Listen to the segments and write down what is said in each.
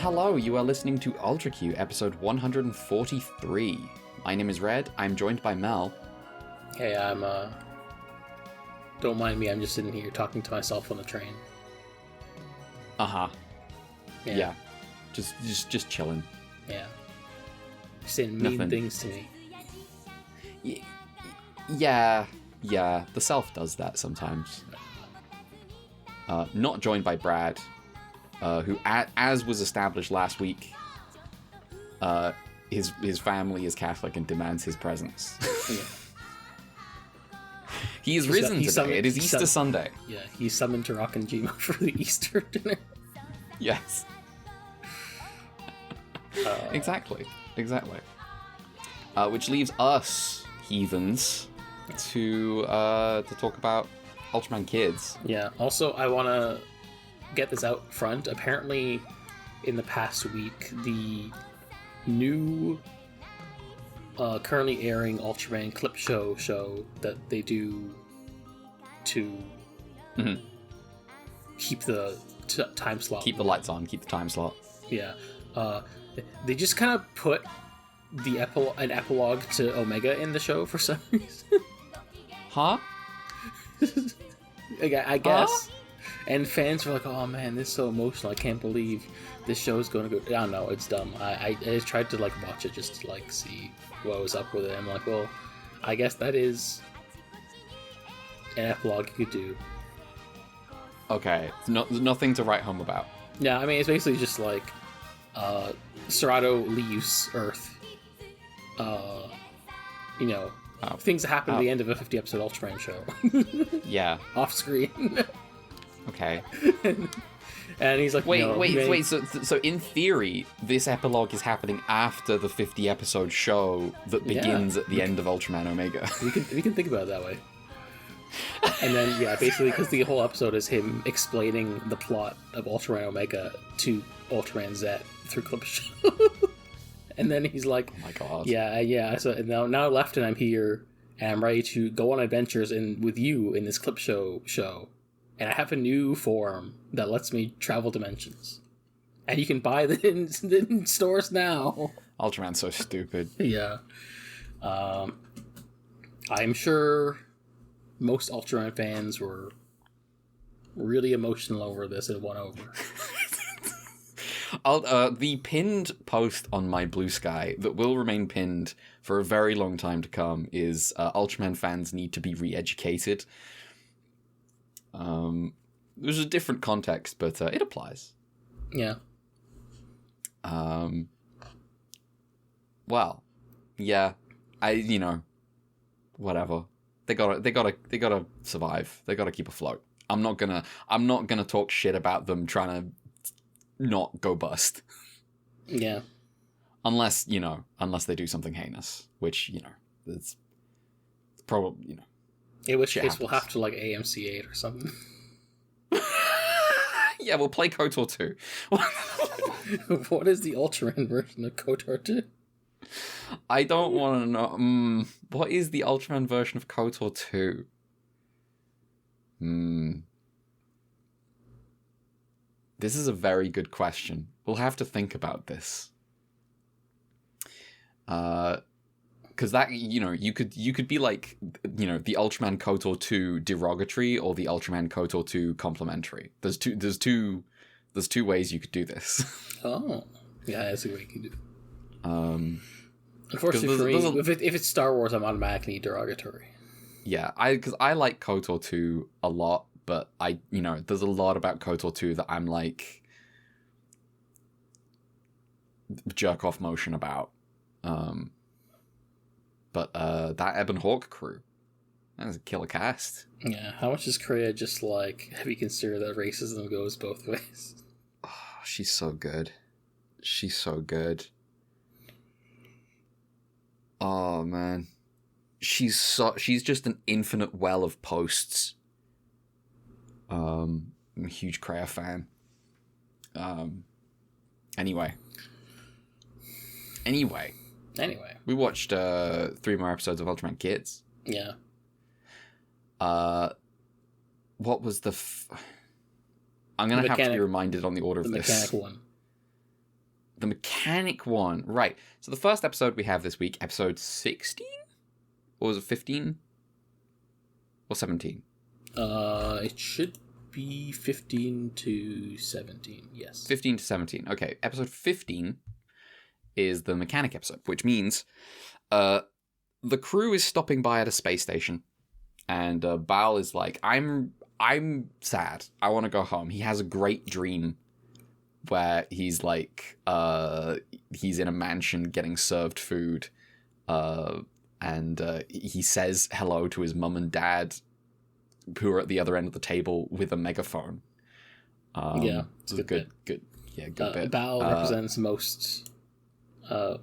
hello, you are listening to Ultra Q, episode 143. My name is Red, I'm joined by Mel. Hey, don't mind me, I'm just sitting here talking to myself on the train. Uh-huh. Yeah. Just chilling. Yeah. Saying mean things to me. Yeah, the self does that sometimes. Not joined by Brad, who, as was established last week, his family is Catholic and demands his presence. Yeah. He is risen today. It is Easter Sunday. Yeah, he summoned Turok and Jima for the Easter dinner. Yes. Exactly. Which leaves us, heathens, to talk about Ultraman Kids. Yeah, also, I want to get this out front. Apparently, in the past week, the new, currently airing Ultraman clip show that they do to keep the time slot. Keep the lights on, keep the time slot. Yeah. They just kind of put an epilogue to Omega in the show for some reason. Huh? I guess. And fans were like, oh man, this is so emotional. I can't believe this show is going to go... I don't know, it's dumb. I tried to watch it just to see what was up with it. I'm like, well, I guess that is an epilogue you could do. Okay, nothing to write home about. Yeah, I mean, it's basically just Serato leaves Earth. Things that happen at the end of a 50-episode Ultraman show. Yeah. Off screen. Okay. And he's like, wait. So in theory, this epilogue is happening after the 50-episode show that begins at the end of Ultraman Omega. We can think about it that way. And then, basically, because the whole episode is him explaining the plot of Ultraman Omega to Ultraman Z through clip show. And then he's like, oh my god. Yeah. So now left, and I'm here, and I'm ready to go on adventures with you in this clip show. And I have a new form that lets me travel dimensions. And you can buy it in stores now. Ultraman's so stupid. Yeah. I'm sure most Ultraman fans were really emotional over this and won over. The pinned post on my Blue Sky that will remain pinned for a very long time to come is Ultraman fans need to be re-educated. There's a different context, but it applies. Yeah. Well, yeah. Whatever. They gotta survive. They gotta keep afloat. I'm not gonna talk shit about them trying to not go bust. Yeah. Unless they do something heinous, which, it's probably, in which case we'll have to AMC 8 or something. Yeah, we'll play KOTOR 2. What is the Ultraman version of KOTOR 2? I don't want to know. What is the Ultraman version of KOTOR 2? This is a very good question. We'll have to think about this. Because that, you could be like, the Ultraman KOTOR 2 derogatory or the Ultraman KOTOR 2 complimentary. There's two ways you could do this. Oh, yeah, that's a way you can do it. Unfortunately for me, if it's Star Wars, I'm automatically derogatory. Yeah, because I like KOTOR 2 a lot, but there's a lot about KOTOR 2 that I'm jerk off motion about. But that Ebon Hawk crew, that is a killer cast. Yeah, how much is Kreia just have you considered that racism goes both ways? Oh, she's so good. She's so good. Oh man, she's just an infinite well of posts. I'm a huge Kreia fan. Anyway. We watched 3 more episodes of Ultraman Kids. Yeah. What was I'm going to have to be reminded on the order of the this. mechanical one. The mechanic one, right. So the first episode we have this week, episode 16? Or was it 15? Or 17? It should be 15 to 17, yes. 15 to 17. Okay, episode 15 is the mechanic episode, which means the crew is stopping by at a space station, and Bal is like, I'm sad. I want to go home. He has a great dream where he's like, he's in a mansion getting served food, and he says hello to his mum and dad, who are at the other end of the table with a megaphone. It's a good bit. Good bit. Bao represents most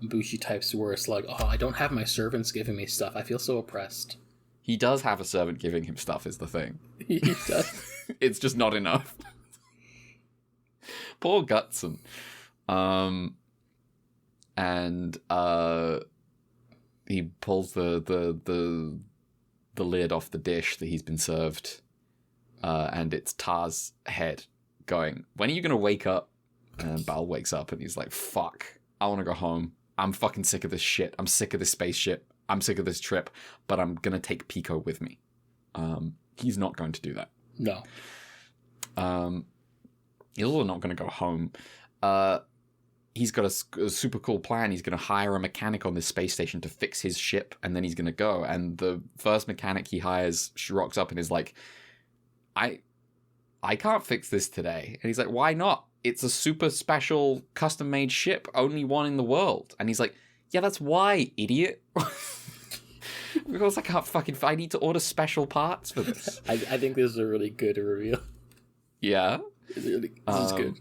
Bushi types where it's like, oh, I don't have my servants giving me stuff. I feel so oppressed. He does have a servant giving him stuff, is the thing. He does. It's just not enough. Poor Gutson. And he pulls the lid off the dish that he's been served, and it's Tar's head going, when are you gonna wake up? And Bal wakes up and he's like, fuck, I want to go home. I'm fucking sick of this shit. I'm sick of this spaceship. I'm sick of this trip, but I'm gonna take Pico with me. He's not going to do that. No. He's also not going to go home. He's got a super cool plan. He's going to hire a mechanic on this space station to fix his ship, and then he's going to go. And the first mechanic he hires, she rocks up and is like, I can't fix this today. And he's like, why not? It's a super special custom-made ship, only one in the world. And he's like, yeah, that's why, idiot. Because I can't I need to order special parts for this. I think this is a really good reveal. Yeah. This is good.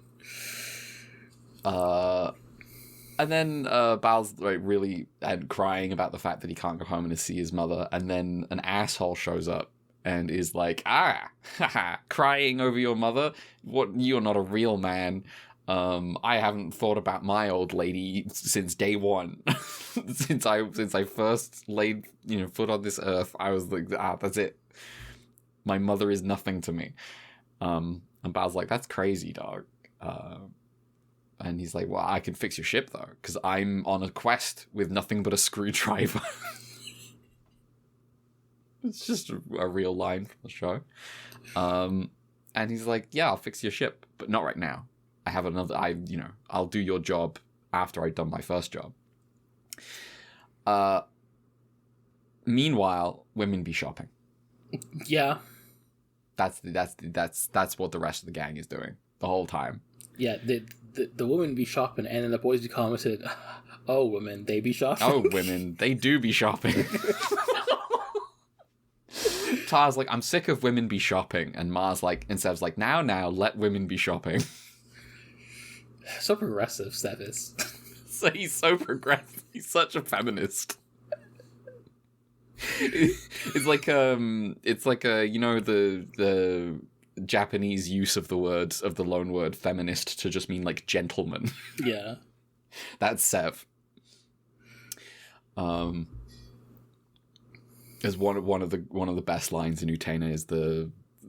And then Bal's like really crying about the fact that he can't go home and see his mother, and then an asshole shows up and is like, crying over your mother? What? You're not a real man. I haven't thought about my old lady since day one. since I first laid foot on this earth, I was like, that's it. My mother is nothing to me. And Bal's like, that's crazy, dog. And he's like, well, I can fix your ship, though, because I'm on a quest with nothing but a screwdriver. It's just a real line from the show. And he's like, yeah, I'll fix your ship, but not right now. I have another, I'll do your job after I've done my first job. Meanwhile, women be shopping. Yeah. That's what the rest of the gang is doing the whole time. Yeah, the women be shopping, and then the boys be commented, oh, women, they be shopping. Oh, women, they do be shopping. Tar's like, I'm sick of women be shopping, and Mar's like, and Sev's like, now, let women be shopping. So progressive, Sev is. So he's so progressive. He's such a feminist. It's like the Japanese use of the loan word feminist to just mean like gentleman. Yeah. That's Sev. As one of the best lines in Utena is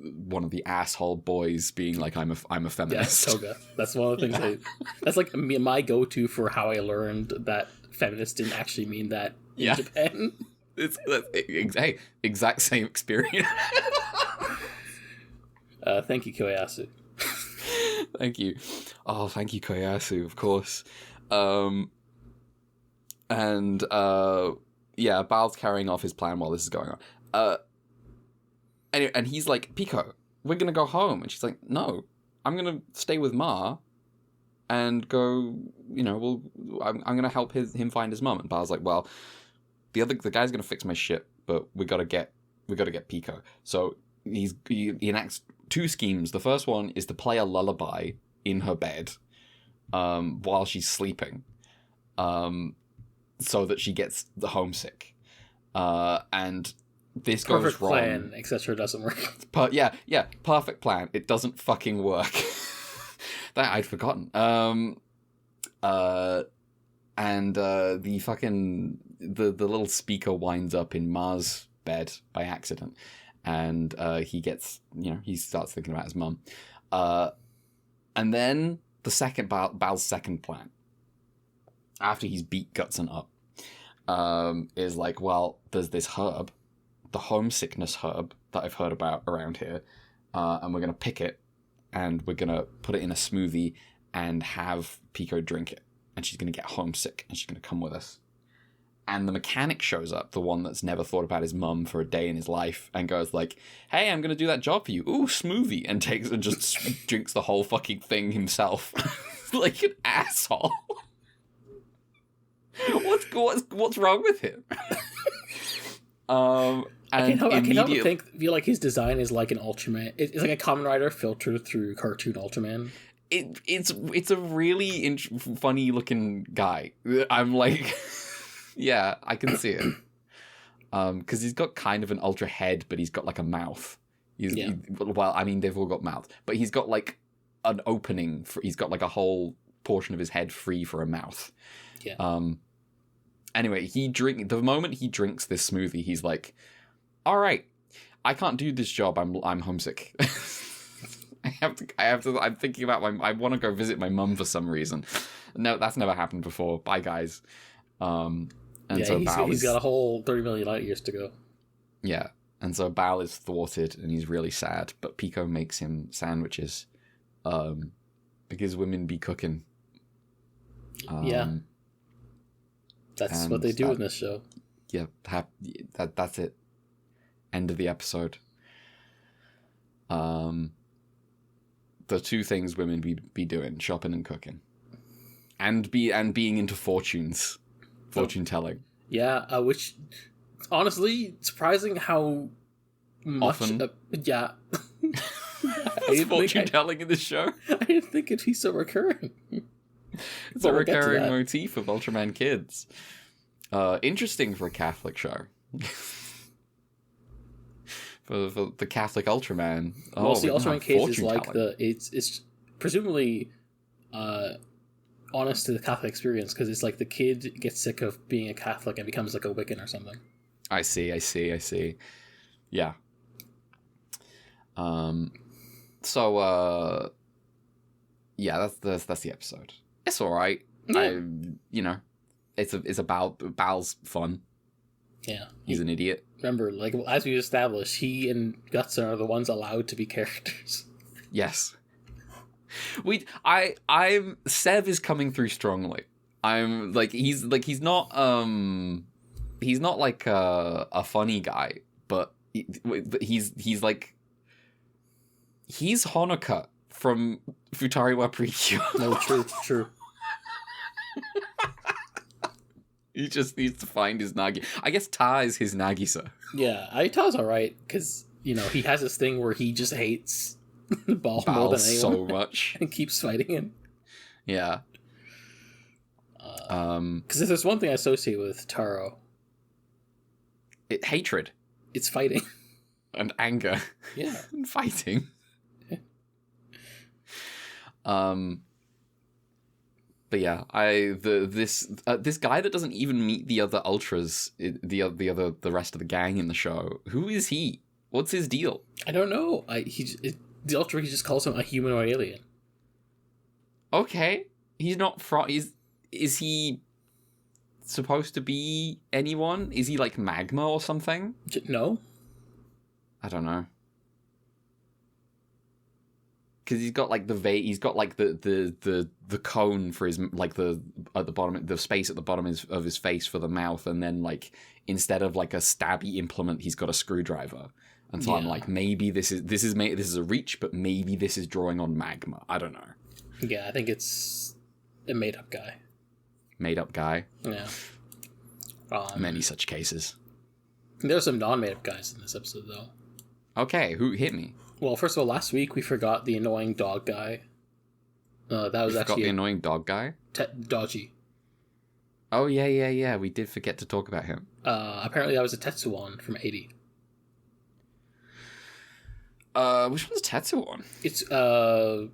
one of the asshole boys being like, I'm a feminist. Yeah, Toga. That's one of the things that's like my go-to for how I learned that feminist didn't actually mean that in Japan. Hey, exact same experience. Thank you, Koyasu. Thank you. Oh, thank you, Koyasu, of course. Yeah, Bal's carrying off his plan while this is going on. Anyway, and he's like, Pico, we're gonna go home. And she's like, no, I'm gonna stay with Ma and go, I'm gonna help him find his mum. And Bal's like, well, the guy's gonna fix my ship, but we gotta get Pico. So he enacts two schemes. The first one is to play a lullaby in her bed while she's sleeping, so that she gets the homesick. And this perfect goes wrong. Plan, etc. doesn't work. Perfect plan. It doesn't fucking work. That I'd forgotten. And the fucking the little speaker winds up in Ma's bed by accident, and he gets he starts thinking about his mum, and then the second Bal's second plan after he's beat Gutson up, is like, well, there's this herb, the homesickness herb that I've heard about around here, and we're going to pick it, and we're going to put it in a smoothie and have Pico drink it, and she's going to get homesick, and she's going to come with us. And the mechanic shows up, the one that's never thought about his mum for a day in his life, and goes like, hey, I'm going to do that job for you. Ooh, smoothie. And takes and just drinks the whole fucking thing himself. Like an asshole. What's wrong with him? I can't feel like his design is like an Ultraman. It's like a Kamen Rider filtered through cartoon Ultraman. It's a really funny looking guy. I'm like, yeah, I can see it. Because he's got kind of an ultra head, but he's got like a mouth. Well, I mean, they've all got mouths, but he's got like an opening. He's got like a whole portion of his head free for a mouth. Yeah. Anyway, the moment he drinks this smoothie, he's like, all right, I can't do this job. I'm homesick. I have to, I'm thinking about I want to go visit my mum for some reason. No, that's never happened before. Bye, guys. So he's got a whole 30 million light years to go. Yeah. And so Bao is thwarted and he's really sad, but Pico makes him sandwiches, because women be cooking. That's what they do in this show. Yeah, that's it. End of the episode. The two things women be doing: shopping and cooking, and being into fortune telling. Yeah, which honestly surprising how much. Often. Yeah. There's fortune telling in this show. I didn't think it'd be so recurring. It's a recurring motif of Ultraman Kids. Interesting for a Catholic show. for the Catholic Ultraman. Well, see, Ultraman Kids is like it's presumably honest to the Catholic experience, because it's like the kid gets sick of being a Catholic and becomes like a Wiccan or something. I see. Yeah. Yeah, that's the episode. It's all right. Yeah. It's about Bal's fun. Yeah, he's an idiot. Remember, like as we established, he and Gutson are the ones allowed to be characters. Yes. I'm Sev is coming through strongly. I'm like he's not like a funny guy, but he's like he's Honoka from Futari wa Precure. No, true. He just needs to find his Nagi. I guess Ta is his Nagisa. Yeah, Ta's alright, because, he has this thing where he just hates the ball more than anyone. So much. And keeps fighting him. Yeah. Because if there's one thing I associate with Taro... hatred. It's fighting. And anger. Yeah. And fighting. But yeah, this guy that doesn't even meet the other ultras, the rest of the gang in the show. Who is he? What's his deal? I don't know. The ultra, he just calls him a humanoid alien. Okay, he's not is he supposed to be anyone? Is he like magma or something? No, I don't know. Because he's got like the cone for his like at the bottom, the space at the bottom of his face for the mouth, and then like instead of like a stabby implement, he's got a screwdriver. And so I'm like, maybe this is a reach, but maybe this is drawing on magma. I don't know. Yeah, I think it's a made up guy. Made up guy. Yeah. Many such cases. There's some non made up guys in this episode though. Okay, who hit me? Well, first of all, last week we forgot the annoying dog guy. That was actually the annoying dog guy? Dodgy. Oh, yeah. We did forget to talk about him. Apparently that was a Tetsuwan from 80. Which one's Tetsuwan? It's another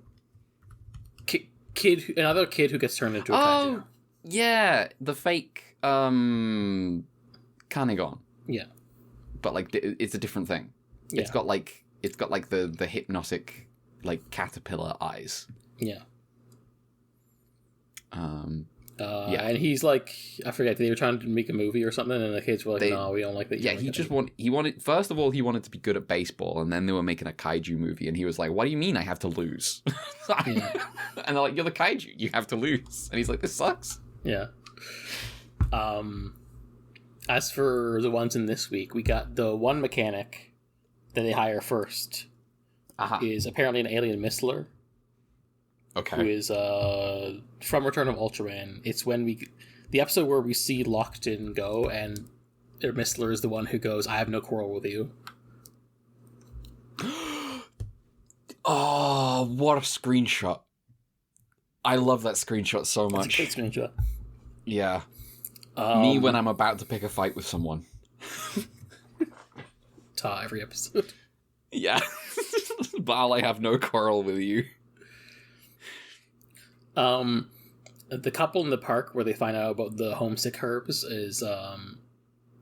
kid who gets turned into a kaiju. Yeah, the fake Kanegon. Yeah. But like it's a different thing. Yeah. It's got like the hypnotic like caterpillar eyes. Yeah. Yeah. And he's like, I forget, they were trying to make a movie or something, and the kids were like, no, we don't like that. Yeah, he wanted, first of all, he wanted to be good at baseball, and then they were making a kaiju movie, and he was like, what do you mean I have to lose? Yeah. And they're like, you're the kaiju, you have to lose. And he's like, this sucks. Yeah. As for the ones in this week, we got the one mechanic that they hire first is apparently an alien Mistler. Okay. Who is from Return of Ultraman. It's when the episode where we see Lockton go, and Mistler is the one who goes, I have no quarrel with you. Oh, what a screenshot. I love that screenshot so much. It's a good screenshot. Yeah. Me when I'm about to pick a fight with someone. Ta every episode. Yeah. But I have no quarrel with you. The couple in the park where they find out about the homesick herbs is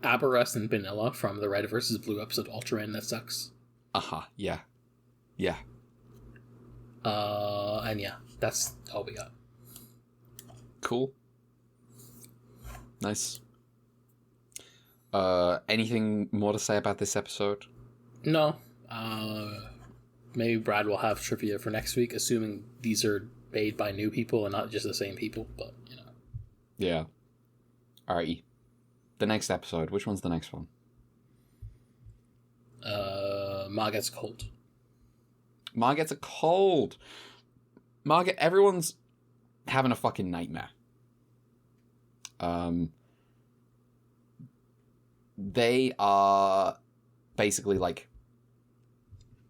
Aberrus and Vanilla from the Red vs. Blue episode Ultraman That Sucks. Yeah. Yeah. And yeah, that's all we got. Cool. Nice. Anything more to say about this episode? No. Maybe Brad will have trivia for next week, assuming these are made by new people and not just the same people, but, you know. Yeah. Alrighty. The next episode. Which one's the next one? Ma Gets Cold. Ma Gets a Cold. Everyone's having a fucking nightmare. They are basically like,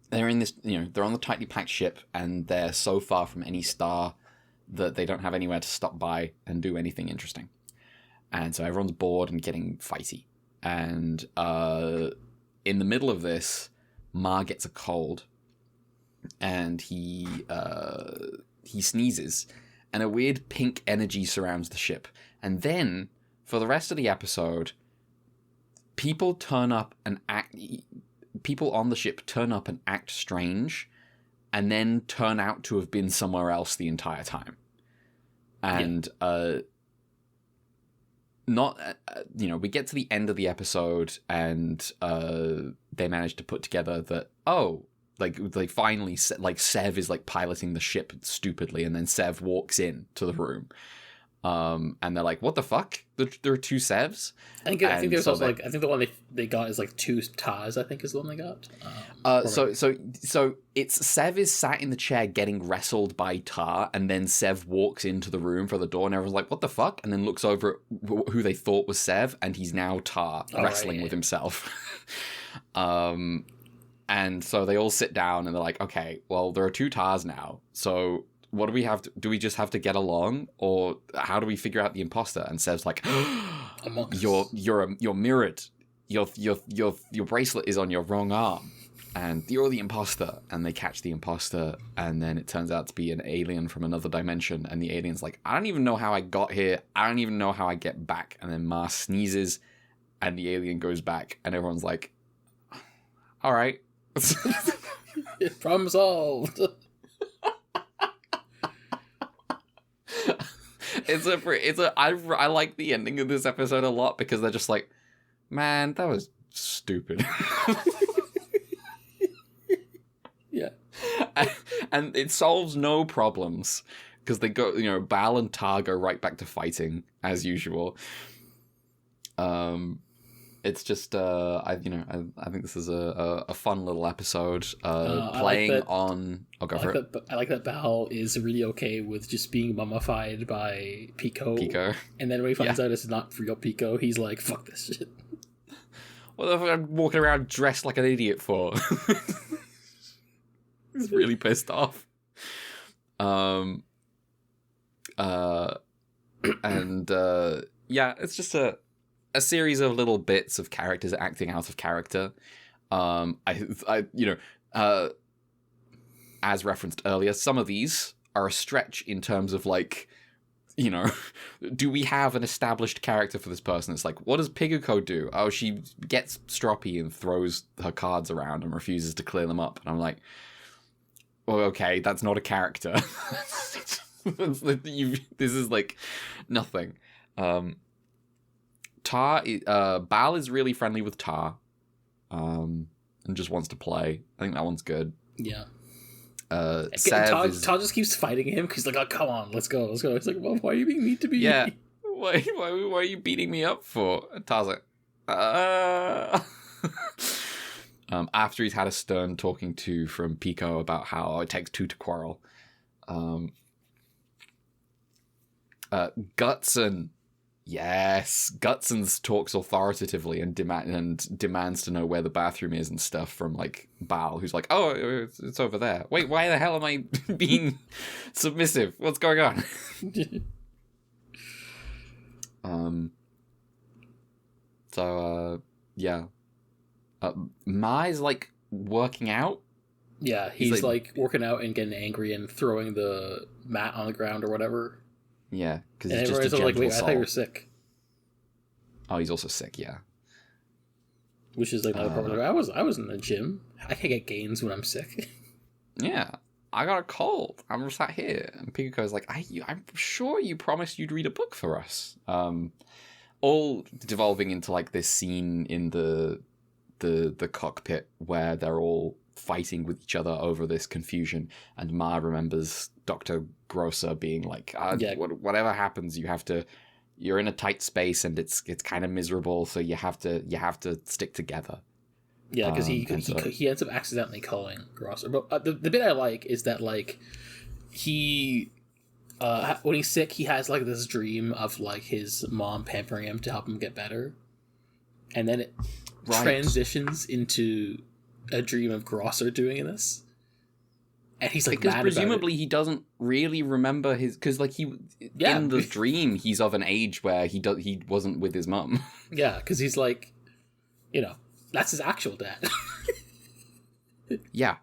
they're in this, they're on the tightly packed ship, and they're so far from any star that they don't have anywhere to stop by and do anything interesting. And so everyone's bored and getting fighty. And in the middle of this, Ma gets a cold, and he sneezes, and a weird pink energy surrounds the ship. And then, for the rest of the episode, people turn up and people on the ship turn up and act strange, and then turn out to have been somewhere else the entire time. And, we get to the end of the episode, and they manage to put together that, finally, Sev is, piloting the ship stupidly, and then Sev walks in to the room. And they're like, what the fuck? There are two Sevs? I think there's also I think the one they got is two Taz, I think is the one they got. So it's Sev is sat in the chair getting wrestled by Tar, and then Sev walks into the room for the door, and everyone's like, what the fuck? And then looks over at who they thought was Sev, and he's now Tar wrestling with himself. And so they all sit down, and they're like, okay, well, there are two Tars now, so what do we have to, do we just have to get along, or how do we figure out the imposter? And Sev's like, you're mirrored. Your bracelet is on your wrong arm, and you're the imposter. And they catch the imposter, and then it turns out to be an alien from another dimension. And the alien's like, I don't even know how I got here. I don't even know how I get back. And then Ma sneezes, and the alien goes back, and everyone's like, all right. Problem solved. I like the ending of this episode a lot, because they're just like, man, that was stupid. Yeah. And it solves no problems, because they go, Bal and Tar go right back to fighting as usual. It's just, I think this is a fun little episode. Playing on... Oh, go for it. I like that Bal is really okay with just being mummified by Pico. And then when he finds out it's not real Pico, he's like, fuck this shit. What the fuck am I walking around dressed like an idiot for? He's really pissed off. It's just a series of little bits of characters acting out of character. As referenced earlier, some of these are a stretch in terms of do we have an established character for this person? It's like, what does Piguko do? Oh, she gets stroppy and throws her cards around and refuses to clear them up. And I'm like, well, okay, that's not a character. This is like nothing. Bal is really friendly with Tar, and just wants to play. I think that one's good. Yeah. Sev Todd just keeps fighting him because he's like, oh, come on, let's go. It's like, well, why are you being mean to me? Yeah. Why are you beating me up for? And Tar's like, after he's had a stern talking to from Pico about how it takes two to quarrel. Gutson. Yes, Gutsons talks authoritatively and demands to know where the bathroom is and stuff from like Bal, who's like, "Oh, it's over there." Wait, why the hell am I being submissive? What's going on? Mai's like working out. Yeah, he's like working out and getting angry and throwing the mat on the ground or whatever. Yeah, because it's just a gentle like, wait, soul. I thought you were sick. Oh, he's also sick. Yeah, which is like another problem. I was in the gym. I can't get gains when I'm sick. Yeah, I got a cold. I'm just sat here, and Pico's like, I'm sure you promised you'd read a book for us. All devolving into like this scene in the cockpit where they're all fighting with each other over this confusion, and Ma remembers Dr. Grosser being like, whatever happens, you're in a tight space and it's kind of miserable, so you have to stick together. Yeah, because he ends up accidentally calling Grosser. But the bit I like is that like he when he's sick, he has like this dream of like his mom pampering him to help him get better, and then it transitions into a dream of Grosser doing this, and he's like, because mad presumably he doesn't really remember because like in the dream he's of an age where he wasn't with his mum. Yeah, because he's like, that's his actual dad. Yeah.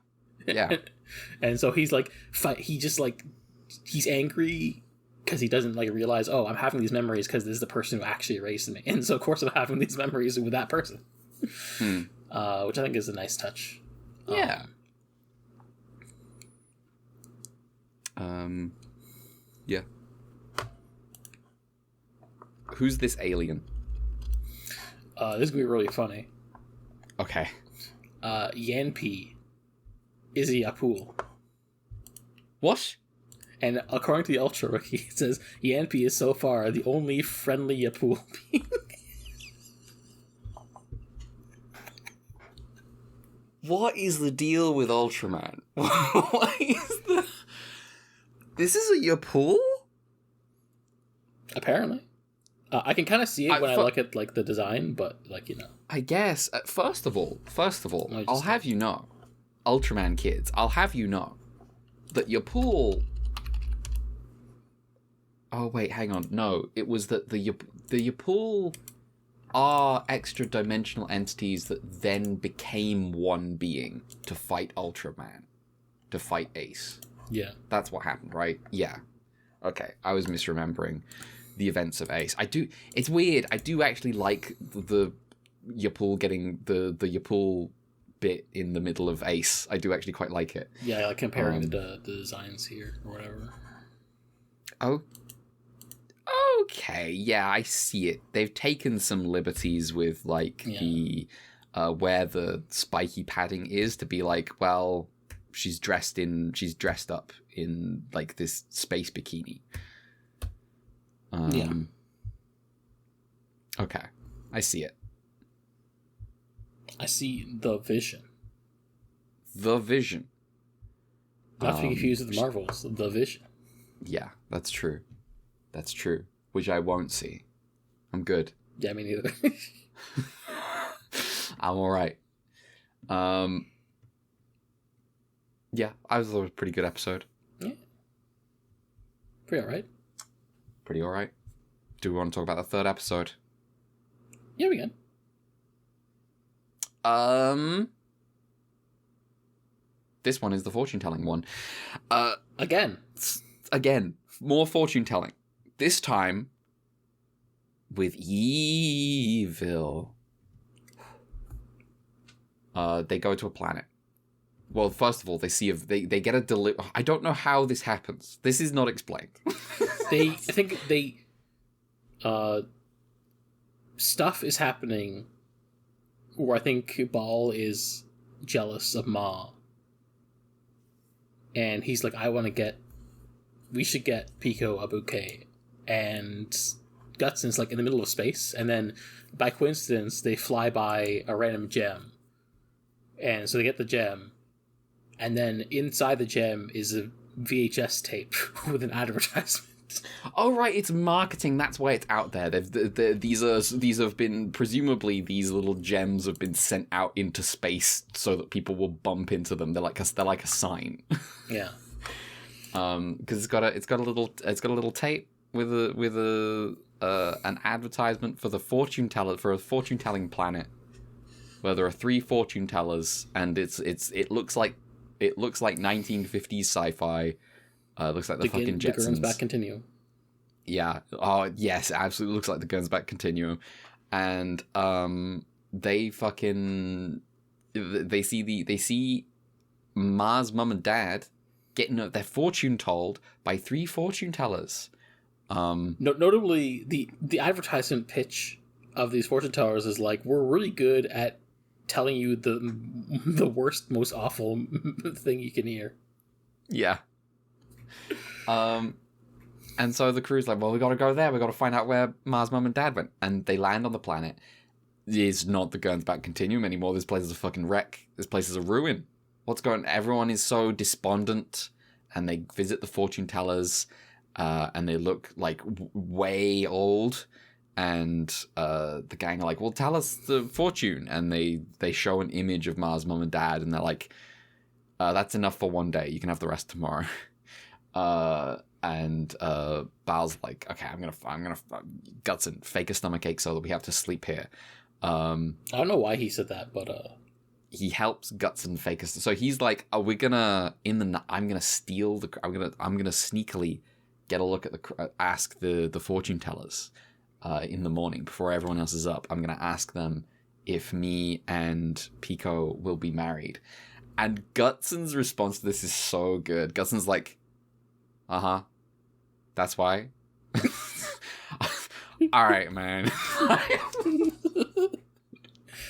And so he's like he's angry because he doesn't like realize, oh, I'm having these memories because this is the person who actually raised me, and so of course I'm having these memories with that person. Which I think is a nice touch. Yeah. Yeah. Who's this alien? This is gonna be really funny. Okay. Yanpi is a Yapul. What? And according to the Ultra Wiki, it says Yanpi is so far the only friendly Yapul being. What is the deal with Ultraman? What is the... This is a Yapul? Apparently. I can kind of see it when I look at like the design, but like, I guess, first of all, I'll have you know, Ultraman Kids, I'll have you know that Yapul... Oh, wait, hang on. No, it was that the Yapul are extra-dimensional entities that then became one being to fight Ultraman, to fight Ace. Yeah. That's what happened, right? Yeah. Okay, I was misremembering the events of Ace. It's weird, I do actually like the Yapul getting the Yapul bit in the middle of Ace. I do actually quite like it. Yeah, like comparing the designs here, or whatever. Oh. Okay, yeah, I see it. They've taken some liberties with like the where the spiky padding is to be like, well, she's dressed up in like this space bikini. Okay, I see it. I see the Vision. The Vision. Not to be confused with the Marvels. The Vision. Yeah, that's true. That's true. Which I won't see. I'm good. Yeah, me neither. I'm alright. Yeah, I thought it was a pretty good episode. Yeah. Pretty alright. Pretty alright. Do we want to talk about the third episode? Yeah, we can. This one is the fortune-telling one. Again, more fortune-telling. This time with evil. They go to a planet well, first of all, they get a I don't know how this happens. This is not explained. I think stuff is happening where I think Ball is jealous of Ma. And he's like, we should get Pico a bouquet. And Gutson's like in the middle of space, and then by coincidence they fly by a random gem. And so they get the gem, and then inside the gem is a VHS tape with an advertisement. Oh right, it's marketing. That's why it's out there. These have been, presumably these little gems have been sent out into space so that people will bump into them. They're like a sign. Yeah. Because it's got a little tape with an advertisement for a fortune telling planet, where there are 3 fortune tellers, and it looks like 1950s sci-fi. Looks like the fucking Jetsons. The Gernsback Continuum. Yeah. Oh, yes, absolutely. Looks like the Gernsback Continuum. And they see Ma's mum and dad getting their fortune told by 3 fortune tellers. Notably, the advertisement pitch of these fortune tellers is like, we're really good at telling you the worst, most awful thing you can hear. Yeah. And so the crew's like, well, we got to go there. We got to find out where Ma's mum and dad went. And they land on the planet. It's not the Gernsback Continuum anymore. This place is a fucking wreck. This place is a ruin. What's going on? Everyone is so despondent, and they visit the fortune tellers, and they look like way old. And the gang are like, well, tell us the fortune. And they show an image of Ma's mum and dad, and they're like, that's enough for one day. You can have the rest tomorrow. And Bal's like, okay, I'm gonna Gutson, fake a stomachache so that we have to sleep here. I don't know why he said that, but he helps Gutson fake a. So he's like, I'm gonna sneakily get a look at ask the fortune tellers in the morning before everyone else is up. I'm gonna ask them if me and Pico will be married. And Gutson's response to this is so good. Gutson's like, that's why. All right, man.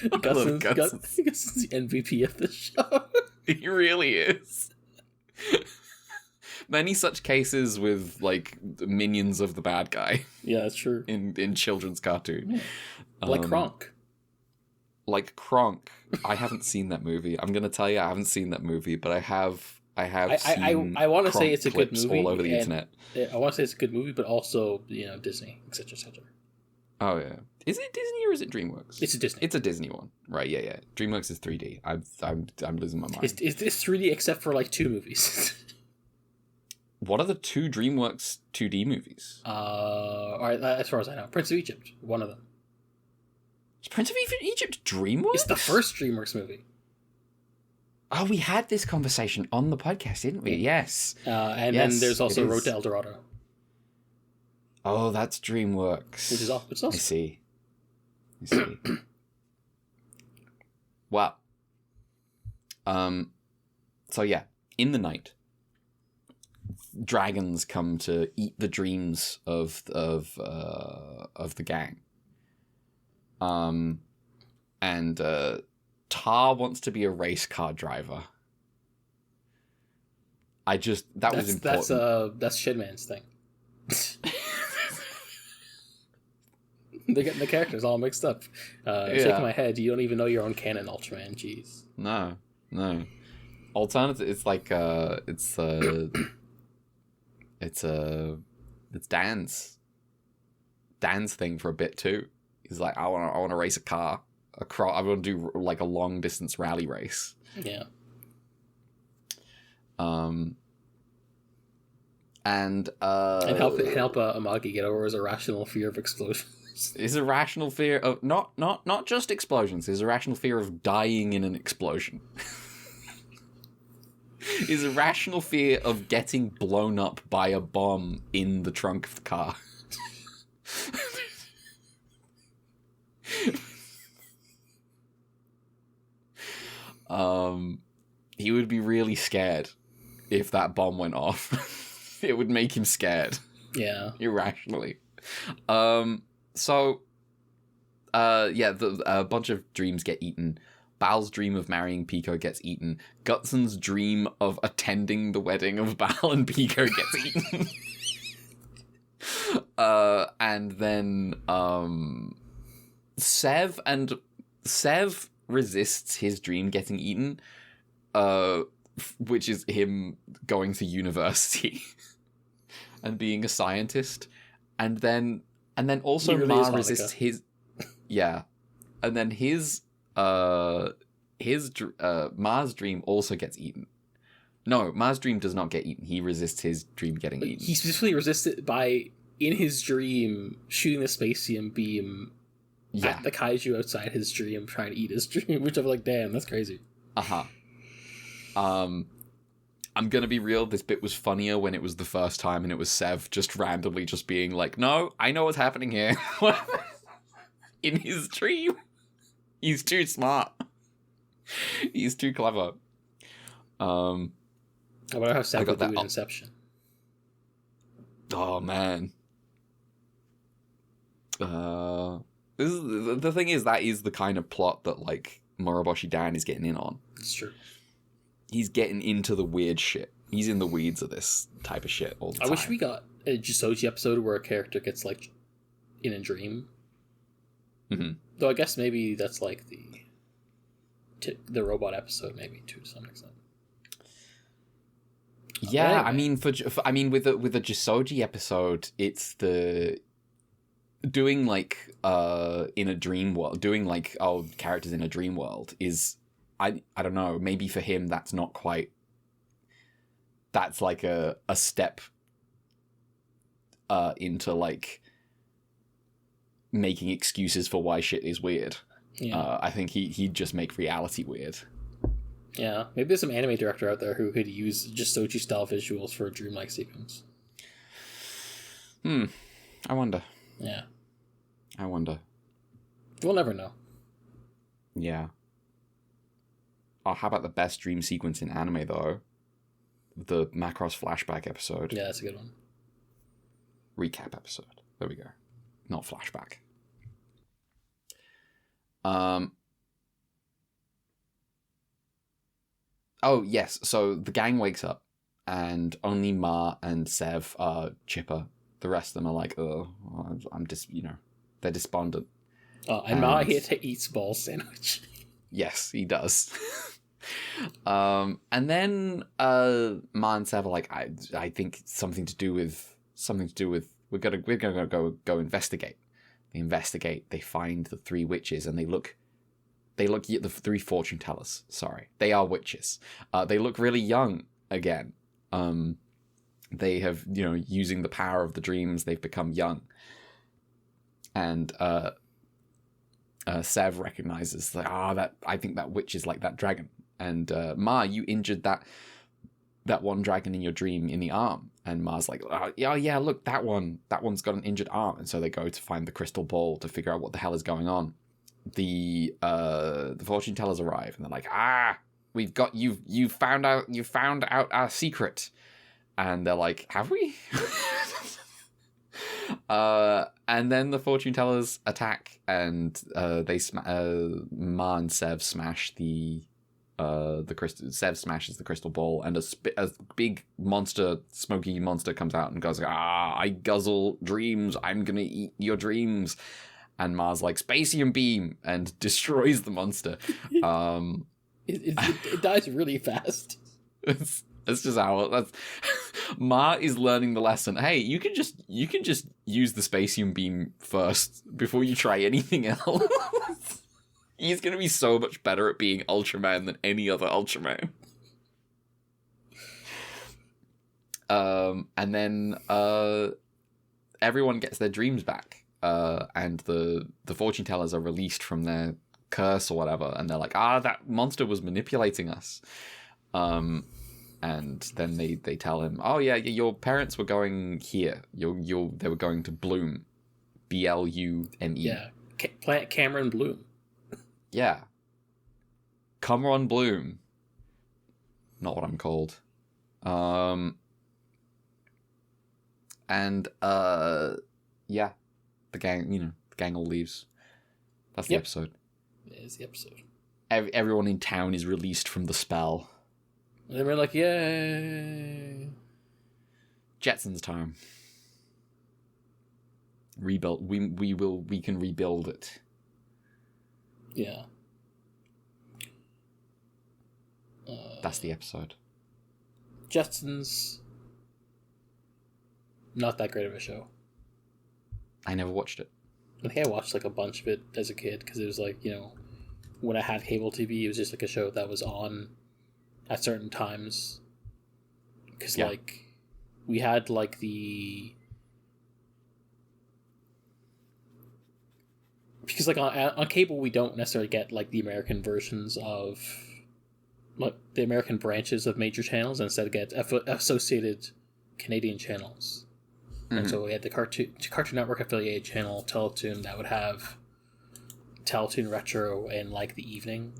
Gutson's the MVP of the show. He really is. Many such cases with like minions of the bad guy. Yeah, that's true. In children's cartoon, like Kronk. Like Kronk. I haven't seen that movie. I'm gonna tell you, I haven't seen that movie, but I have seen I want to say it's a good movie all over the internet. I want to say it's a good movie, but also, Disney, etc., etc. Oh yeah, is it Disney or is it DreamWorks? It's a Disney. It's a Disney one, right? Yeah. DreamWorks is 3D. I'm losing my mind. It's 3D except for like 2 movies. What are the 2 DreamWorks 2D movies? All right, as far as I know, Prince of Egypt, one of them. Is Prince of Egypt DreamWorks? It's the first DreamWorks movie. Oh, we had this conversation on the podcast, didn't we? Yes. And then there's also Road to El Dorado. Oh, that's DreamWorks. Which is awesome. I see. Well. So yeah, in the night, dragons come to eat the dreams of the gang. And Tar wants to be a race car driver. Was important. That's Shitman's thing. They're getting the characters all mixed up. Shaking my head. You don't even know your own canon, Ultraman. Jeez. No. Alternative. It's like it's Dan's thing for a bit too. He's like, I want to race a car. I want to do like a long distance rally race. Yeah. And help Amagi get over his irrational fear of explosions. His irrational fear of not just explosions. His irrational fear of dying in an explosion. His irrational fear of getting blown up by a bomb in the trunk of the car. he would be really scared if that bomb went off. It would make him scared. Yeah. Irrationally. A bunch of dreams get eaten. Bal's dream of marrying Pico gets eaten. Gutsun's dream of attending the wedding of Bal and Pico gets eaten. And then Sev resists his dream getting eaten, which is him going to university and being a scientist, and then also really Ma resists his and then his Ma's dream also gets eaten. No, Ma's dream does not get eaten. He resists his dream getting eaten. He specifically resists it by, in his dream, shooting the spacium beam at the kaiju outside his dream, trying to eat his dream, which I'm like, damn, that's crazy. I'm gonna be real, this bit was funnier when it was the first time and it was Sev just randomly just being like, no, I know what's happening here. In his dream. He's too smart. He's too clever. I wonder how Sev would do in Inception. Oh, man. The thing is, that is the kind of plot that, like, Moroboshi Dan is getting in on. It's true. He's getting into the weird shit. He's in the weeds of this type of shit all the time. I wish we got a Jisoji episode where a character gets, like, in a dream. Mm-hmm. Though I guess maybe that's, like, the robot episode, maybe, to some extent. Yeah, I mean, with the Jisoji episode, it's the doing like in a dream world, doing like characters in a dream world is I don't know, maybe for him that's not quite, that's like a step into like making excuses for why shit is weird. Yeah. I think he'd just make reality weird. Yeah, maybe there's some anime director out there who could use Jisoji style visuals for a dreamlike sequence. I wonder. Yeah. I wonder. We'll never know. Yeah. Oh, how about the best dream sequence in anime, though? The Macross flashback episode. Yeah, that's a good one. Recap episode. There we go. Not flashback. Oh, yes. So the gang wakes up, and only Ma and Sev are chipper. The rest of them are like, oh, I'm just, they're despondent. Oh, and Ma here to eat ball sandwich. Yes, he does. And then Ma and Sev are like, I think something to do with we're gonna go investigate. They investigate. They find the three witches, and they look at the three fortune tellers. Sorry, they are witches. They look really young again. They have, using the power of the dreams, they've become young. And Sev recognizes like, I think that witch is like that dragon. And Ma, you injured that one dragon in your dream in the arm. And Ma's like, yeah, look, that one's got an injured arm. And so they go to find the crystal ball to figure out what the hell is going on. The fortune tellers arrive, and they're like, we've got you found out our secret. And they're like, have we? And then the fortune tellers attack, and they Ma and Sev smash the crystal. Sev smashes the crystal ball, and a big monster, smoky monster, comes out and goes, I guzzle dreams. I'm gonna eat your dreams. And Ma's like, Spacium beam, and destroys the monster. It dies really fast. It's just how Ma is learning the lesson. Hey, you can just use the Spacium beam first before you try anything else. He's gonna be so much better at being Ultraman than any other Ultraman. And then everyone gets their dreams back. And the fortune tellers are released from their curse or whatever, and they're like, that monster was manipulating us. And then they tell him, oh yeah, your parents were going here. They were going to Bloom, Blume. Yeah, Plant Cameron Bloom. Yeah, Cameron Bloom. not what I'm called. And yeah, the gang all leaves. That's the episode. It is the episode. Everyone in town is released from the spell. And then we're like, yay! Jetsons time. Rebuild. We can rebuild it. Yeah. That's the episode. Jetsons. Not that great of a show. I never watched it. I think I watched like a bunch of it as a kid because it was like, when I had cable TV, it was just like a show that was on at certain times. Because like we had like because like on cable we don't necessarily get like the American versions of like the American branches of major channels, and instead get associated Canadian channels. And so we had the Cartoon Network affiliated channel Teletoon that would have Teletoon Retro in like the evening,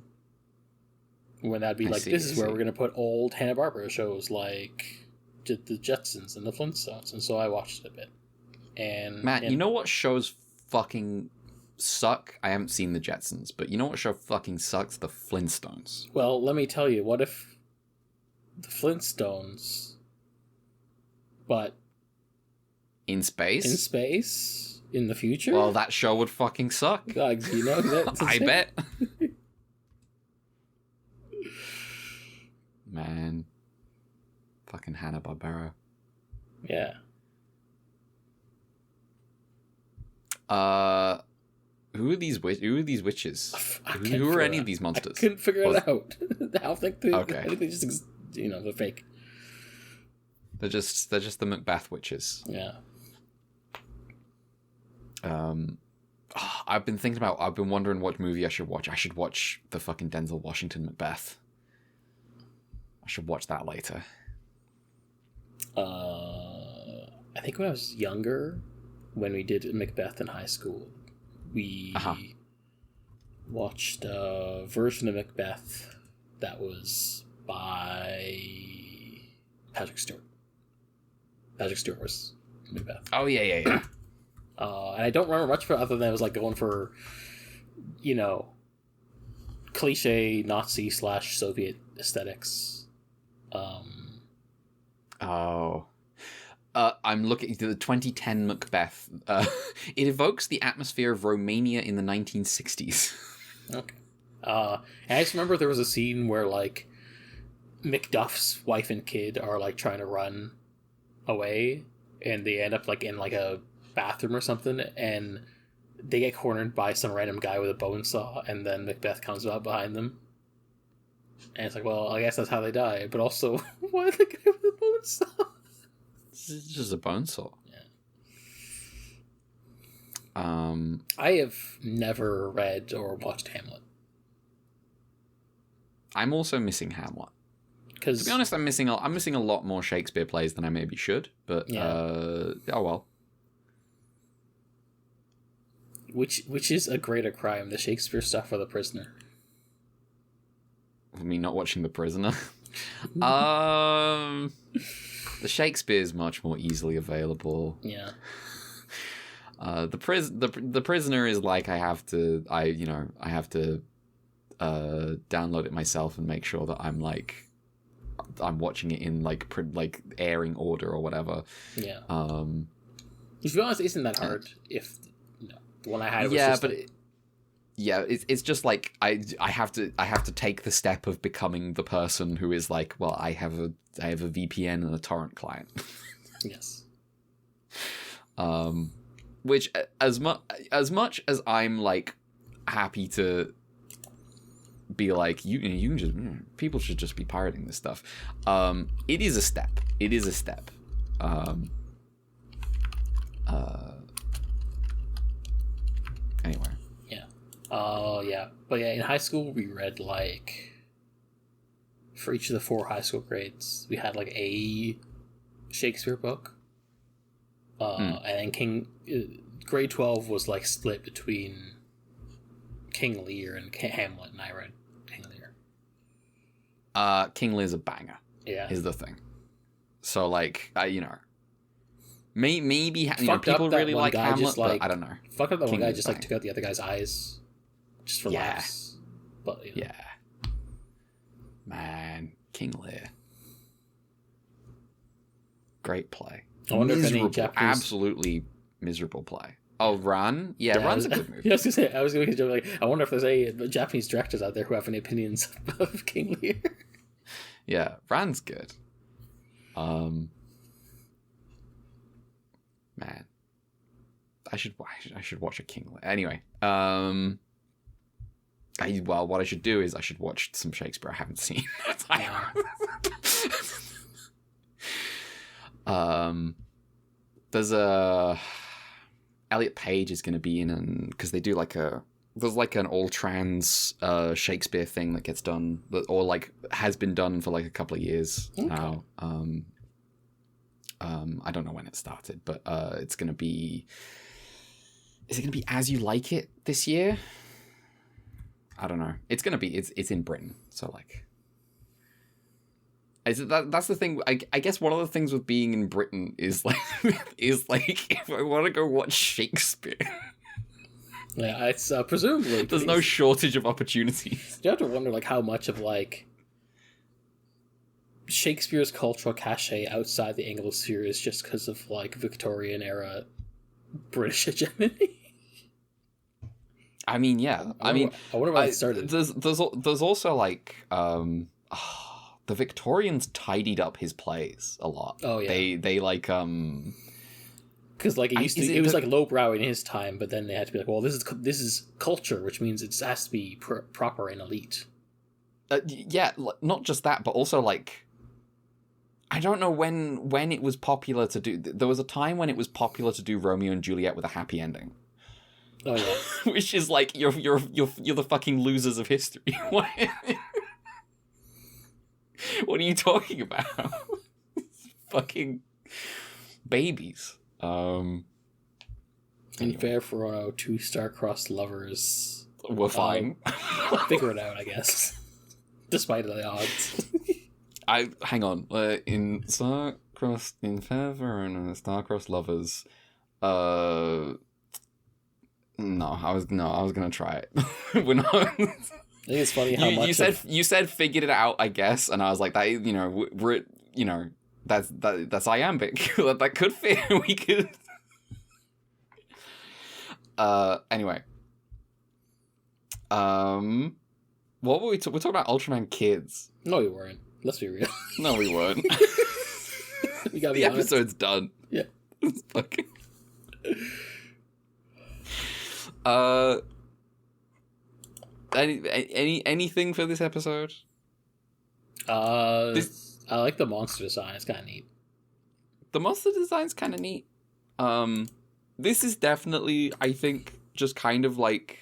when that'd be this is where we're going to put old Hanna-Barbera shows like the Jetsons and the Flintstones. And so I watched it a bit. And Matt, you know what shows fucking suck? I haven't seen the Jetsons, but you know what show fucking sucks? The Flintstones. Well, let me tell you, what if the Flintstones, but in space in the future? Well, that show would fucking suck. I bet. Man, fucking Hanna-Barbera. Yeah. Who are these witches? Who are any of these monsters? I couldn't figure it out. I think they just they're fake. They're just the Macbeth witches. Yeah. I've been wondering what movie I should watch. I should watch the fucking Denzel Washington Macbeth. I should watch that later. I think when I was younger, when we did Macbeth in high school, we watched a version of Macbeth that was by Patrick Stewart. Patrick Stewart was Macbeth. Oh, yeah. And I don't remember much of it other than it was like going for, cliche Nazi / Soviet aesthetics. I'm looking at the 2010 Macbeth. It evokes the atmosphere of Romania in the 1960s. Okay. And I just remember there was a scene where like Macduff's wife and kid are like trying to run away, and they end up like in like a bathroom or something, and they get cornered by some random guy with a bone saw, and then Macbeth comes out behind them. And it's like, well, I guess that's how they die. But also, why the guy with a bone saw? It's just a bone saw. Yeah. I have never read or watched Hamlet. I'm also missing Hamlet. To be honest, I'm missing a lot more Shakespeare plays than I maybe should. But oh well. Which is a greater crime, the Shakespeare stuff or The Prisoner? Me not watching The Prisoner. The Shakespeare is much more easily available. Yeah. The Prisoner is like I have to download it myself and make sure that I'm watching it in like airing order or whatever. Yeah. To be honest, it isn't that hard. If the one I had was it's just like I have to take the step of becoming the person who is like, well, I have a VPN and a torrent client. Yes. Which as much as I'm like happy to be like you can just people should just be pirating this stuff. It is a step. Anyway. Yeah. But yeah, in high school we read like for each of the 4 high school grades we had like a Shakespeare book. And then grade 12 was like split between King Lear and Hamlet, and I read King Lear. King Lear's a banger. Yeah. Is the thing. So like, maybe people that really one like guy Hamlet, just, like, but I don't know. Fuck up that one King guy Lear's just like bang. took out the other guy's eyes, just for laughs. But Yeah, man, King Lear, great play. I wonder if any Miserable, Japanese... absolutely miserable play. Oh, Ran, yeah, Ran's a good movie. Yeah, I was gonna say, like, I wonder if there's any Japanese directors out there who have any opinions of King Lear. Yeah, Ran's good. Man, I should watch a King Lear. Anyway, what I should do is I should watch some Shakespeare I haven't seen. There's a Elliot Page is going to be in, because they do there's like an all trans Shakespeare thing that gets done, or like has been done for like a couple of years now. I don't know when it started, but it's going to be. Is it going to be As You Like It this year? I don't know. It's going to be. It's in Britain, so like. That's the thing. I guess one of the things with being in Britain is like if I want to go watch Shakespeare. Yeah, it's presumably. There's no shortage of opportunities. You have to wonder like how much of like Shakespeare's cultural cachet outside the Anglosphere is just because of like Victorian era British hegemony. I mean, yeah. I wonder why it started. There's also like the Victorians tidied up his plays a lot. Oh yeah. They like because like it was like lowbrow in his time, but then they had to be like, well, this is culture, which means it has to be proper and elite. Yeah, not just that, but also like I don't know when it was popular to do. There was a time when it was popular to do Romeo and Juliet with a happy ending. Oh yeah, which is like you're the fucking losers of history. What are you talking about? Fucking babies. In Fair for 2 star-crossed lovers. We're fine. Figure it out, I guess. Despite the odds. Hang on. In star-crossed in Fair for star-crossed lovers. No, I was gonna try it. We're not. I think it's funny how you said figured it out, I guess, and I was like that. We're that's iambic. That could fit. We could. Anyway. What were we? We're talking about Ultraman Kids. No, we weren't. Let's be real. No, we weren't. We gotta the episode's done. Yeah. It's fucking. Anything for this episode? I like the monster design. It's kind of neat. The monster design's kind of neat. This is definitely, I think, just kind of like,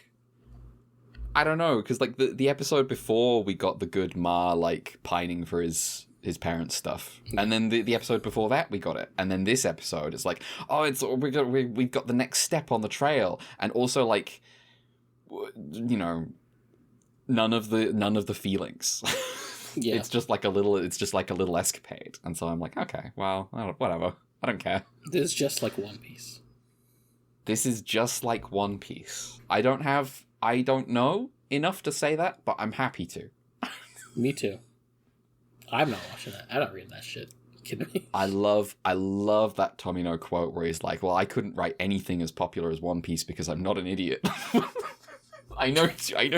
I don't know, because like the episode before we got the good Ma like pining for his parents' stuff, and then the episode before that we got it, and then this episode it's like, oh, we've got the next step on the trail, and also like, none of the feelings. Yeah. It's just like a little escapade, and so I'm like, okay, well, whatever, I don't care. This is just like One Piece. This is just like One Piece. I don't know enough to say that, but I'm happy to. Me too. I'm not watching that. I don't read that shit. You kidding me? I love that Tomino quote where he's like, well, I couldn't write anything as popular as One Piece because I'm not an idiot. I know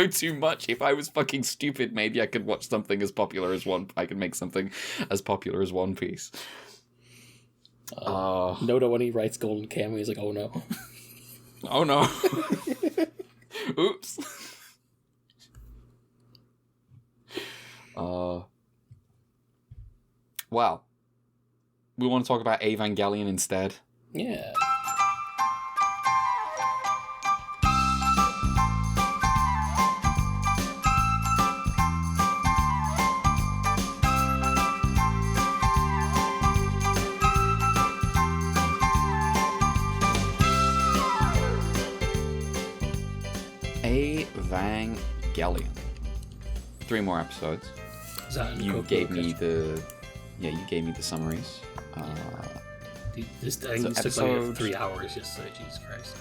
too much. If I was fucking stupid, maybe I could watch something as popular as I could make something as popular as One Piece. Noda, when he writes Golden Kamuy, he's like, oh no. Oh no. Oops. Well, we want to talk about Evangelion instead. Yeah. Evangelion. 3 more episodes. You gave me the summaries. This took like 3 hours yesterday. Jesus Christ.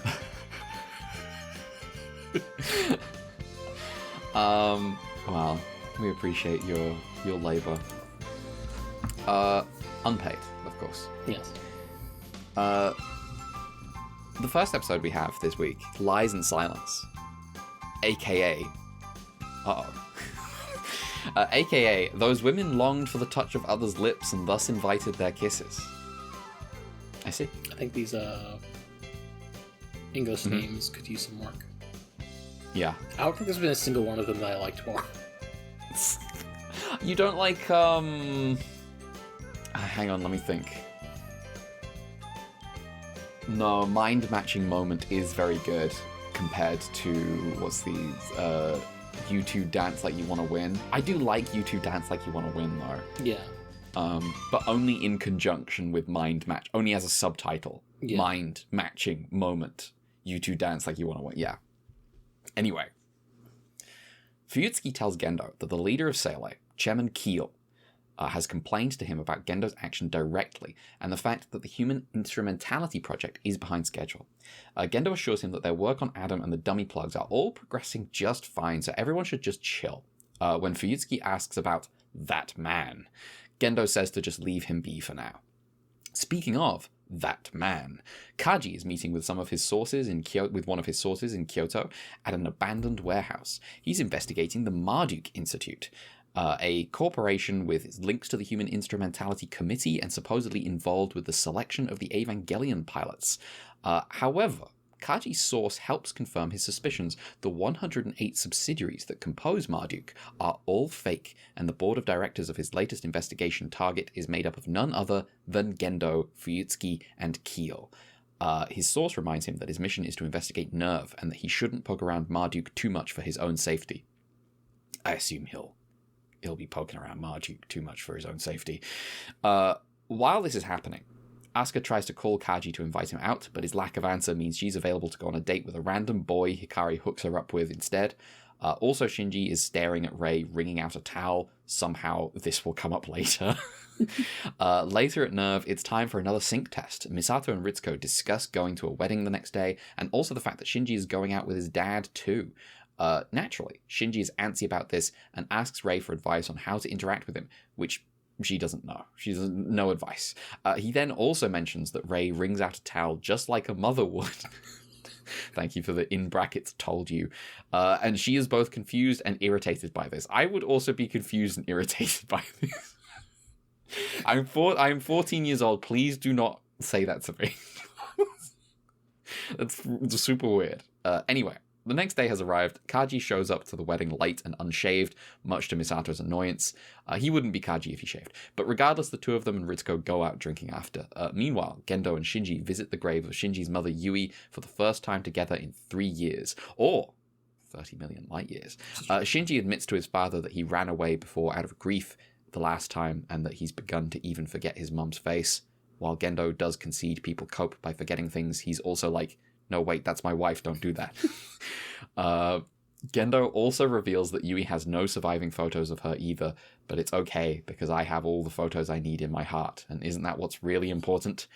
Well, we appreciate your labor. Unpaid, of course. Yes. The first episode we have this week, Lies and Silence, aka aka those women longed for the touch of others' lips and thus invited their kisses. I see. I think these English names could use some work. Yeah. I don't think there's been a single one of them that I liked more. You don't like, hang on, let me think. No, Mind Matching Moment is very good compared to, what's these, You Two Dance Like You Want to Win. I do like You Two Dance Like You Want to Win, though. Yeah. But only in conjunction with Mind Match, only as a subtitle. Yeah. Mind Matching Moment. You Two Dance Like You Want to Win. Yeah. Anyway. Fuyutsuki tells Gendo that the leader of Seele, Chairman Keel, has complained to him about Gendo's action directly and the fact that the Human Instrumentality Project is behind schedule. Gendo assures him that their work on Adam and the dummy plugs are all progressing just fine, so everyone should just chill. When Fuyutsuki asks about that man, Gendo says to just leave him be for now. Speaking of that man, Kaji is meeting with one of his sources in Kyoto at an abandoned warehouse. He's investigating the Marduk Institute, a corporation with links to the Human Instrumentality Committee and supposedly involved with the selection of the Evangelion pilots. However, Kaji's source helps confirm his suspicions. The 108 subsidiaries that compose Marduk are all fake, and the board of directors of his latest investigation target is made up of none other than Gendo, Fuyutsuki, and Keel. His source reminds him that his mission is to investigate Nerve, and that he shouldn't poke around Marduk too much for his own safety. I assume he'll be poking around Marduk too much for his own safety. While this is happening, Asuka tries to call Kaji to invite him out, but his lack of answer means she's available to go on a date with a random boy Hikari hooks her up with instead. Also, Shinji is staring at Rei, wringing out a towel. Somehow, this will come up later. Later at Nerve, it's time for another sync test. Misato and Ritsuko discuss going to a wedding the next day, and also the fact that Shinji is going out with his dad too. Naturally, Shinji is antsy about this and asks Rei for advice on how to interact with him, which she doesn't know. She doesn't know advice. He then also mentions that Rei wrings out a towel just like a mother would. Thank you for the in brackets told you. And she is both confused and irritated by this. I would also be confused and irritated by this. I'm 14 years old. Please do not say that to me. That's super weird. Anyway. The next day has arrived. Kaji shows up to the wedding late and unshaved, much to Misato's annoyance. He wouldn't be Kaji if he shaved. But regardless, the two of them and Ritsuko go out drinking after. Meanwhile, Gendo and Shinji visit the grave of Shinji's mother Yui for the first time together in 3 years. Or 30 million light years. Shinji admits to his father that he ran away before out of grief the last time and that he's begun to even forget his mum's face. While Gendo does concede people cope by forgetting things, he's also like, no, wait, that's my wife, don't do that. Gendo also reveals that Yui has no surviving photos of her either, but it's okay because I have all the photos I need in my heart, and isn't that what's really important?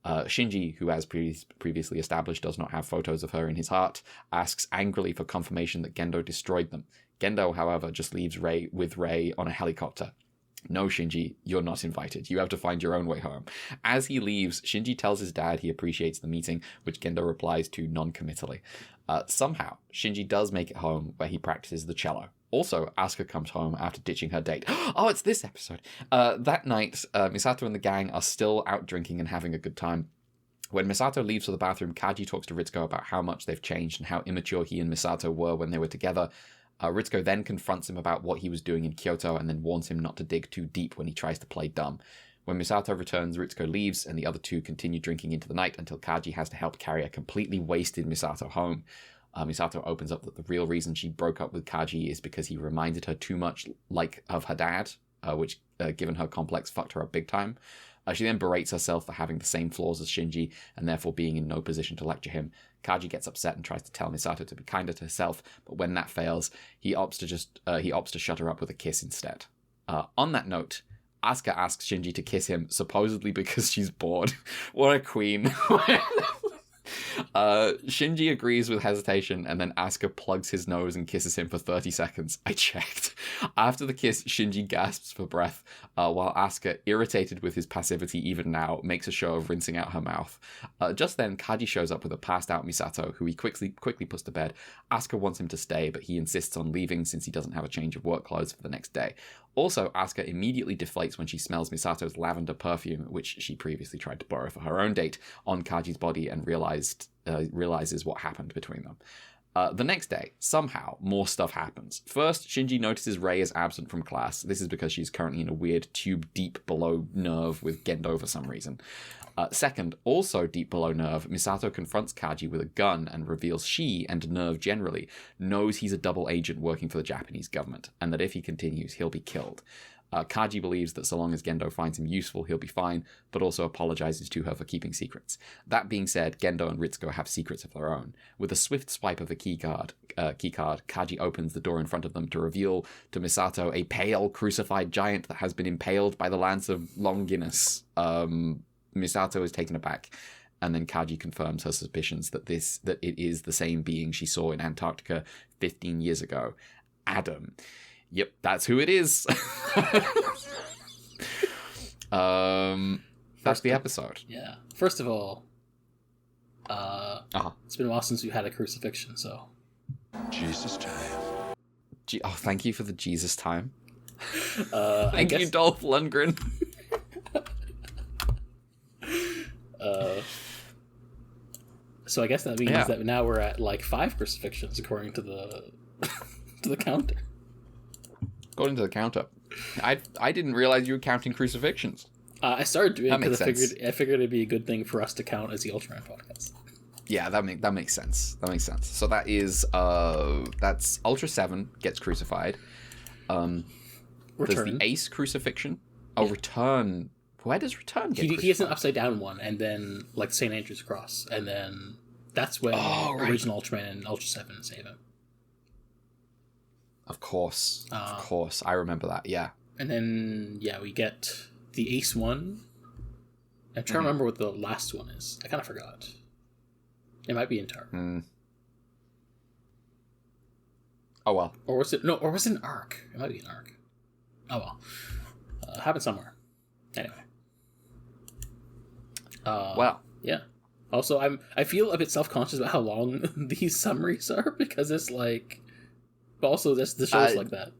Shinji, who as previously established does not have photos of her in his heart, asks angrily for confirmation that Gendo destroyed them. Gendo, however, just leaves Rei on a helicopter. No, Shinji, you're not invited. You have to find your own way home. As he leaves, Shinji tells his dad he appreciates the meeting, which Gendo replies to non-committally. Somehow, Shinji does make it home, where he practices the cello. Also, Asuka comes home after ditching her date. Oh, it's this episode! That night, Misato and the gang are still out drinking and having a good time. When Misato leaves for the bathroom, Kaji talks to Ritsuko about how much they've changed and how immature he and Misato were when they were together. Ritsuko then confronts him about what he was doing in Kyoto and then warns him not to dig too deep when he tries to play dumb. When Misato returns, Ritsuko leaves, and the other two continue drinking into the night until Kaji has to help carry a completely wasted Misato home. Misato opens up that the real reason she broke up with Kaji is because he reminded her too much of her dad, which, given her complex, fucked her up big time. She then berates herself for having the same flaws as Shinji and therefore being in no position to lecture him. Kaji gets upset and tries to tell Misato to be kinder to herself, but when that fails, he opts to shut her up with a kiss instead. On that note, Asuka asks Shinji to kiss him, supposedly because she's bored. What a queen. Shinji agrees with hesitation, and then Asuka plugs his nose and kisses him for 30 seconds. I checked. After the kiss, Shinji gasps for breath, while Asuka, irritated with his passivity even now, makes a show of rinsing out her mouth. Just then, Kaji shows up with a passed-out Misato, who he quickly puts to bed. Asuka wants him to stay, but he insists on leaving since he doesn't have a change of work clothes for the next day. Also, Asuka immediately deflates when she smells Misato's lavender perfume, which she previously tried to borrow for her own date, on Kaji's body and realizes what happened between them. The next day, somehow, more stuff happens. First, Shinji notices Rei is absent from class. This is because she's currently in a weird tube deep below Nerve with Gendo for some reason. Second, also deep below Nerve, Misato confronts Kaji with a gun and reveals she, and Nerve generally, knows he's a double agent working for the Japanese government, and that if he continues, he'll be killed. Kaji believes that so long as Gendo finds him useful, he'll be fine, but also apologizes to her for keeping secrets. That being said, Gendo and Ritsuko have secrets of their own. With a swift swipe of the keycard, Kaji opens the door in front of them to reveal to Misato a pale, crucified giant that has been impaled by the lance of Longinus. Misato is taken aback, and then Kaji confirms her suspicions that it is the same being she saw in Antarctica 15 years ago. Adam. Yep, that's who it is. That's the episode. Yeah. First of all, it's been a while since we had a crucifixion, so. Jesus time. Thank you for the Jesus time. Thank you, Dolph Lundgren. So I guess that means that now we're at like 5 crucifixions according to the to the counter. According to the counter. I didn't realize you were counting crucifixions. I started doing it because I figured it'd be a good thing for us to count as the Ultraman podcast. Yeah, that makes sense. That makes sense. So that is that's Ultra 7 gets crucified. There's the Ace crucifixion. Oh, yeah. Return. Where does Return get crucified? He has an upside down one, and then like St. Andrew's Cross, and then that's when original Ultraman and Ultra 7 save him. Of course. I remember that, yeah. And then, we get the Ace one. I'm trying to remember what the last one is. I kind of forgot. It might be in Tar. Oh, well. Or was it an Arc? It might be an Arc. Oh, well. Happened somewhere. Anyway. Well. Yeah. Also, I feel a bit self-conscious about how long these summaries are, because it's like... But also, the show's like that.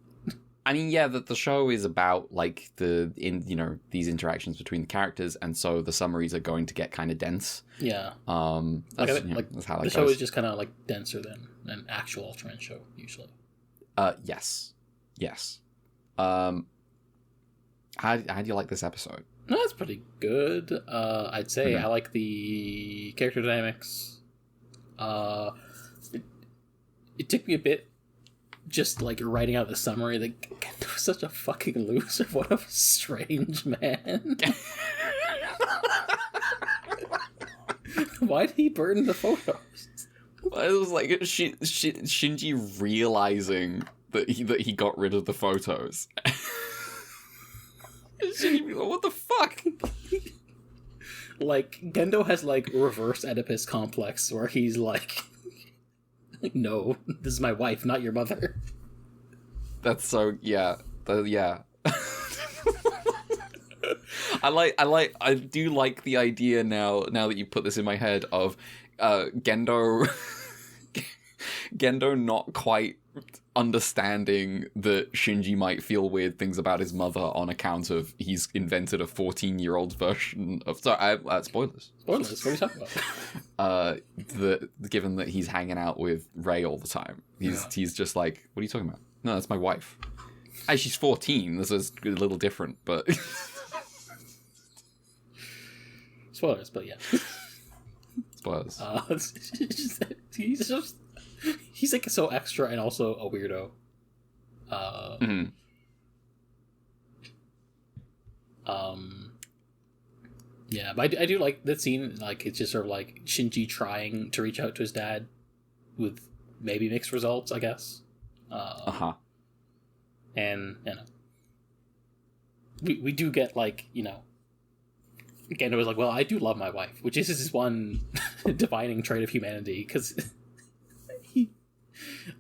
I mean, yeah, the show is about like these interactions between the characters, and so the summaries are going to get kind of dense. Yeah. That's how that the goes. show is just kind of like denser than an actual Ultraman show usually. Yes. How do you like this episode? No, it's pretty good. I'd say I like the character dynamics. It took me a bit. Just like writing out the summary, like Gendo was such a fucking loser. What a strange man. Why did he burn the photos? It was like Shinji realizing that he got rid of the photos. Shinji be like, what the fuck? Like Gendo has like reverse Oedipus complex where he's like, no, this is my wife, not your mother. That's so yeah. I do like the idea now that you put this in my head of Gendo not quite understanding that Shinji might feel weird things about his mother on account of he's invented a 14-year-old version of... Sorry, spoilers. Spoilers? What are you talking about? Given that he's hanging out with Rei all the time. He's just like, what are you talking about? No, that's my wife. She's 14. This is a little different, but... Spoilers, but yeah. Spoilers. He's like so extra and also a weirdo. Yeah, but I do like that scene. Like it's just sort of like Shinji trying to reach out to his dad with maybe mixed results, I guess. And we do get like, Gendo was like, well, I do love my wife, which is his one defining trait of humanity, because he,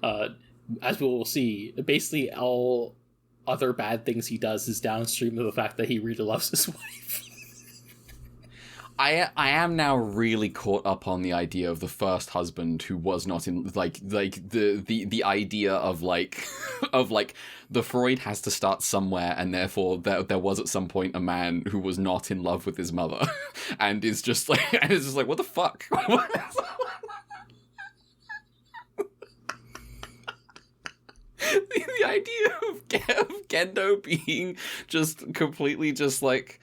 as we will see, basically all other bad things he does is downstream of the fact that he really loves his wife. I am now really caught up on the idea of the first husband who was not in like the idea of like of like the Freud has to start somewhere, and therefore there was at some point a man who was not in love with his mother and is just like what the fuck. The idea of Gendo being just completely just like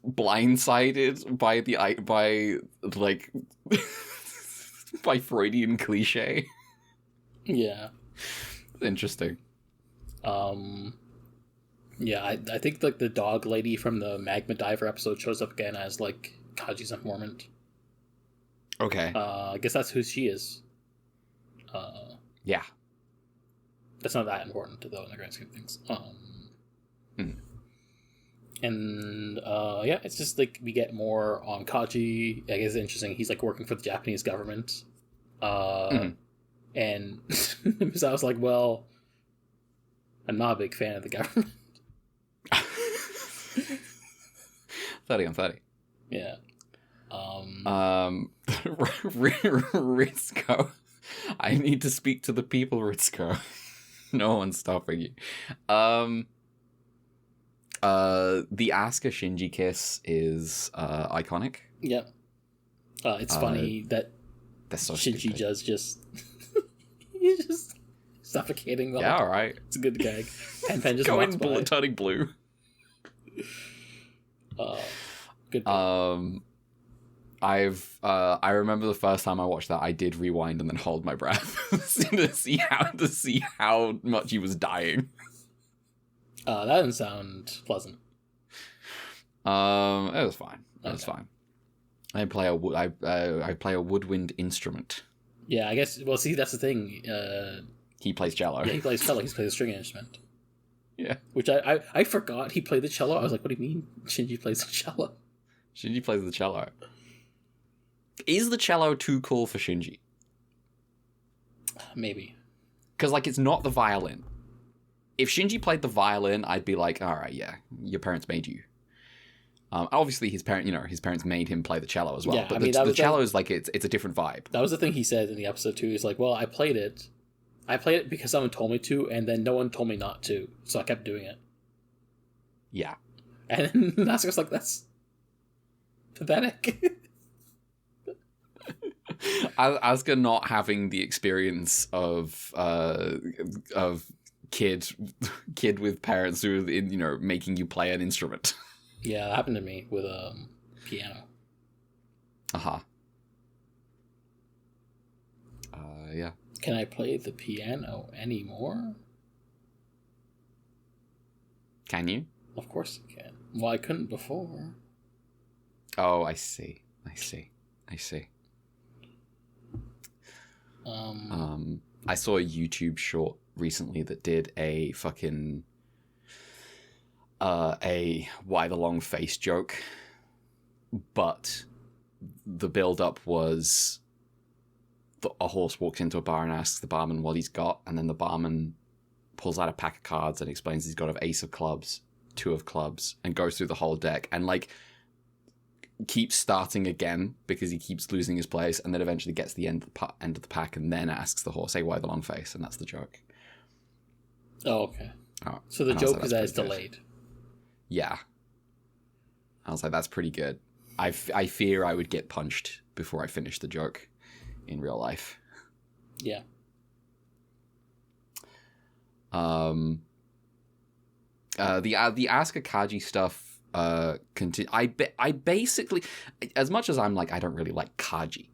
blindsided by Freudian cliche. Yeah. Interesting. Yeah, I think like the dog lady from the Magma Diver episode shows up again as like Kaji's informant. Okay. I guess that's who she is. Yeah. That's not that important though in the grand scheme of things. And yeah, it's just like we get more on Kaji. I guess it's interesting. He's like working for the Japanese government. And I was like, well, I'm not a big fan of the government. 30 on 30. Yeah. Ritsuko. I need to speak to the people, Ritsuko. No one's stopping you. The Asuka Shinji kiss is iconic. Yep. It's funny that so Shinji stupid. does just he's just suffocating the Yeah, whole all right. It's a good gag. Pen just Going walks by. turning blue. Good. I remember the first time I watched that, I did rewind and then hold my breath to see how much he was dying. That doesn't sound pleasant. It was fine. It was Okay. fine. I play a woodwind instrument. Yeah, I guess. Well, see, that's the thing. He plays cello. Yeah, he plays cello. He plays a string instrument. Yeah. Which I forgot he played the cello. I was like, what do you mean Shinji plays the cello? Shinji plays the cello. Is the cello too cool for Shinji? Maybe. Because, like, it's not the violin. If Shinji played the violin, I'd be like, all right, yeah, your parents made you. Obviously, his parents made him play the cello as well. Yeah, but I mean, the cello is like it's a different vibe. That was the thing he said in the episode too. He's like, well, I played it because someone told me to, and then no one told me not to, so I kept doing it. Yeah. And then Nasuka's like, that's pathetic. Asuka not having the experience of kid with parents who are making you play an instrument. Yeah, that happened to me with piano. Uh-huh. Yeah. Can I play the piano anymore? Can you? Of course I can. Well, I couldn't before. Oh, I see. I saw a YouTube short recently that did a fucking a why the long face joke, but the build up was a horse walks into a bar and asks the barman what he's got, and then the barman pulls out a pack of cards and explains he's got an ace of clubs, two of clubs, and goes through the whole deck and like keeps starting again because he keeps losing his place, and then eventually gets the end of the pack and then asks the horse, hey, why the long face? And that's the joke. Oh, okay. Oh, So the and I was joke like, is that that's it's pretty good. delayed. Yeah. I was like, that's pretty good. I fear I would get punched before I finish the joke in real life. Yeah. The Asuka Kaji stuff I basically, as much as I'm like, I don't really like Kaji,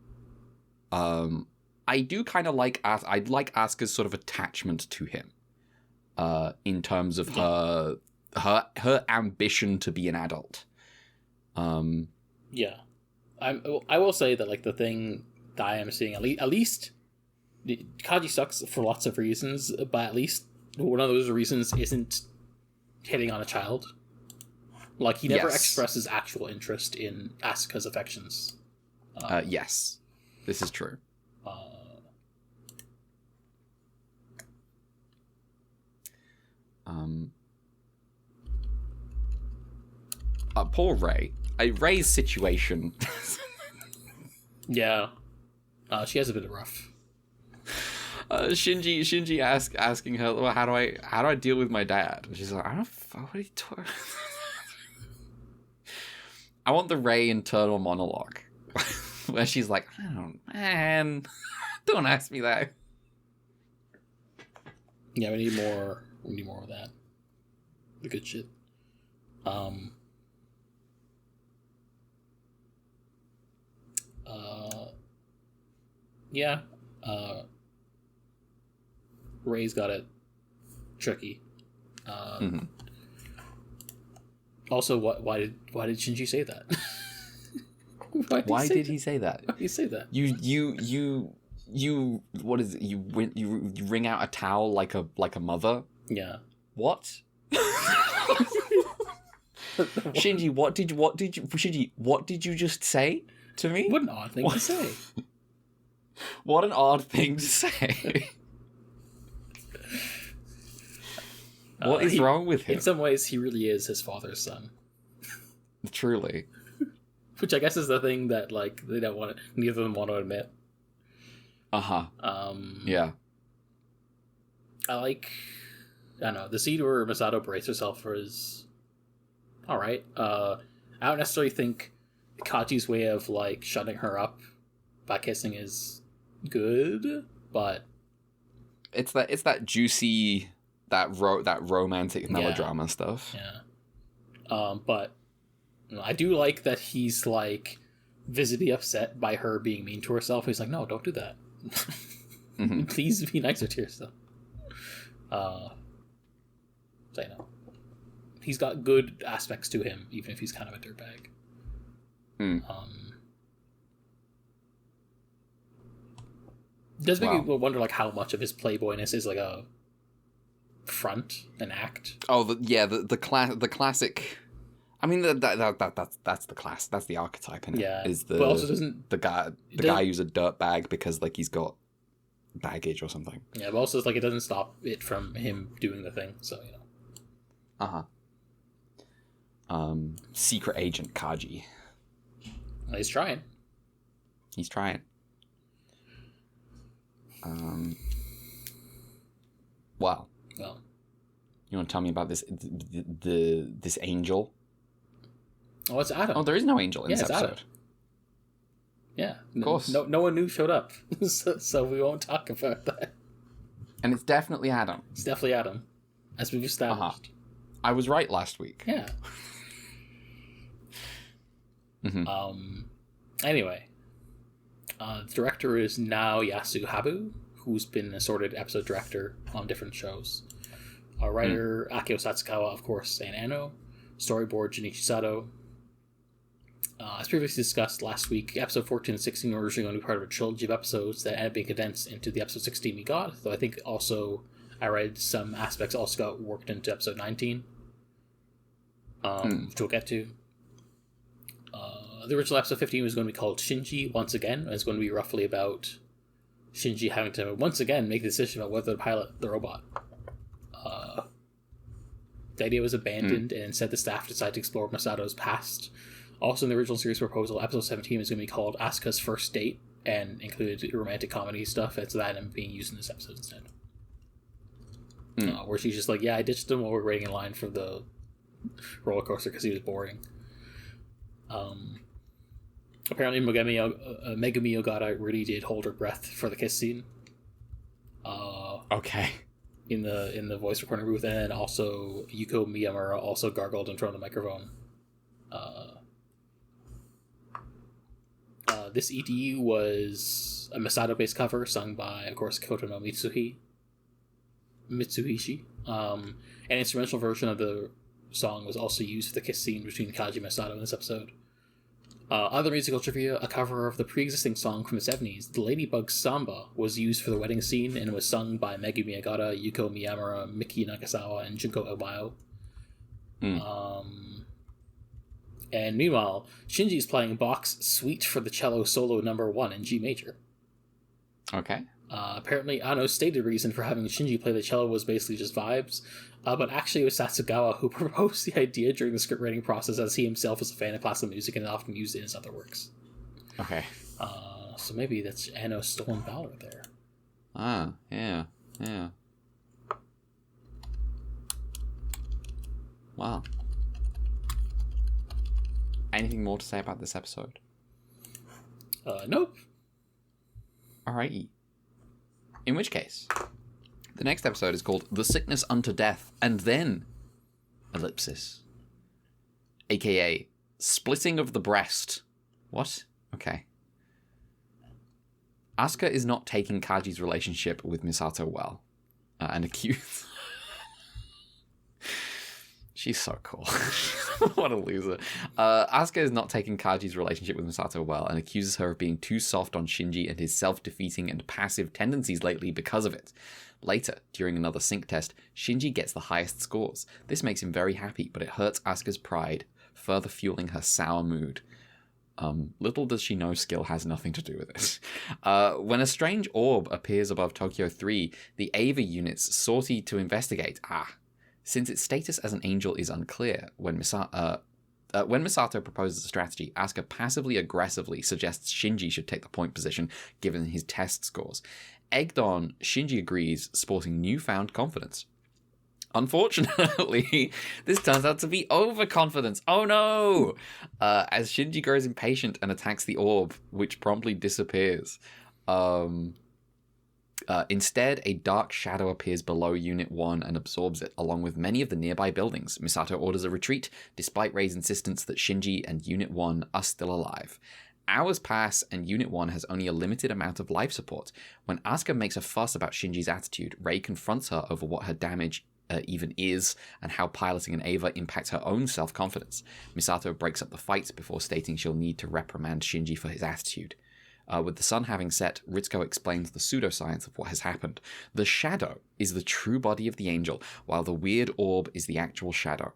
I do kind of like I like Asuka's sort of attachment to him, in terms of her ambition to be an adult. Yeah. I will say that like the thing that I am seeing, at least Kaji sucks for lots of reasons, but at least one of those reasons isn't hitting on a child. Like, he never Yes. expresses actual interest in Asuka's affections. Yes. This is true. Poor Rei. Rei's situation. Yeah. She has a bit of rough. Shinji asking her, well, how do I deal with my dad? And she's like, I don't. What are you talking? I want the Rei internal monologue where she's like, man, don't ask me that. Yeah, we need more. We need more of that. The good shit. Yeah. Rei's got it tricky. Also, why did Shinji say that? Why did he say that? Why did he say that? You what is it? You wring out a towel like a mother? Yeah. What? Shinji, what did you just say to me? What an odd thing to say. What an odd thing to say. What is wrong with him? In some ways, he really is his father's son. Truly. Which I guess is the thing that, like, they don't want to, neither of them want to admit. Uh-huh. Yeah. I don't know, the scene where Masato braces herself for is alright. I don't necessarily think Kaji's way of, like, shutting her up by kissing is good, but it's that juicy, that romantic melodrama stuff. Yeah. But you know, I do like that he's, like, visibly upset by her being mean to herself. He's like, no, don't do that. Mm-hmm. Please be nicer to yourself. So, you know, he's got good aspects to him, even if he's kind of a dirtbag. It does make me wonder, like, how much of his playboyness is like a front, an act. Oh, the classic. I mean, that's the class. That's the archetype, innit? Yeah, is but also doesn't the guy who's a dirtbag because, like, he's got baggage or something. Yeah, but also it's like it doesn't stop it from him doing the thing. So, you know. Secret agent Kaji. Well, he's trying. He's trying. Well, you want to tell me about this angel? Oh, it's Adam. Oh, there is no angel in this it's episode. Adam. Yeah, of course. No one new showed up, so we won't talk about that. And it's definitely Adam. It's definitely Adam, as we've established. I was right last week. Yeah. Anyway, the director is Naoyasu Habu, who's been an assorted episode director on different shows. Writer Akio Satsukawa, of course, and Anno. Storyboard Junichi Sato. As previously discussed last week, episode 14 and 16 were originally going to be part of a trilogy of episodes that ended up being condensed into the episode 16 we got, though I think also I read some aspects also got worked into episode 19, which we'll get to. The original episode 15 was going to be called Shinji once again, and it's going to be roughly about Shinji having to once again make a decision about whether to pilot the robot. The idea was abandoned, and instead the staff decided to explore Masato's past. Also, in the original series proposal, episode 17 was going to be called Asuka's First Date, and included romantic comedy stuff, and so that ended up being used in this episode instead. Where she's just like, yeah, I ditched him while we were waiting in line for the roller coaster because he was boring. Apparently, Megumi Ogata really did hold her breath for the kiss scene. Okay. In the voice recording booth, and then also Yuko Miyamura also gargled in front of the microphone. This ED was a Masato-based cover sung by, of course, Koto no Mitsuhishi. An instrumental version of the song was also used for the kiss scene between Kaji and Masato in this episode. Other musical trivia, a cover of the pre-existing song from the 70s, The Ladybug Samba, was used for the wedding scene and was sung by Megumi Ogata, Yuko Miyamura, Miki Nakasawa, and Junko Obayo. And meanwhile, Shinji's playing Bach's Suite for the Cello Solo No. 1 in G major. Okay. Apparently, Anno's stated reason for having Shinji play the cello was basically just vibes, but actually it was Sasugawa who proposed the idea during the script writing process, as he himself is a fan of classical music and often used it in his other works. Okay. So maybe that's Anno's stolen valor there. Ah, yeah. Wow. Anything more to say about this episode? Nope. Alrighty. In which case, the next episode is called The Sickness Unto Death, and then ellipsis. AKA Splitting of the Breast. What? Okay. Asuka is not taking Kaji's relationship with Misato well, and accused... She's so cool. What a loser. Asuka is not taking Kaji's relationship with Misato well and accuses her of being too soft on Shinji and his self-defeating and passive tendencies lately because of it. Later, during another sync test, Shinji gets the highest scores. This makes him very happy, but it hurts Asuka's pride, further fueling her sour mood. Little does she know skill has nothing to do with it. When a strange orb appears above Tokyo 3, the Ava units sortie to investigate. Since its status as an angel is unclear, when Misato proposes a strategy, Asuka passively-aggressively suggests Shinji should take the point position given his test scores. Egged on, Shinji agrees, sporting newfound confidence. Unfortunately, this turns out to be overconfidence. Oh no! As Shinji grows impatient and attacks the orb, which promptly disappears. Instead, a dark shadow appears below Unit 1 and absorbs it, along with many of the nearby buildings. Misato orders a retreat, despite Rei's insistence that Shinji and Unit 1 are still alive. Hours pass, and Unit 1 has only a limited amount of life support. When Asuka makes a fuss about Shinji's attitude, Rei confronts her over what her damage even is, and how piloting an Ava impacts her own self-confidence. Misato breaks up the fight before stating she'll need to reprimand Shinji for his attitude. With the sun having set, Ritsuko explains the pseudoscience of what has happened. The shadow is the true body of the angel, while the weird orb is the actual shadow.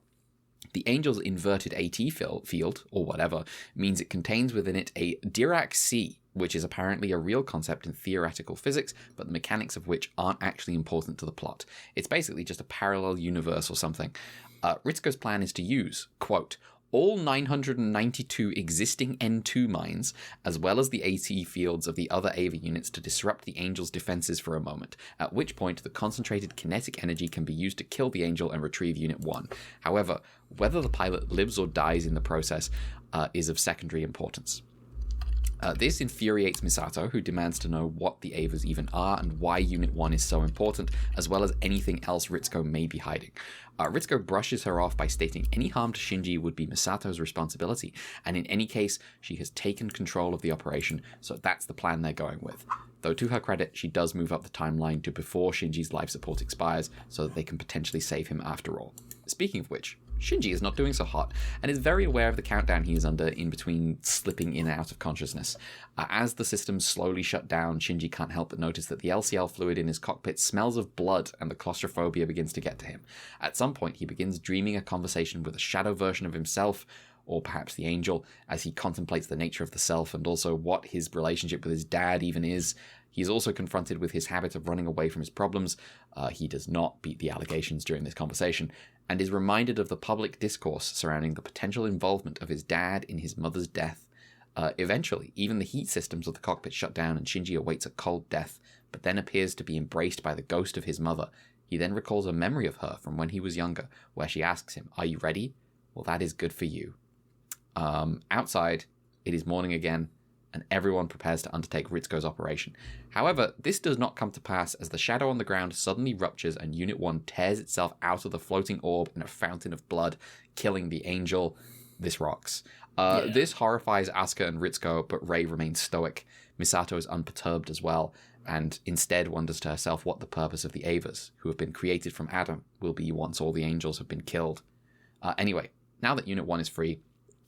The angel's inverted AT field, or whatever, means it contains within it a Dirac sea, which is apparently a real concept in theoretical physics, but the mechanics of which aren't actually important to the plot. It's basically just a parallel universe or something. Ritsuko's plan is to use, quote, all 992 existing N2 mines, as well as the AT fields of the other Ava units to disrupt the Angel's defenses for a moment, at which point the concentrated kinetic energy can be used to kill the Angel and retrieve Unit 1. However, whether the pilot lives or dies in the process is of secondary importance. This infuriates Misato, who demands to know what the Avas even are and why Unit 1 is so important, as well as anything else Ritsuko may be hiding. Ritsuko brushes her off by stating any harm to Shinji would be Misato's responsibility, and in any case, she has taken control of the operation, so that's the plan they're going with. Though to her credit, she does move up the timeline to before Shinji's life support expires, so that they can potentially save him after all. Speaking of which, Shinji is not doing so hot, and is very aware of the countdown he is under in between slipping in and out of consciousness. As the systems slowly shut down, Shinji can't help but notice that the LCL fluid in his cockpit smells of blood, and the claustrophobia begins to get to him. At some point, he begins dreaming a conversation with a shadow version of himself, or perhaps the angel, as he contemplates the nature of the self and also what his relationship with his dad even is. He is also confronted with his habit of running away from his problems. He does not beat the allegations during this conversation, and is reminded of the public discourse surrounding the potential involvement of his dad in his mother's death. Eventually, even the heat systems of the cockpit shut down and Shinji awaits a cold death, but then appears to be embraced by the ghost of his mother. He then recalls a memory of her from when he was younger, where she asks him, "Are you ready? Well, that is good for you." Outside, it is morning again, and everyone prepares to undertake Ritsuko's operation. However, this does not come to pass as the shadow on the ground suddenly ruptures and Unit 1 tears itself out of the floating orb in a fountain of blood, killing the angel. This rocks. This horrifies Asuka and Ritsuko, but Rei remains stoic. Misato is unperturbed as well, and instead wonders to herself what the purpose of the Avas, who have been created from Adam, will be once all the angels have been killed. Anyway, now that Unit 1 is free,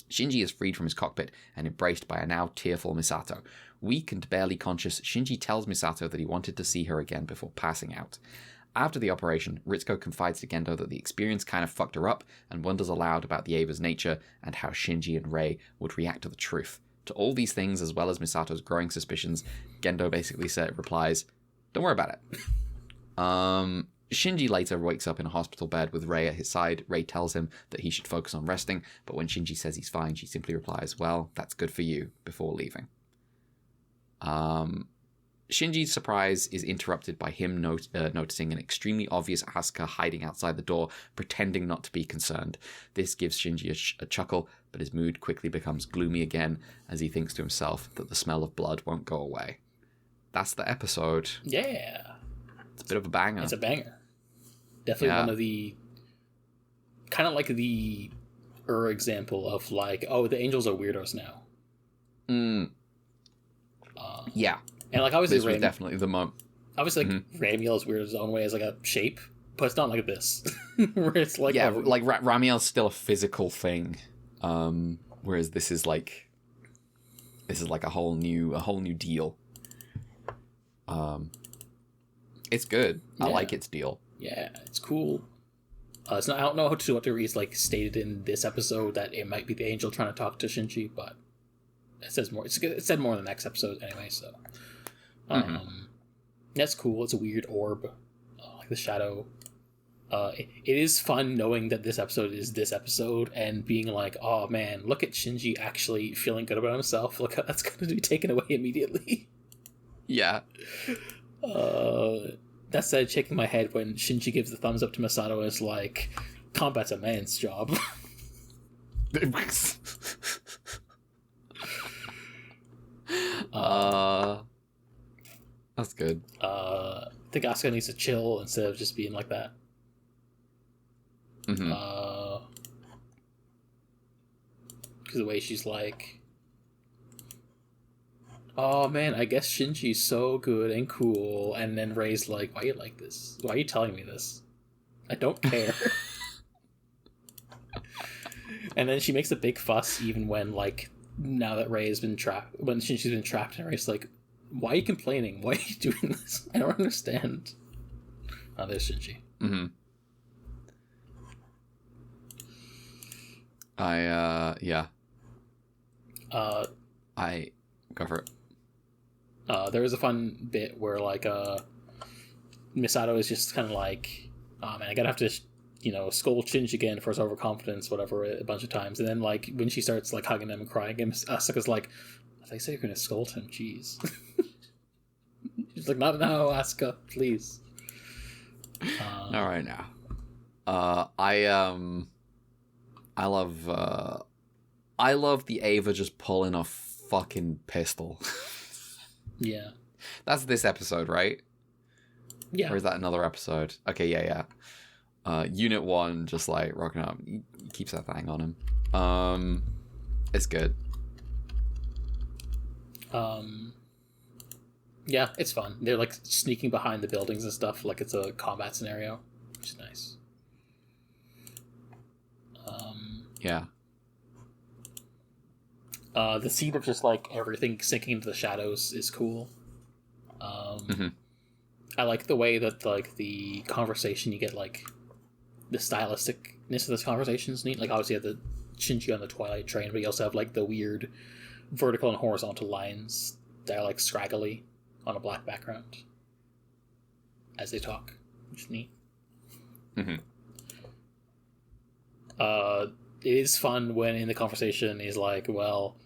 Shinji is freed from his cockpit and embraced by a now tearful Misato. Weak and barely conscious, Shinji tells Misato that he wanted to see her again before passing out. After the operation, Ritsuko confides to Gendo that the experience kind of fucked her up and wonders aloud about the Ava's nature and how Shinji and Rei would react to the truth. To all these things, as well as Misato's growing suspicions, Gendo basically replies, "Don't worry about it." Shinji later wakes up in a hospital bed with Rei at his side. Rei tells him that he should focus on resting, but when Shinji says he's fine, she simply replies, "Well, that's good for you," before leaving. Shinji's surprise is interrupted by him noticing an extremely obvious Asuka hiding outside the door, pretending not to be concerned. This gives Shinji a chuckle, but his mood quickly becomes gloomy again as he thinks to himself that the smell of blood won't go away. That's the episode. Yeah. It's a bit of a banger. It's a banger. Definitely one of the... kind of like the example of like, oh, the angels are weirdos now. Yeah. And like obviously this was definitely the moment. Obviously like Ramiel is weird in his own way as like a shape, but it's not like this. Where it's like... Yeah, like Ramiel's still a physical thing. Whereas this is like a whole new deal. It's good. Yeah. I like its deal. Yeah, it's cool. It's not. I don't know to what degree it's like stated in this episode that it might be the angel trying to talk to Shinji, but it says more. It said more in the next episode anyway. So, that's cool. It's a weird orb, like the shadow. It is fun knowing that this episode is this episode and being like, oh man, look at Shinji actually feeling good about himself. Look how that's going to be taken away immediately. Yeah. That said, shaking my head when Shinji gives the thumbs up to Misato and is like, combat's a man's job. That's good. I think Asuka needs to chill instead of just being like that. Because the way she's like, oh man, I guess Shinji's so good and cool, and then Rei's like, why are you like this? Why are you telling me this? I don't care. And then she makes a big fuss even when, like, now that Rei has been trapped, when Shinji's been trapped, and Rei's like, why are you complaining? Why are you doing this? I don't understand. Oh, there's Shinji. Yeah. I go for it. There was a fun bit where like Misato is just kind of like, oh man, I gotta have to scold Shinji again for his overconfidence, whatever, a bunch of times, and then like when she starts like hugging him and crying, and Asuka's like, I thought you said you're gonna scold him, jeez. She's like, not now, Asuka, please. All right now. I love the Ava just pulling a fucking pistol. Yeah. That's this episode, right? Yeah. Or is that another episode? Okay, yeah. Unit 1 just like rocking up. He keeps that thing on him. It's good. Yeah, it's fun. They're like sneaking behind the buildings and stuff like it's a combat scenario, which is nice. Yeah. The scene of just like everything sinking into the shadows is cool. I like the way that like the conversation, you get like the stylisticness of this conversation is neat. Like obviously you have the Shinji on the Twilight train, but you also have like the weird vertical and horizontal lines that are like scraggly on a black background as they talk, which is neat. It is fun when in the conversation he's like, well,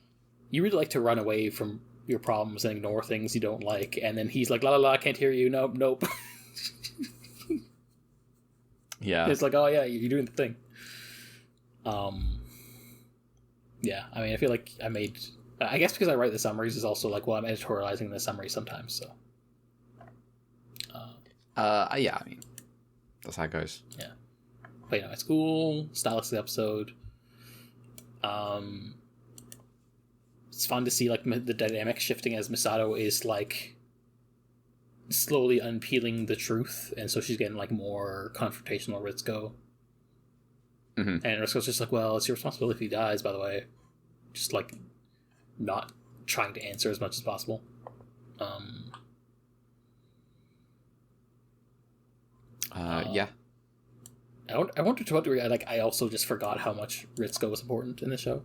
you really like to run away from your problems and ignore things you don't like, and then he's like, la la la, I can't hear you, nope. Yeah. It's like, oh yeah, you're doing the thing. Yeah, I mean, I feel like I guess because I write the summaries is also like, well, I'm editorializing the summary sometimes, so. Yeah, I mean, that's how it goes. Yeah. But it's cool, stylistic episode. It's fun to see like the dynamic shifting as Misato is like slowly unpeeling the truth, and so she's getting like more confrontational with Ritsuko. And Ritsuko's just like, well, it's your responsibility if he dies, by the way. Just like not trying to answer as much as possible. Yeah. I wonder to what degree I also just forgot how much Ritsuko was important in the show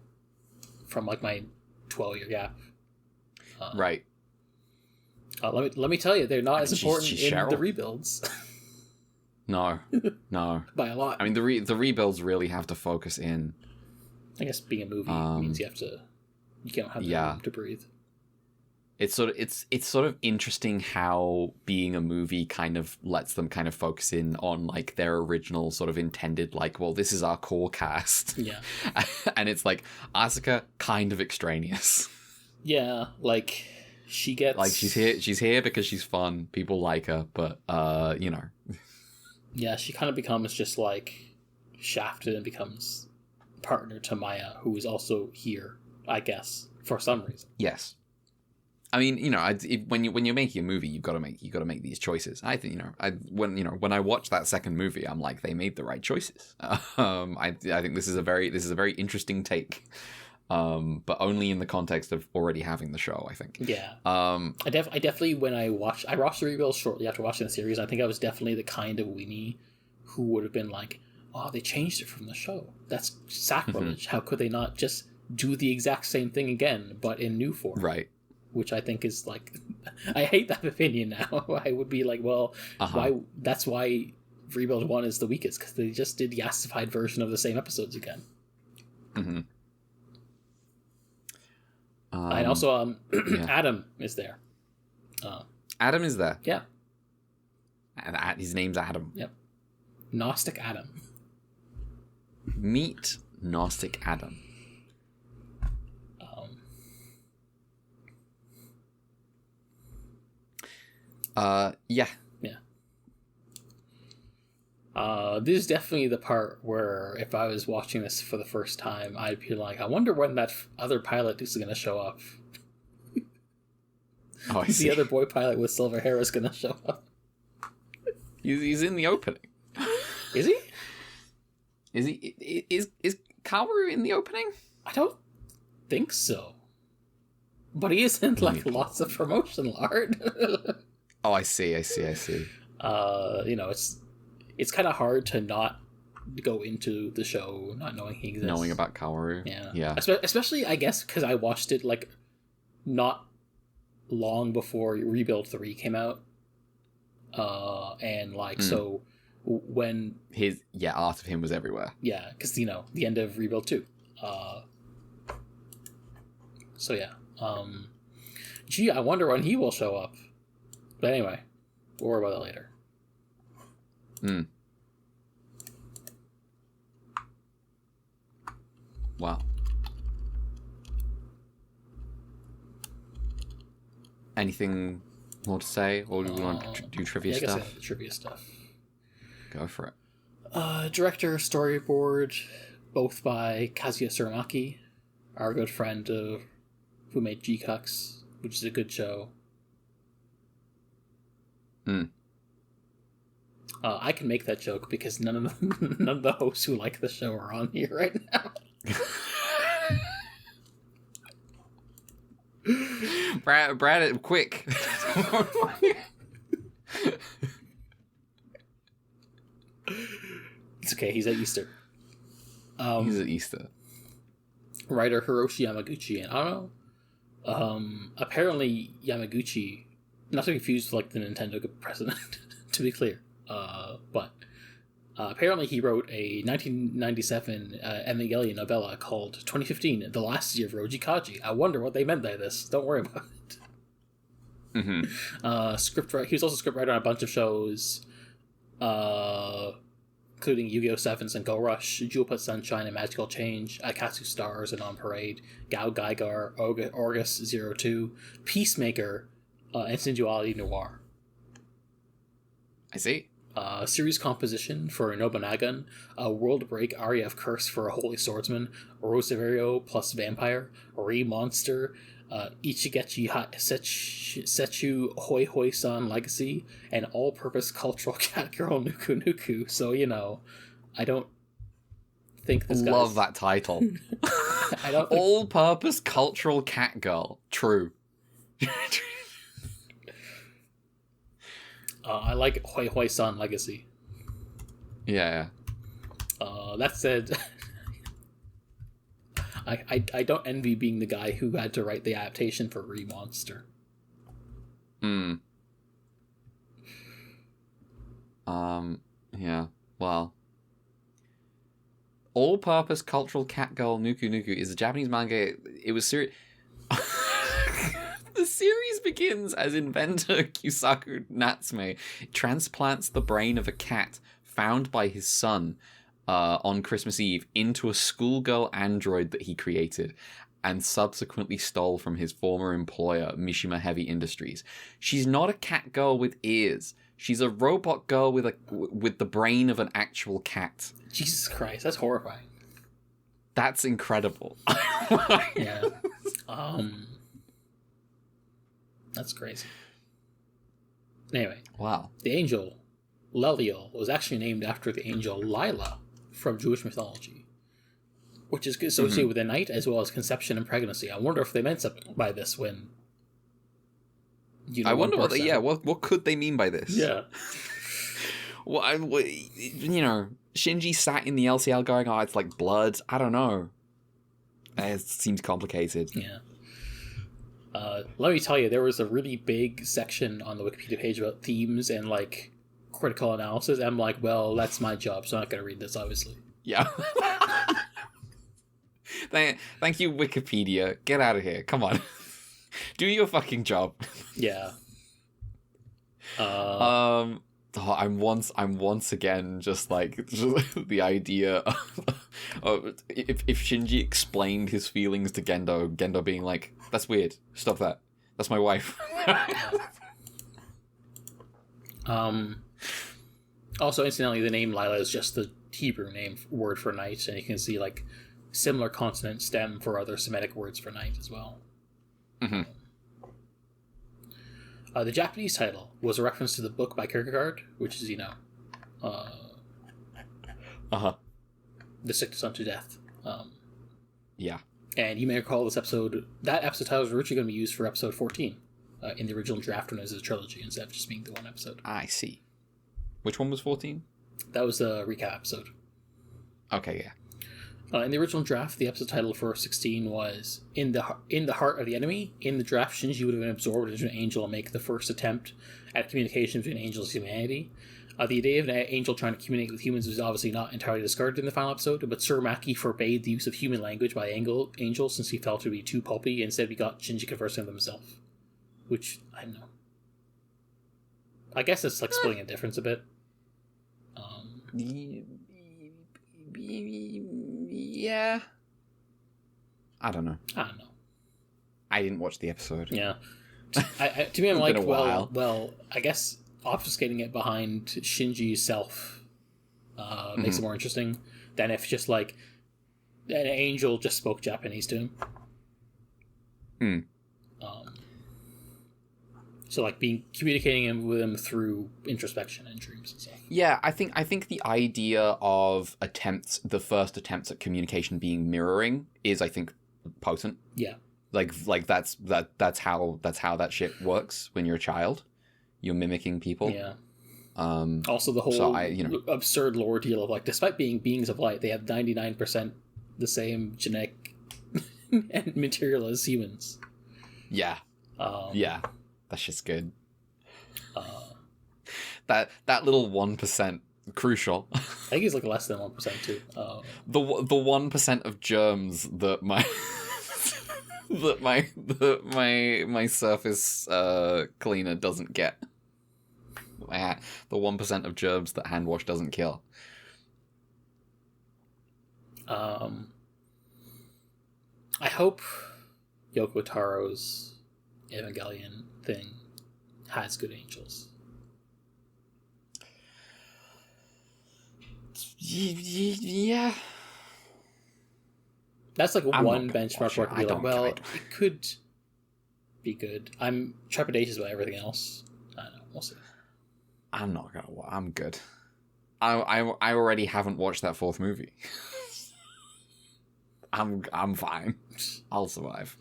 from like my 12-year gap. Right. Let me tell you, they're not as important she's in Cheryl. the rebuilds. No. By a lot. I mean, the rebuilds really have to focus in. I guess being a movie means you can't have the room to breathe. It's sort of interesting how being a movie kind of lets them kind of focus in on like their original sort of intended, like, well, this is our core cast. Yeah. And it's like Asuka kind of extraneous. Yeah, like she gets like she's here because she's fun, people like her, but you know. Yeah, she kind of becomes just like shafted and becomes partner to Maya, who is also here, I guess, for some reason. Yes. I mean, you know, when you're making a movie, you've got to make these choices. I think, when I watch that second movie, I'm like, they made the right choices. I think this is a very interesting take, but only in the context of already having the show. I think. Yeah. I definitely when I watched the rebuild shortly after watching the series, I think I was definitely the kind of weenie who would have been like, oh, they changed it from the show. That's sacrilege. How could they not just do the exact same thing again, but in new form? Right. Which I think is like, I hate that opinion now. I would be like, well, why? That's why Rebuild 1 is the weakest, because they just did the yassified version of the same episodes again. Mm-hmm. And also, Adam is there. Adam is there. Yeah. And his name's Adam. Yep. Gnostic Adam. Meet Gnostic Adam. Yeah. This is definitely the part where if I was watching this for the first time, I'd be like, I wonder when that other pilot is going to show up. Oh, I see. The other boy pilot with silver hair is going to show up. He's in the opening. Is he? Is he? Is Kaworu in the opening? I don't think so. But he is in like lots of promotional art. Oh, I see. It's kind of hard to not go into the show not knowing he exists. Knowing about Kaworu. Yeah. Especially, I guess, because I watched it like not long before Rebuild 3 came out. And like, so when art of him was everywhere. Yeah, because the end of Rebuild 2. So yeah. Gee, I wonder when he will show up. But anyway, we'll worry about it later. Wow. Anything more to say, or do we want to do trivia stuff? I guess the trivia stuff. Go for it. Director, storyboard, both by Kazuya Suramaki, our good friend who made G-Cucks, which is a good show. I can make that joke because none of the hosts who like the show are on here right now. Brad, quick! It's okay. He's at Easter. He's at Easter. Writer Hiroshi Yamaguchi, and I don't know. Apparently Yamaguchi, not to be confused with like the Nintendo president, to be clear. But apparently he wrote a 1997 Evangelion novella called 2015, The Last Year of Roji Kaji. I wonder what they meant by this. Don't worry about it. Mm-hmm. He was also scriptwriter on a bunch of shows, including Yu-Gi-Oh! Sevens and Go Rush, Jewel Put Sunshine and Magical Change, Akatsu Stars and On Parade, Gao Gaigar, Orgus 02, Peacemaker, and Sensuality Noir. I see. Series composition for Nobunagan, World Break aria of Curse for a Holy Swordsman, Rosario plus Vampire, Re-Monster, Ichigechi Setchu Hoi Hoi San Legacy, and All-Purpose Cultural Cat Girl Nuku Nuku. So, I don't think this guy's... Love that title. I don't All-Purpose Cultural Cat Girl. True. I like Hoi Hoi San Legacy. Yeah. That said, I don't envy being the guy who had to write the adaptation for Remonster. Yeah. Well. All-purpose cultural cat girl Nuku Nuku is a Japanese manga. It was serious. The series begins as inventor Kyusaku Natsume transplants the brain of a cat found by his son on Christmas Eve into a schoolgirl android that he created and subsequently stole from his former employer, Mishima Heavy Industries. She's not a cat girl with ears. She's a robot girl with the brain of an actual cat. Jesus Christ, that's horrifying. That's incredible. Yeah. That's crazy. Anyway. Wow. The angel, Leliel, was actually named after the angel Lila from Jewish mythology, which is associated with the night as well as conception and pregnancy. I wonder if they meant something by this when... I wonder what could they mean by this? Yeah. Well, Shinji sat in the LCL going, oh, it's like blood. I don't know. It seems complicated. Yeah. Let me tell you, there was a really big section on the Wikipedia page about themes and, like, critical analysis. I'm like, well, that's my job, so I'm not going to read this, obviously. Yeah. Thank you, Wikipedia. Get out of here. Come on. Do your fucking job. Yeah. I'm once again just the idea of if Shinji explained his feelings to Gendo being like, that's weird. Stop that. That's my wife. Also, incidentally, the name Lila is just the Hebrew word for night, and you can see like similar consonant stem for other Semitic words for night as well. Mm-hmm. The Japanese title was a reference to the book by Kierkegaard, which is, The Sickness Unto Death. Yeah. And you may recall that episode title was originally going to be used for episode 14 in the original draft when it was a trilogy instead of just being the one episode. I see. Which one was 14? That was a recap episode. Okay, yeah. In the original draft, the episode title for 16 was In the Heart of the Enemy. In the draft, Shinji would have been absorbed into an angel and make the first attempt at communication between angels and humanity. The idea of an angel trying to communicate with humans was obviously not entirely discarded in the final episode, but Sir Maki forbade the use of human language by angels since he felt it would be too pulpy. Instead, we got Shinji conversing with himself. Which, I don't know. I guess it's like splitting a difference a bit. Yeah. I don't know. I didn't watch the episode. Yeah. To me, I'm like, well, I guess obfuscating it behind Shinji's self makes it more interesting than if just like an angel just spoke Japanese to him. So like communicating with him through introspection and dreams and stuff. Yeah, I think the idea of the first attempts at communication being mirroring is, I think, potent. Yeah. Like that's how that shit works when you're a child. You're mimicking people. Yeah. Also the whole absurd lore deal of like, despite being beings of light, they have 99% the same genetic and material as humans. Yeah. Yeah. That's just good. That little 1% crucial. I think it's like less than 1% too. The 1% of germs that my my surface cleaner doesn't get. The 1% of germs that hand wash doesn't kill. I hope Yoko Taro's Evangelion thing has good angels. Yeah. That's like I'm one benchmark where I could be like, well, it could be good. I'm trepidatious about everything else. I don't know. We'll see. I'm not gonna. I'm good. I already haven't watched that fourth movie. I'm fine. I'll survive.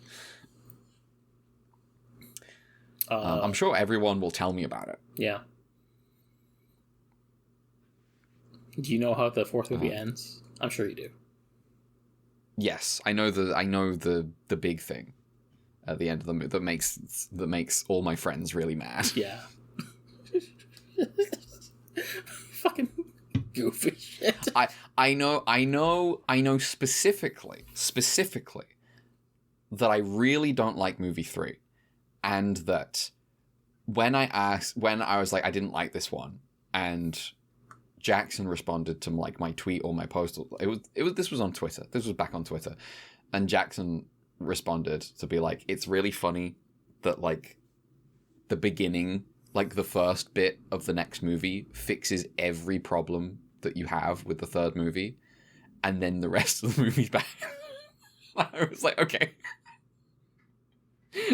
I'm sure everyone will tell me about it. Yeah. Do you know how the fourth movie ends? I'm sure you do. Yes, I know the big thing at the end of the movie that makes all my friends really mad. Yeah. Fucking goofy shit. I know specifically that I really don't like movie 3, and that when I was like I didn't like this one, and Jackson responded to like my tweet or my post. This was on Twitter. This was back on Twitter, and Jackson responded to be like, "It's really funny that like the beginning, like the first bit of the next movie, fixes every problem that you have with the third movie, and then the rest of the movie's bad." I was like, okay,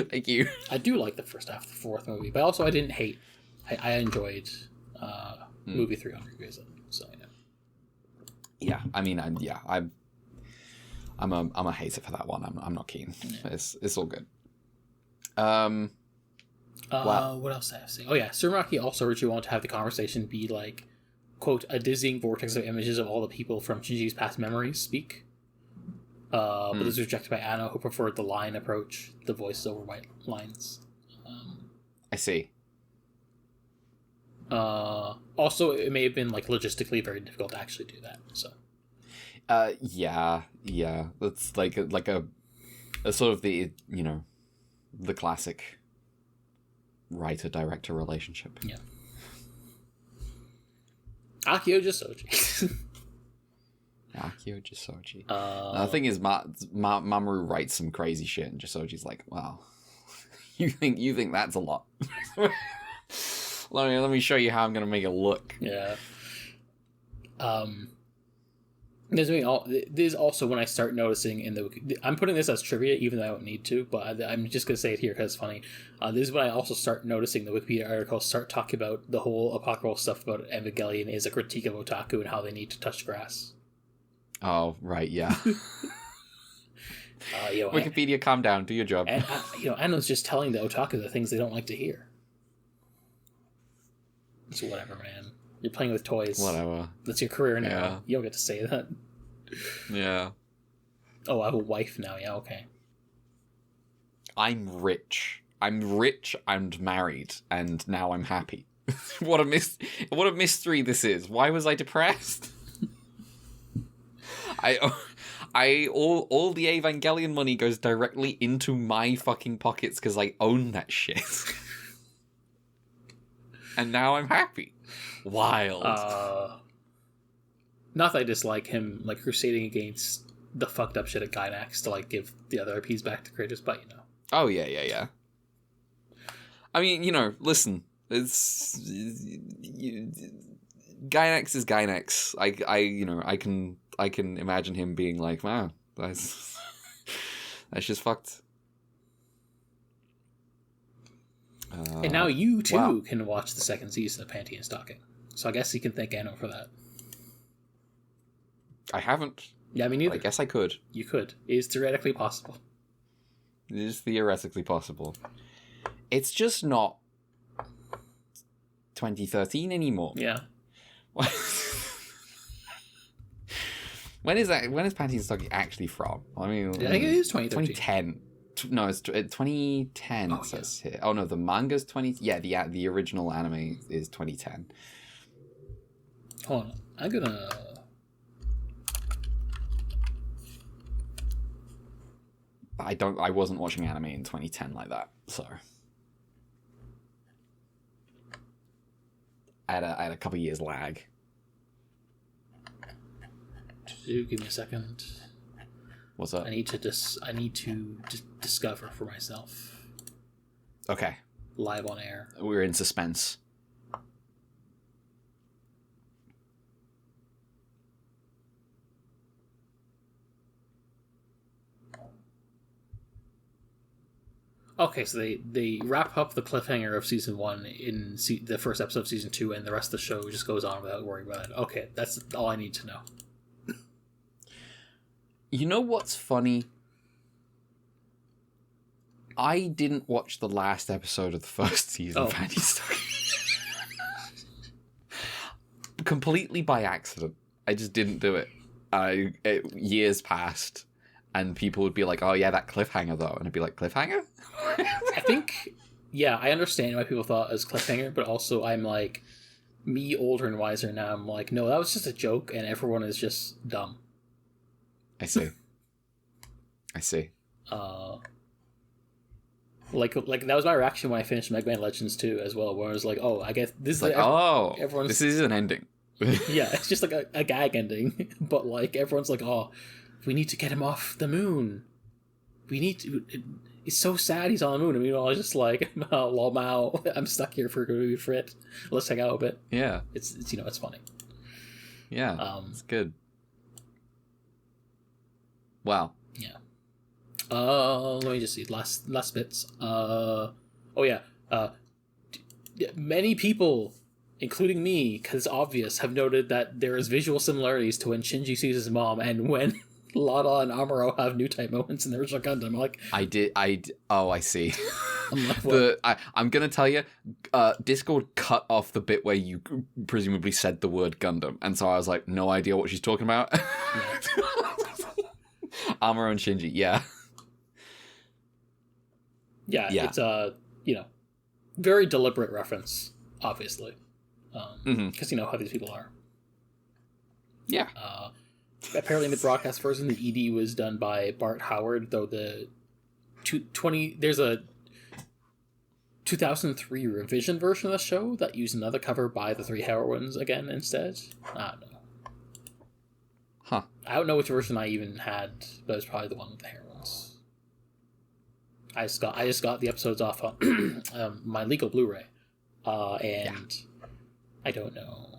thank you. I do like the first half of the fourth movie, but also I didn't hate. I enjoyed. Movie 3 on revisit, so yeah. Yeah, I mean, I'm a hater for that one. I'm not keen. Yeah. It's all good. Wow. What else did I have to say? Oh yeah, Surumaki also originally wanted to have the conversation be like, quote, a dizzying vortex of images of all the people from Shinji's past memories speak. But this was rejected by Anno, who preferred the line approach, the voices over white lines. I see. Also, it may have been like logistically very difficult to actually do that. So, yeah, that's like a sort of the the classic writer-director relationship. Yeah. Akio Jisoji. Akio Jisoji. The thing is, Mamoru writes some crazy shit, and Jisoji's like, "Wow, you think that's a lot." Let me show you how I'm gonna make it look. Yeah. There's also when I start noticing I'm putting this as trivia, even though I don't need to, but I'm just gonna say it here because it's funny. This is when I also start noticing the Wikipedia articles start talking about the whole apocryphal stuff about Evangelion is a critique of otaku and how they need to touch grass. Oh right, yeah. Wikipedia, calm down, do your job. And Anno's just telling the otaku the things they don't like to hear. So whatever, man. You're playing with toys. Whatever. That's your career now. Yeah. You don't get to say that. Yeah. Oh, I have a wife now. Yeah, okay. I'm rich and married, and now I'm happy. What a mystery this is. Why was I depressed? All the Evangelion money goes directly into my fucking pockets because I own that shit. And now I'm happy. Wild. Not that I dislike him like crusading against the fucked up shit at Gainax to like give the other IPs back to creators, but Oh yeah. I mean, listen, it's Gainax is Gainax. I can imagine him being like, wow, that's just fucked. And now you too can watch the second season of Panty and Stocking. So I guess you can thank Anno for that. I haven't. Yeah, me neither. I guess I could. You could. It is theoretically possible. It is theoretically possible. It's just not 2013 anymore. Yeah. When is Panty and Stocking actually from? I mean, I think it is 2013. 2010. No, it's 2010. It says here. Oh no, the manga's 20. Yeah, the original anime is 2010. Hold on, I'm gonna. I wasn't watching anime in 2010 like that, so I had a couple years lag. Give me a second. What's up? I need to discover for myself. Okay. Live on air. We're in suspense. Okay, so they wrap up the cliffhanger of season 1 in the first episode of season 2, and the rest of the show just goes on without worrying about it. Okay, that's all I need to know. You know what's funny? I didn't watch the last episode of the first season of Panty Stocking. completely by accident. I just didn't do it. Years passed, and people would be like, "Oh yeah, that cliffhanger though," and I'd be like, "Cliffhanger?" I think, yeah, I understand why people thought it was cliffhanger, but also I'm like, me older and wiser now, I'm like, no, that was just a joke, and everyone is just dumb. I see. Like that was my reaction when I finished Mega Man Legends 2 as well, where I was like, oh, I guess this is like, everyone's... this is an ending. Yeah, it's just like a gag ending, but like everyone's like, oh, we need to get him off the moon. We need to. It's so sad he's on the moon. I mean, I was just like, lol, Mao, I'm stuck here for a movie for it. Let's hang out a bit. Yeah, it's it's funny. Yeah, it's good. Wow. Yeah. Let me just see last bits. Many people, including me, because it's obvious, have noted that there is visual similarities to when Shinji sees his mom and when Lada and Amuro have new type moments in the original Gundam. I'm like, I see. I'm like, what? I'm gonna tell you, Discord cut off the bit where you presumably said the word Gundam, and so I was like, no idea what she's talking about. Yeah. Amuro and Shinji, yeah. Yeah, it's very deliberate reference, obviously, because you know how these people are. Yeah. Apparently, in the broadcast version, the ED was done by Bart Howard, though there's a 2003 revision version of the show that used another cover by the three heroines again instead. I don't know. Huh. I don't know which version I even had, but it was probably the one with the heroines. I just got the episodes off my legal Blu-ray, and I don't know.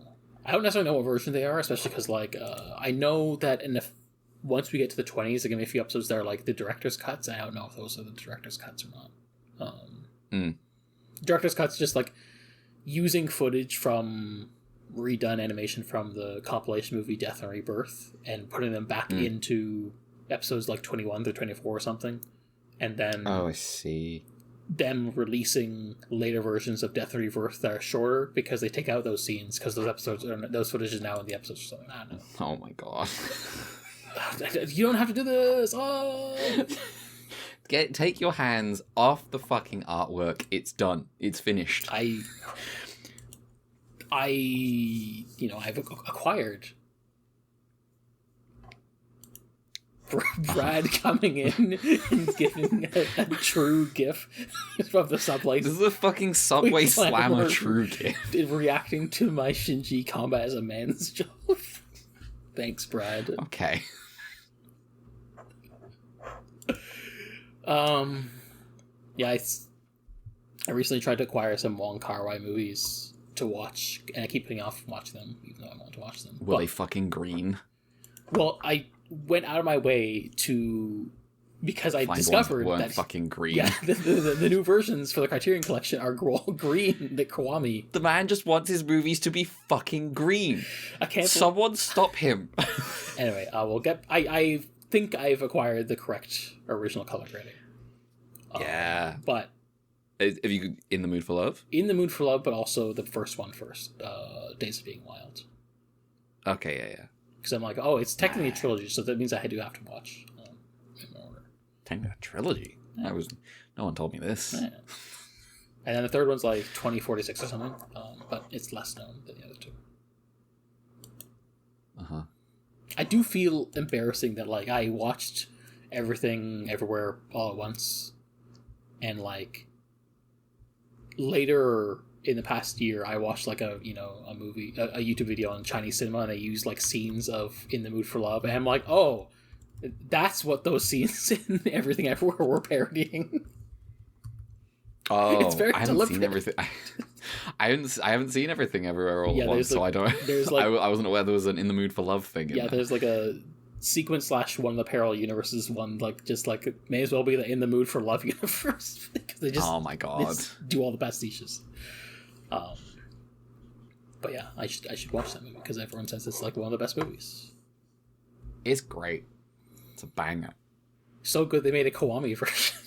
I don't necessarily know what version they are, especially because I know that once we get to the 20s, there are gonna be a few episodes that are like the director's cuts. I don't know if those are the director's cuts or not. Director's cuts just like using footage from redone animation from the compilation movie Death and Rebirth and putting them back into episodes like 21 through 24 or something. And then I see. Them releasing later versions of Death and Rebirth that are shorter because they take out those scenes because those footage is now in the episodes or something. I don't know. Oh my god. You don't have to do this. Oh. Take your hands off the fucking artwork. It's done. It's finished. I've acquired Brad coming in and giving a true gif from the subway. This is a fucking Subway Slammer true gif. Reacting to my Shinji combat as a man's job. Thanks, Brad. Okay. Yeah, I recently tried to acquire some Wong Kar-wai movies to watch, and I keep putting off watching them, even though I want to watch them. Were they fucking green? Well, I went out of my way because I discovered that fucking green. Yeah, the new versions for the Criterion Collection are green. The Kiwami. The man just wants his movies to be fucking green. Someone stop him. Anyway, I think I've acquired the correct original color grading. Yeah, but have you In the Mood for Love? In the Mood for Love, but also the first one first, Days of Being Wild. Okay, yeah. Because I'm like, oh, it's technically a trilogy, so that means I do have to watch in order. Technically a trilogy? Yeah. No one told me this. Yeah. And then the third one's like 2046 or something, but it's less known than the other two. Uh-huh. I do feel embarrassing that like I watched Everything Everywhere all at once, and like later in the past year I watched like a movie, a YouTube video on Chinese cinema, and they used like scenes of In the Mood for Love, and I'm like, oh, that's what those scenes in Everything Everywhere were parodying. Oh, it's very I haven't deliberate. seen everything. I haven't seen Everything Everywhere all at once, so I don't. There's like, I wasn't aware there was an In the Mood for Love thing. Yeah, there's like a sequence / one of the parallel universes. One it may as well be the In the Mood for Love universe because they just oh my god do all the pastiches. But yeah, I should watch that movie because everyone says it's like one of the best movies. It's great. It's a banger. So good they made a Kiwami version.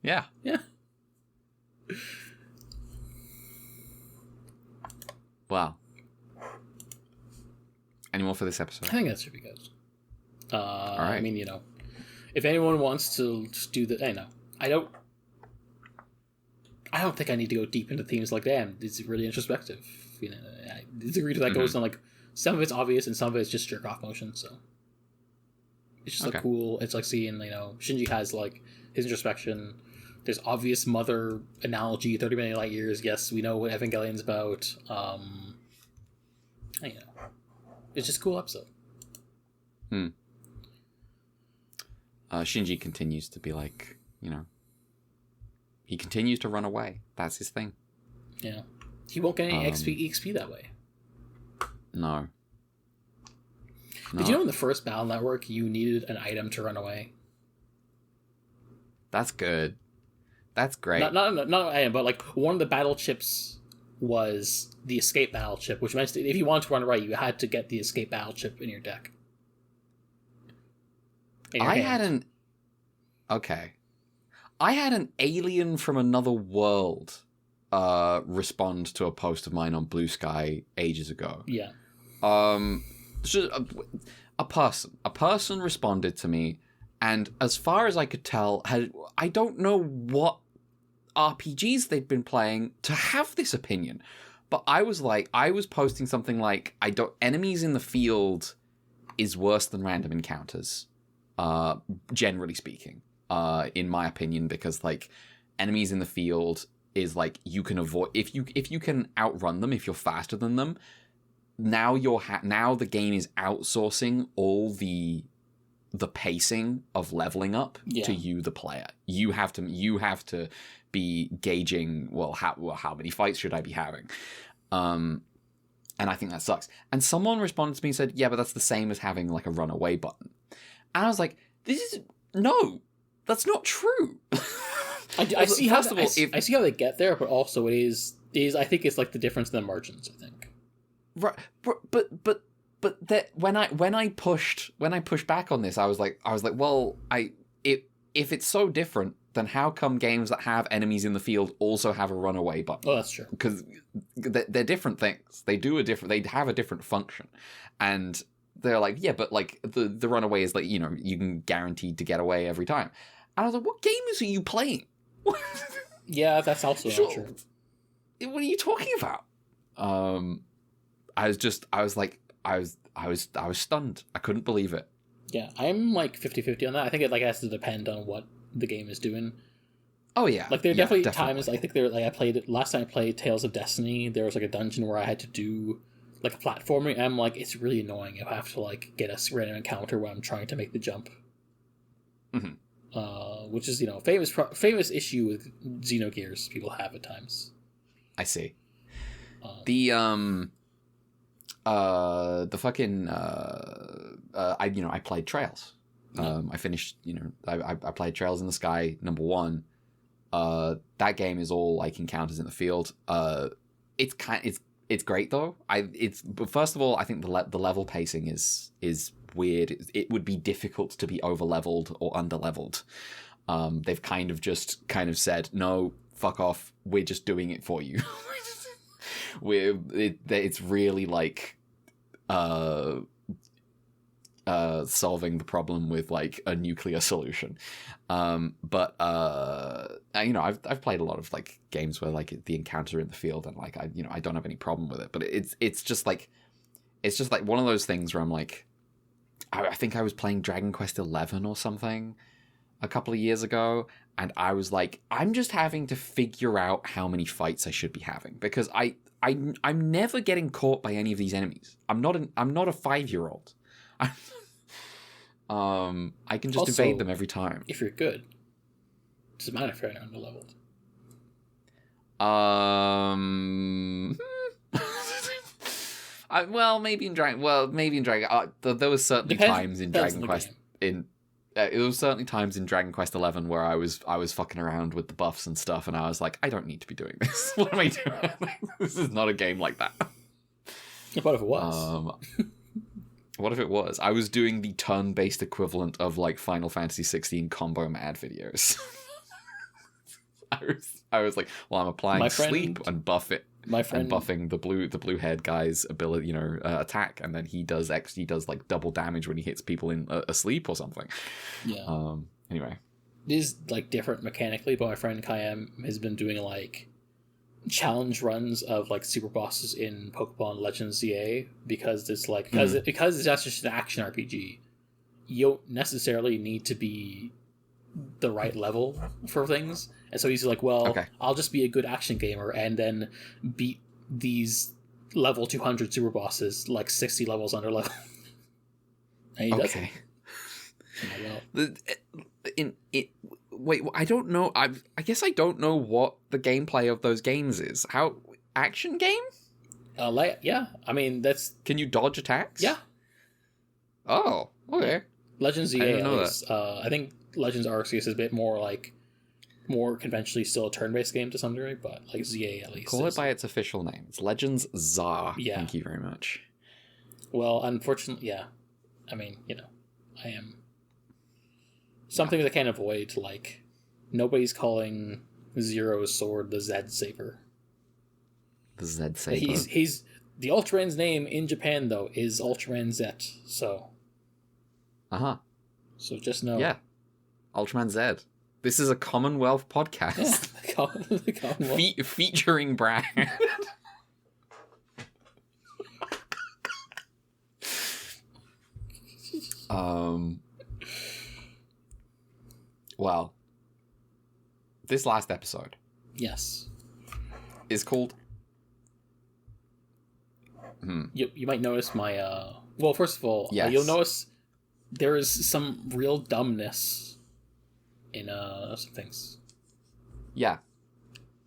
Yeah. Any more for this episode? I think that should be good. All right. I mean, if anyone wants to just do the, I don't think I need to go deep into themes like that. It's really introspective. I disagree that goes on, like, some of it's obvious and some of it's just jerk off motion. So it's just like cool. It's like seeing, Shinji has like his introspection. There's obvious mother analogy, 30 million light years. Yes, we know what Evangelion's about. It's just a cool episode. Shinji continues to be like, he continues to run away. That's his thing. Yeah. He won't get any XP that way. No. Did you know in the first Battle Network you needed an item to run away? That's good. That's great. Not an item, but like one of the battle chips was the escape battle chip, which meant that if you wanted to run away, you had to get the escape battle chip in your deck. I had an alien from another world respond to a post of mine on Blue Sky ages ago. Yeah. So a person responded to me, and as far as I could tell, I don't know what RPGs they've been playing to have this opinion, but I was posting something like, enemies in the field is worse than random encounters, generally speaking, in my opinion, because like enemies in the field is like you can avoid if you can outrun them, if you're faster than them. Now now the game is outsourcing all the pacing of leveling up to you, the player. You have to be gauging, how many fights should I be having? And I think that sucks. And someone responded to me and said, yeah, but that's the same as having like a runaway button. And I was like, no, that's not true. I see how they get there, but also it is I think it's like the difference in the margins, I think. Right, but that when I pushed back on this, I was like, well, if it's so different, then how come games that have enemies in the field also have a runaway button? Oh, that's true. Because they're different things. They have a different function, and they're like, yeah, but like the runaway is like, you can guaranteed to get away every time. And I was like, what games are you playing? Yeah, that's also not true. What are you talking about? I was stunned. I couldn't believe it. Yeah, I'm like 50-50 on that. I think it has to depend on what the game is doing. Oh yeah. Like there are definitely times, I think I played it last time I played Tales of Destiny, there was like a dungeon where I had to do like a platforming, and I'm like, it's really annoying if I have to like get a random encounter when I'm trying to make the jump. Mm-hmm. Which is, famous issue with Xenogears people have at times. I see. I played Trails. I finished, I played Trails in the Sky #1. That game is all like encounters in the field. It's great though. But first of all, I think the level pacing is weird. It would be difficult to be over leveled or under leveled. They've kind of said, no, fuck off. We're just doing it for you. It's really like solving the problem with like a nuclear solution. But I've played a lot of like games where like the encounter in the field, and like I don't have any problem with it. But it's just like one of those things where I'm like, I think I was playing Dragon Quest XI or something a couple of years ago, and I was like, I'm just having to figure out how many fights I should be having, because I'm never getting caught by any of these enemies. I'm not a 5-year-old. I can just also, evade them every time. If you're good, it doesn't matter if you're underleveled. Maybe in Dragon. There was certainly times in Dragon Quest it was certainly times in Dragon Quest XI where I was fucking around with the buffs and stuff, and I was like, I don't need to be doing this. What am I doing? This is not a game like that. What if it was? What if it was? I was doing the turn-based equivalent of like Final Fantasy 16 combo mad videos. I was like, well, I'm applying sleep and buff it. My friend and buffing the blue haired guy's ability, attack, and then he does like double damage when he hits people in asleep or something. Yeah. Anyway, it is like different mechanically, but my friend Kayam has been doing like challenge runs of like super bosses in Pokemon Legends ZA because it's like because it's just an action RPG. You don't necessarily need to be the right level for things, and so he's like, well, okay. I'll just be a good action gamer and then beat these level 200 super bosses like 60 levels under level. And he does it. Wait, I don't know. I guess I don't know what the gameplay of those games is. How action game? Yeah. I mean, that's. Can you dodge attacks? Yeah. Oh, okay. Legends ZA. I didn't know that. I think Legends Arceus is a bit more conventionally still a turn-based game to some degree, but like ZA at least. Call it by its official name. It's Legends ZA. Yeah. Thank you very much. Well, unfortunately, yeah. I mean, I am something that I can't avoid. Like, nobody's calling Zero's sword the Zed Saber. The Zed Saber. He's the Ultraman's name in Japan though is Ultraman Zet. So. So just know. Yeah. Ultraman Zed. This is a Commonwealth podcast. Yeah, the Commonwealth. Featuring Brad. Well, this last episode. Yes. Is called. You might notice my. Well, first of all, yes. You'll notice there is some real dumbness in some things. Yeah.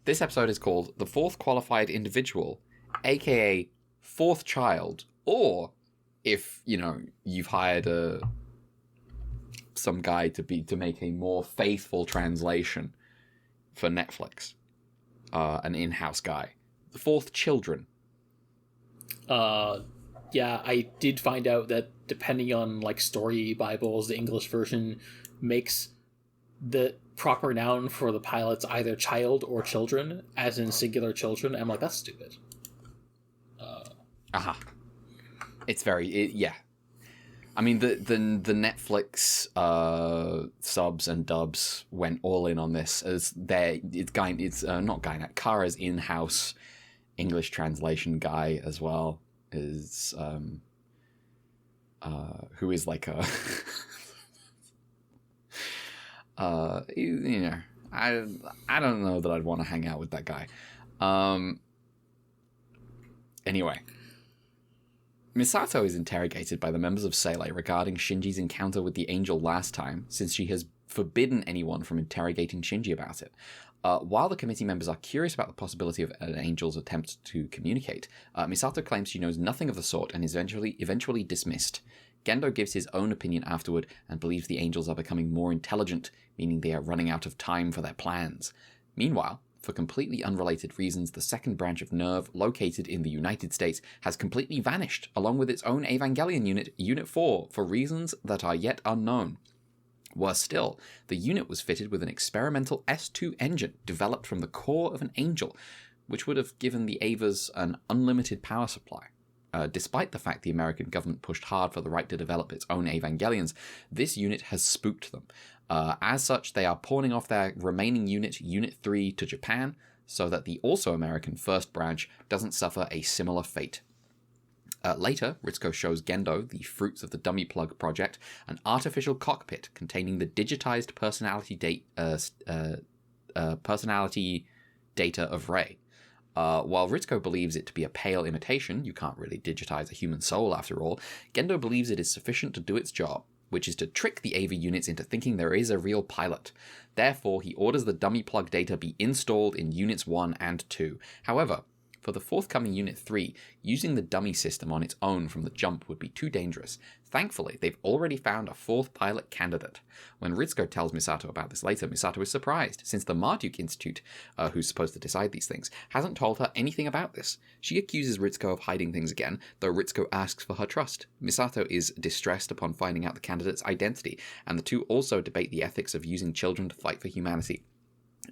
This episode is called The Fourth Qualified Individual, aka Fourth Child, or if, you've hired some guy to make a more faithful translation for Netflix, an in-house guy. The Fourth Children. Yeah, I did find out that depending on like story Bibles, the English version makes the proper noun for the pilots either child or children, as in singular children. I'm like, that's stupid. It's yeah. I mean, the Netflix subs and dubs went all in on this as not Gynet, Kara's in-house English translation guy as well is who is like a I don't know that I'd want to hang out with that guy. Anyway, Misato is interrogated by the members of Seilei regarding Shinji's encounter with the angel last time, since she has forbidden anyone from interrogating Shinji about it. While the committee members are curious about the possibility of an angel's attempt to communicate, Misato claims she knows nothing of the sort and is eventually dismissed. Gendo gives his own opinion afterward and believes the angels are becoming more intelligent, meaning they are running out of time for their plans. Meanwhile, for completely unrelated reasons, the second branch of NERV, located in the United States, has completely vanished, along with its own Evangelion unit, Unit 4, for reasons that are yet unknown. Worse still, the unit was fitted with an experimental S2 engine developed from the core of an angel, which would have given the Avas an unlimited power supply. Despite the fact the American government pushed hard for the right to develop its own Evangelions, this unit has spooked them. As such, they are pawning off their remaining unit, Unit 3, to Japan, so that the also American First Branch doesn't suffer a similar fate. Later, Ritsuko shows Gendo the fruits of the Dummy Plug project, an artificial cockpit containing the digitized personality data of Rei. While Ritsuko believes it to be a pale imitation, you can't really digitize a human soul after all, Gendo believes it is sufficient to do its job, which is to trick the AV units into thinking there is a real pilot. Therefore, he orders the dummy plug data be installed in Units 1 and 2. However, for the forthcoming Unit 3, using the dummy system on its own from the jump would be too dangerous. Thankfully, they've already found a fourth pilot candidate. When Ritsuko tells Misato about this later, Misato is surprised, since the Marduk Institute, who's supposed to decide these things, hasn't told her anything about this. She accuses Ritsuko of hiding things again, though Ritsuko asks for her trust. Misato is distressed upon finding out the candidate's identity, and the two also debate the ethics of using children to fight for humanity.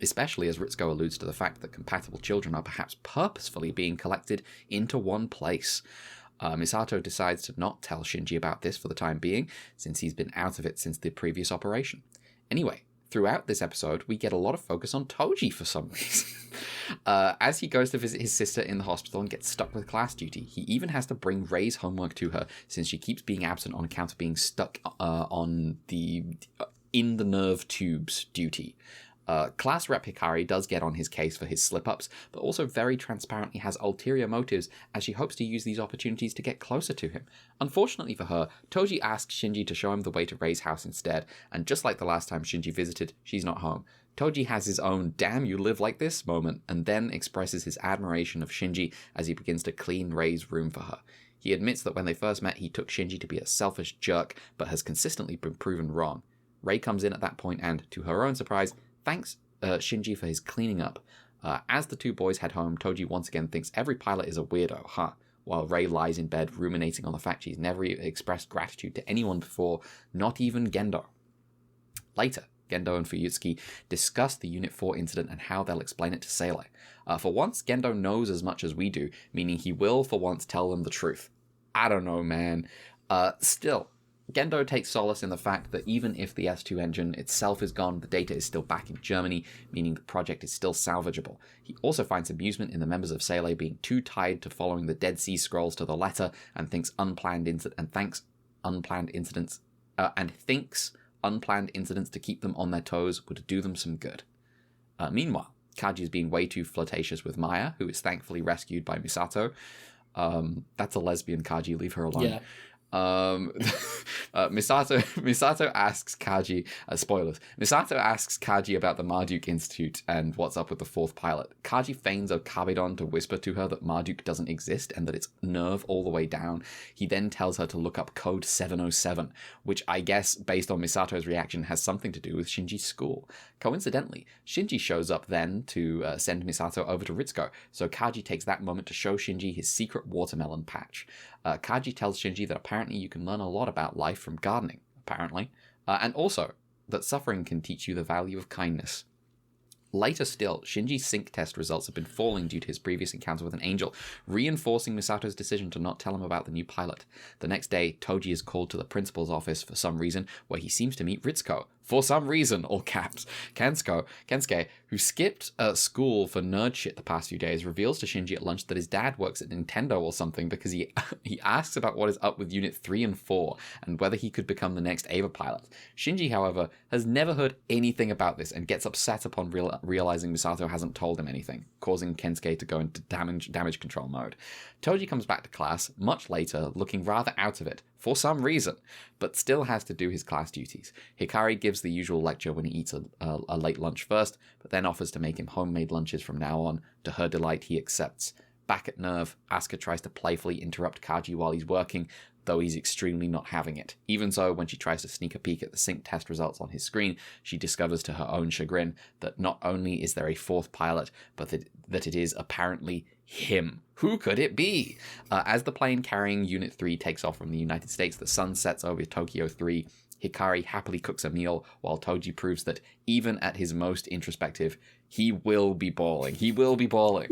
especially as Ritsuko alludes to the fact that compatible children are perhaps purposefully being collected into one place. Misato decides to not tell Shinji about this for the time being, since he's been out of it since the previous operation. Anyway, throughout this episode, we get a lot of focus on Toji for some reason. As he goes to visit his sister in the hospital and gets stuck with class duty, he even has to bring Rei's homework to her, since she keeps being absent on account of being stuck on the in the nerve tubes duty. Class rep Hikari does get on his case for his slip-ups, but also very transparently has ulterior motives as she hopes to use these opportunities to get closer to him. Unfortunately for her, Toji asks Shinji to show him the way to Rei's house instead, and just like the last time Shinji visited, she's not home. Toji has his own "damn you live like this" moment, and then expresses his admiration of Shinji as he begins to clean Rei's room for her. He admits that when they first met, he took Shinji to be a selfish jerk, but has consistently been proven wrong. Rei comes in at that point and, to her own surprise, thanks Shinji for his cleaning up. As the two boys head home, Toji once again thinks every pilot is a weirdo, while Rei lies in bed ruminating on the fact she's never expressed gratitude to anyone before, not even Gendo. Later, Gendo and Fuyutsuki discuss the Unit 4 incident and how they'll explain it to Seele. For once, Gendo knows as much as we do, meaning he will for once tell them the truth. I don't know, man. Still, Gendo takes solace in the fact that even if the S2 engine itself is gone, the data is still back in Germany, meaning the project is still salvageable. He also finds amusement in the members of Seele being too tied to following the Dead Sea Scrolls to the letter, and thinks unplanned incidents to keep them on their toes would do them some good. Meanwhile, Kaji is being way too flirtatious with Maya, who is thankfully rescued by Misato. That's a lesbian, Kaji, leave her alone. Yeah. Misato asks Kaji, spoilers, Misato asks Kaji about the Marduk Institute and what's up with the fourth pilot. Kaji feigns a Kabedon to whisper to her that Marduk doesn't exist and that it's nerve all the way down. He then tells her to look up code 707, which I guess, based on Misato's reaction, has something to do with Shinji's school. Coincidentally, Shinji shows up then to send Misato over to Ritsuko, so Kaji takes that moment to show Shinji his secret watermelon patch. Kaji tells Shinji that apparently you can learn a lot about life from gardening, and also that suffering can teach you the value of kindness. Later still, Shinji's sync test results have been falling due to his previous encounter with an angel, reinforcing Misato's decision to not tell him about the new pilot. The next day, Toji is called to the principal's office for some reason, where he seems to meet Ritsuko. For some reason, all caps. Kensuke, who skipped school for nerd shit the past few days, reveals to Shinji at lunch that his dad works at Nintendo or something because he asks about what is up with Unit 3 and 4 and whether he could become the next Eva pilot. Shinji, however, has never heard anything about this and gets upset upon realizing Misato hasn't told him anything, causing Kensuke to go into damage control mode. Toji comes back to class much later, looking rather out of it, for some reason, but still has to do his class duties. Hikari gives the usual lecture when he eats a late lunch first, but then offers to make him homemade lunches from now on. To her delight, he accepts. Back at Nerve, Asuka tries to playfully interrupt Kaji while he's working, though he's extremely not having it. Even so, when she tries to sneak a peek at the sync test results on his screen, she discovers to her own chagrin that not only is there a fourth pilot, but that it is apparently him. Who could it be? As the plane carrying Unit 3 takes off from the United States, the sun sets over Tokyo 3. Hikari happily cooks a meal, while Toji proves that, even at his most introspective, he will be bawling. He will be bawling.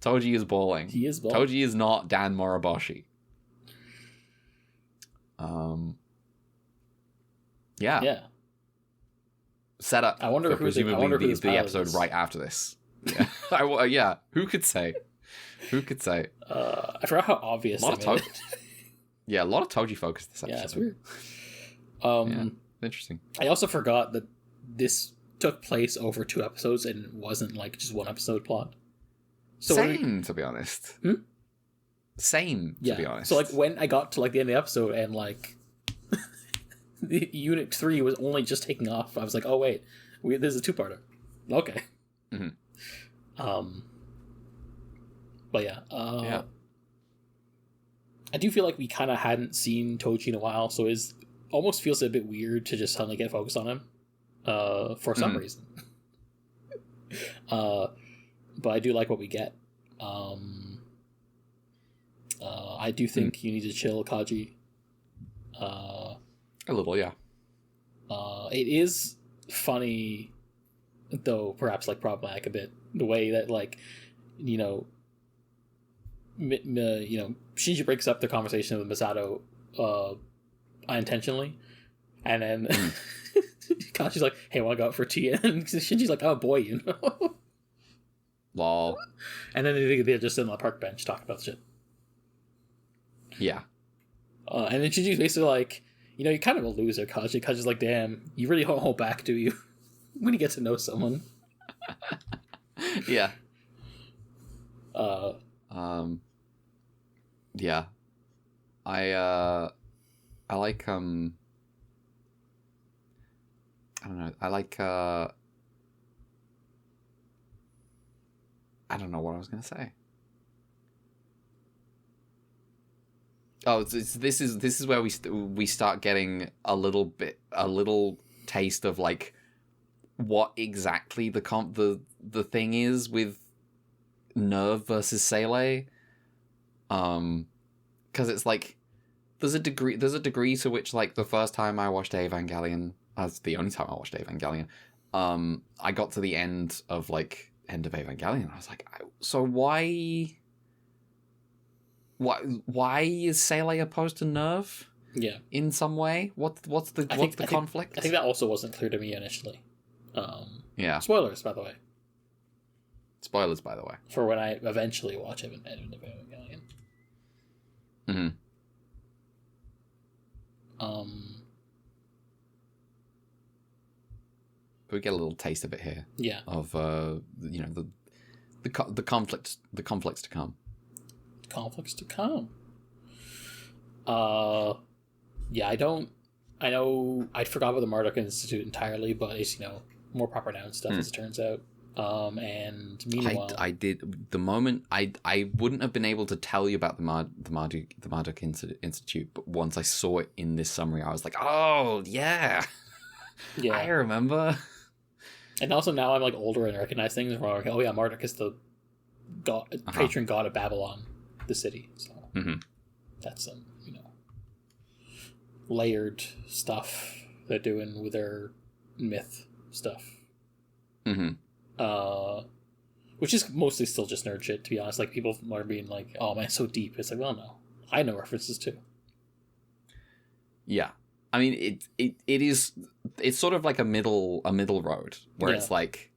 Toji is bawling. He is bawling. Toji is not Dan Moriboshi. Yeah. Set up. I wonder for who presumably this the pilot episode is. right after this. Yeah. Who could say? I forgot how obvious. A lot of a lot of Toji focus this episode. Yeah, it's weird. Interesting. I also forgot that this took place over 2 episodes and wasn't like just one episode plot. So to be honest. Hmm? Same, to be honest. So like when I got to like the end of the episode and like the Unit 3 was only just taking off, I was like, oh wait, this is a 2-parter. Okay. Mm-hmm. But yeah. I do feel like we kind of hadn't seen Toji in a while, so it almost feels a bit weird to just suddenly get focused on him for some reason. But I do like what we get. I do think you need to chill, Kaji. A little, yeah. It is funny though perhaps like problematic a bit. The way that like, you know, Shinji breaks up the conversation with Misato unintentionally, and then Kashi's like, "Hey, want to go out for tea?" And Shinji's like, "Oh boy, you know." Lol. And then they're just on the park bench talking about shit. Yeah. And then Shinji's basically like, you know, you're kind of a loser, Kaji. Kaji's like, damn, you really don't hold back, do you? When you get to know someone. Yeah. Yeah. I like, I don't know, I like, I don't know what I was going to say. Oh, this is where we start getting a little taste of like what exactly the thing is with Nerve versus Seele. Because it's like there's a degree to which, like, the first time I watched Evangelion, that's the only time I watched Evangelion, I got to the end of Evangelion. I was like, so why is Seele opposed to Nerve? Yeah. In some way? What's the conflict? I think that also wasn't clear to me initially. Yeah. Spoilers, by the way. Spoilers, by the way. For when I eventually watch Evangelion. Mm-hmm. We get a little taste of it here. Yeah. Of the conflicts to come. Conflicts to come. Yeah, I know I forgot about the Marduk Institute entirely, but it's, you know, more proper noun stuff as it turns out. And meanwhile, I did the moment I wouldn't have been able to tell you about the Marduk Institute, but once I saw it in this summary, I was like, oh yeah, yeah, I remember. And also now I'm like older and recognize things where I'm like, oh yeah, Marduk is the god, patron god of Babylon, the city. So that's some, you know, layered stuff they're doing with their myth stuff. Which is mostly still just nerd shit, to be honest. Like, people are being like, oh man, it's so deep. It's like, well, no, I know references too. Yeah, I mean, it's sort of like a middle road where it's like,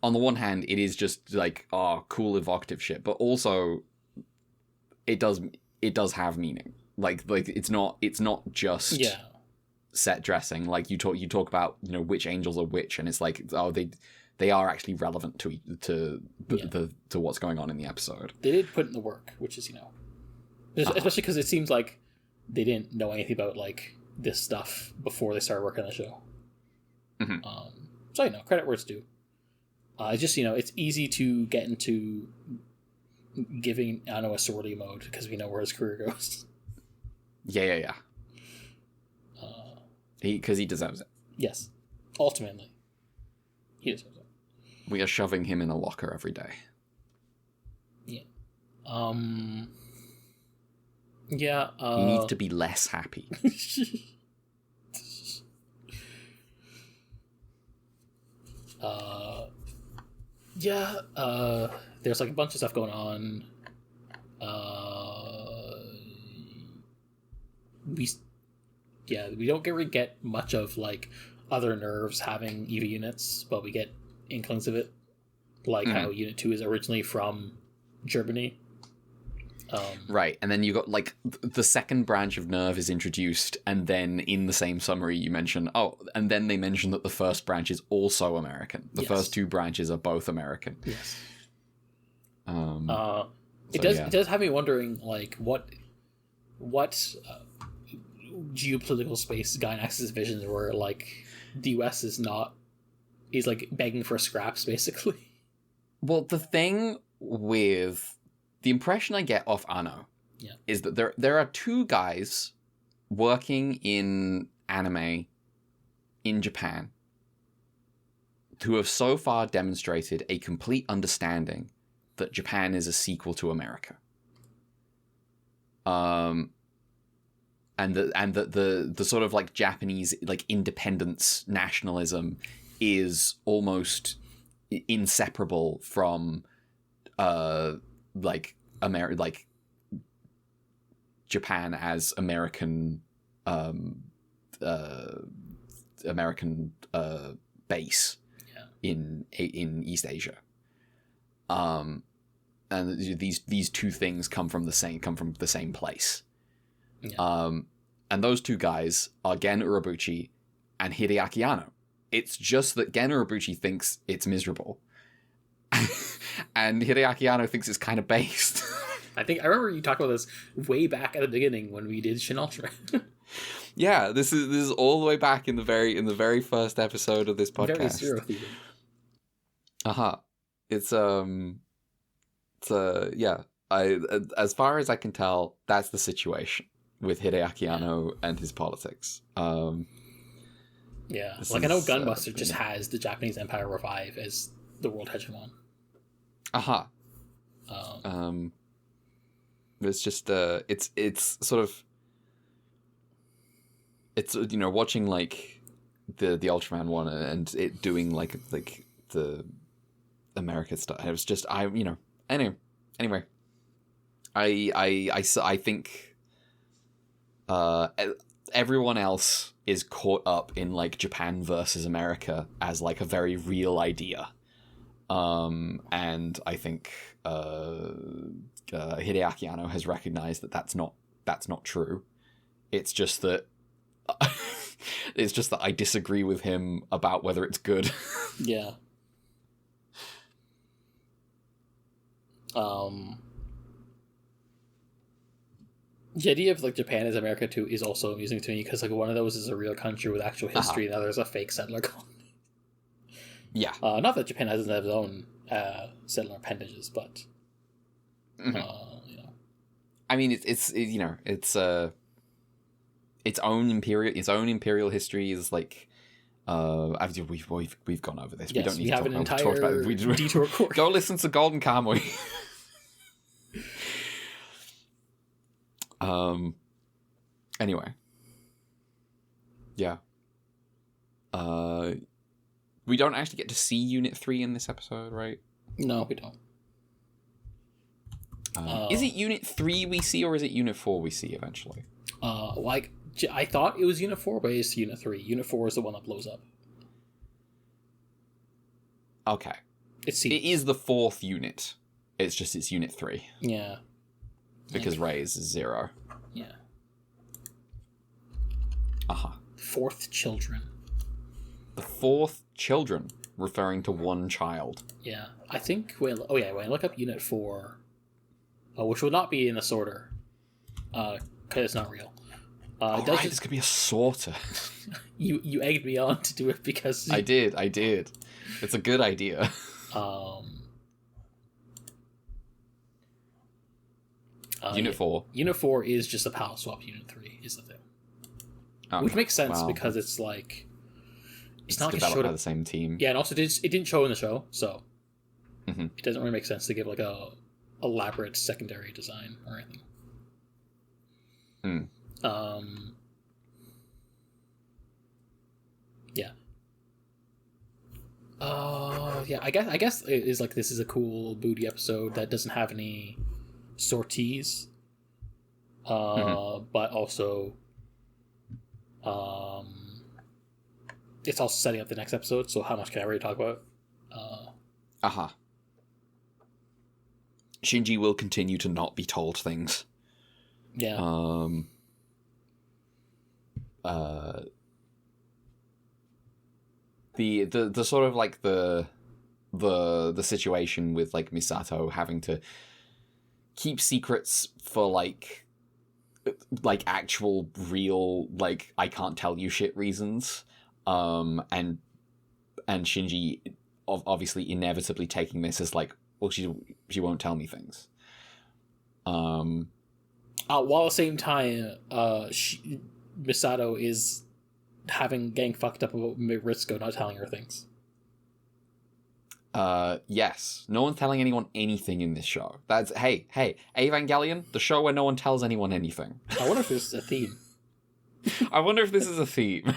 on the one hand, it is just like, oh, cool evocative shit, but also it does have meaning. Like it's not just set dressing. Like, you talk about, you know, which angels are which, and it's like, oh, they are actually relevant to what's going on in the episode. They did put in the work, which is, you know, especially because it seems like they didn't know anything about like this stuff before they started working on the show. So, you know, credit where it's due. Just, you know, it's easy to get into giving Anno a sorority mode because we know where his career goes. Yeah. Because he deserves it. Yes, ultimately, he deserves it. We are shoving him in a locker every day. Yeah. Yeah. He needs to be less happy. There's like a bunch of stuff going on. We don't really get much of like other nerves having EV units, but we get inklings of it, like how Unit 2 is originally from Germany. Right, and then you got like the second branch of Nerve is introduced, and then in the same summary you mention, and then they mention that the first branch is also American. The first two branches are both American. Yes. It does have me wondering, like, what geopolitical space Gynax's visions were, like, the US is like begging for scraps, basically. Well, the thing with the impression I get off Anno is that there are two guys working in anime in Japan who have so far demonstrated a complete understanding that Japan is a sequel to America. And that the sort of like Japanese like independence nationalism is almost inseparable from like Japan as American American base in East Asia. And these two things come from the same place. Yeah. And those two guys are Gen Urobuchi and Hideaki Anno. It's just that Gen Urobuchi thinks it's miserable. And Hideaki Anno thinks it's kind of based. I remember you talked about this way back at the beginning when we did Shin Ultraman. Yeah, this is all the way back in the very first episode of this podcast. Very zero theater. Yeah. As far as I can tell, that's the situation with Hideaki Anno and his politics. Yeah, like I know Gunbuster just has the Japanese Empire revive as the world hegemon. It's just it's sort of, it's, you know, watching like the Ultraman one and it doing like the America stuff. It was just anyway. I think everyone else is caught up in like Japan versus America as like a very real idea. And I think Hideaki Anno has recognized that that's not true. It's just that I disagree with him about whether it's good. Yeah. The idea of like Japan as America too is also amusing to me because like one of those is a real country with actual history, and the other is a fake settler colony. Yeah. Not that Japan doesn't have its own settler appendages, but you know. I mean, it's its own imperial history is like. We've gone over this. Yes, we don't need we to have talk an about entire it. detour course. Go listen to Golden Kamuy. Anyway. Yeah. We don't actually get to see Unit 3 in this episode, right? No, we don't. Is it Unit 3 we see, or is it Unit 4 we see eventually? Like, I thought it was Unit 4, but it's Unit 3. Unit 4 is the one that blows up. Okay. It is the fourth unit. It's Unit 3. Yeah. Because Ray's is 0. Yeah. Fourth children. The fourth children, referring to one child. Yeah. I think when I look up Unit 4, which will not be in this order, because it's not real. This could be a sorter. You egged me on to do it because... I did. It's a good idea. Unit 4. Unit 4 is just a PAL swap. Unit 3 is the thing. Okay. Which makes sense because it's like... It's not developed by the same team. Yeah, and also it didn't show in the show, so... It doesn't really make sense to give like a elaborate secondary design or anything. Yeah. Yeah, I guess it is like this is a cool booty episode that doesn't have any sorties. But also it's also setting up the next episode, so how much can I really talk about? Shinji will continue to not be told things. Yeah. The sort of like the situation with like Misato having to keep secrets for like actual real like I can't tell you shit reasons, and Shinji obviously inevitably taking this as like, well, she won't tell me things. While at the same time, Misato is getting fucked up about Ritsuko not telling her things. Yes. No one's telling anyone anything in this show. That's hey, Evangelion, the show where no one tells anyone anything. I wonder if this is a theme. I wonder if this is a theme.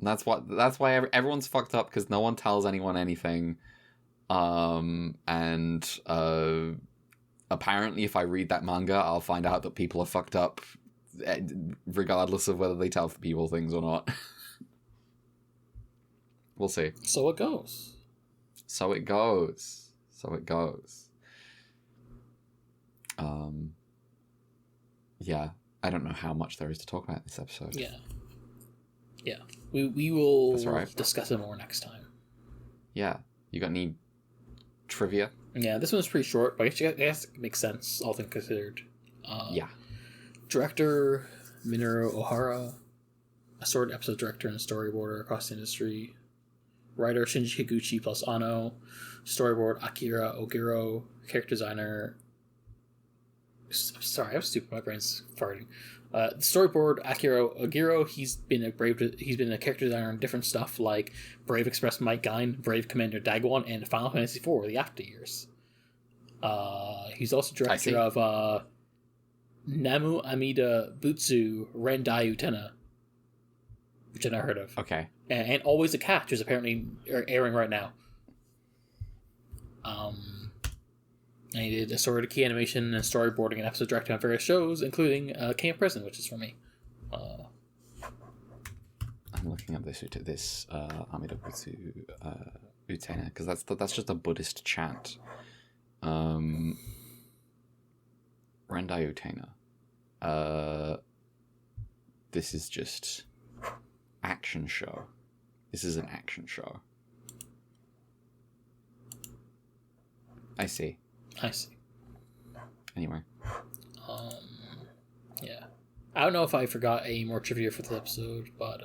That's why everyone's fucked up, because no one tells anyone anything. And apparently if I read that manga, I'll find out that people are fucked up regardless of whether they tell people things or not. We'll see. So it goes. So it goes. Yeah, I don't know how much there is to talk about in this episode. Yeah. We will That's right. discuss it more next time. Yeah. You got any trivia? Yeah, this one's pretty short, but I guess it makes sense, all things considered. Yeah. Director Minoru Ohara, a sword episode director and storyboarder across the industry. Writer Shinji Higuchi plus Ano. Storyboard Akira Ogiro. Character designer. Sorry, I'm stupid. My brain's farting. Storyboard Akira Ogiro. He's been a character designer on different stuff like Brave Express Might Gain, Brave Commander Dagwon, and Final Fantasy IV: The After Years. He's also director of Namu Amida Butsu Rendai Utena, which I never heard of. Okay. And Always a Cat, which is apparently airing right now. And he did a sort of key animation and storyboarding and episode directing on various shows, including King of Prison, which is for me. I'm looking up this Amida Butsu Utena, because that's just a Buddhist chant. Rendai Utena. This is just action show. This is an action show. I see. Anyway. Yeah. I don't know if I forgot any more trivia for this episode, but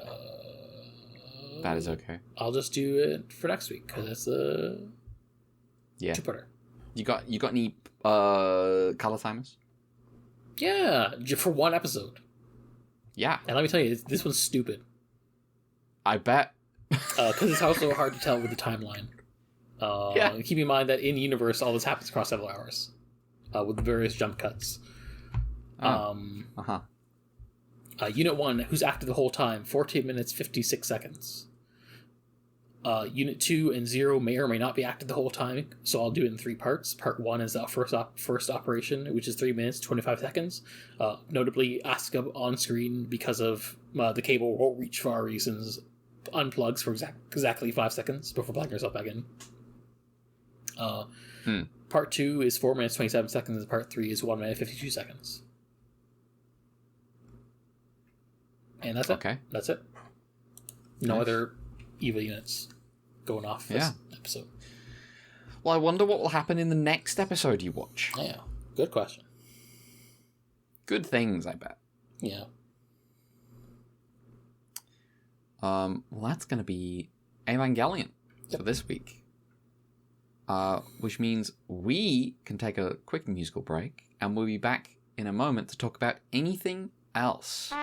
that is okay. I'll just do it for next week, because it's a two-parter. You got any color timers? Yeah, for one episode. Yeah. And let me tell you, this one's stupid. I bet. Because it's also hard to tell with the timeline. Keep in mind that in universe, all this happens across several hours, with various jump cuts. Unit 1, who's active the whole time, 14 minutes 56 seconds. Unit 2 and 0 may or may not be active the whole time, so I'll do it in 3 parts. Part 1 is the first operation, which is 3 minutes 25 seconds. Notably, Asuka on screen because of the cable won't reach for reasons. Unplugs for exactly 5 seconds before plugging herself back in. Part 2 is 4 minutes 27 seconds, and Part 3 is 1 minute 52 seconds. And that's it. Okay. That's it. No other EVA units going off this episode. Well, I wonder what will happen in the next episode you watch. Yeah, good question. Good things, I bet. Yeah. Well, that's going to be Evangelion for this week. Which means we can take a quick musical break, and we'll be back in a moment to talk about anything else.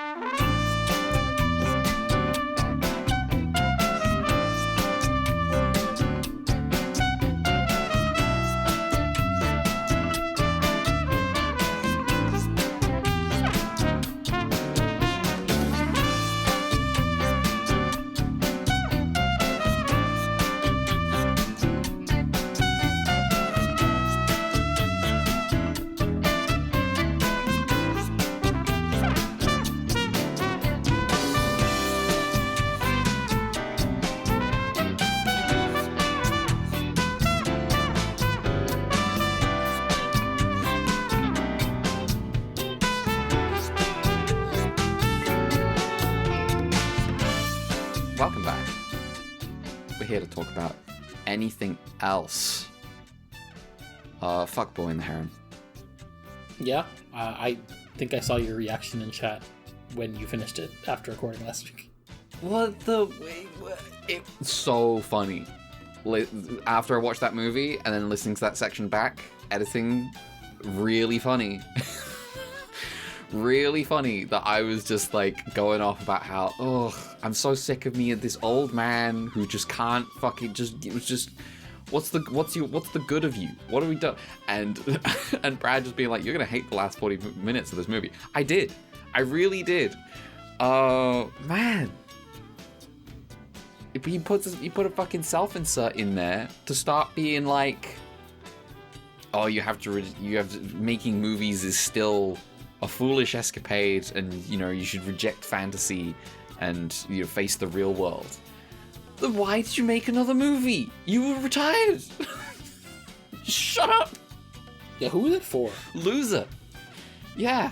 Welcome back. We're here to talk about anything else. Fuckboy in the Heron. Yeah, I think I saw your reaction in chat when you finished it after recording last week. It's so funny. After I watched that movie and then listening to that section back, editing, really funny. Really funny that I was just like going off about how, I'm so sick of me and this old man who just can't fucking what's the good of you? What have we done? And Brad just being like, you're gonna hate the last 40 minutes of this movie. I did. I really did. Man. He put a fucking self-insert in there to start being like, oh, making movies is still a foolish escapade, and you should reject fantasy and face the real world. Then why did you make another movie? You were retired. Shut up. Yeah, who was it for? Loser. Yeah.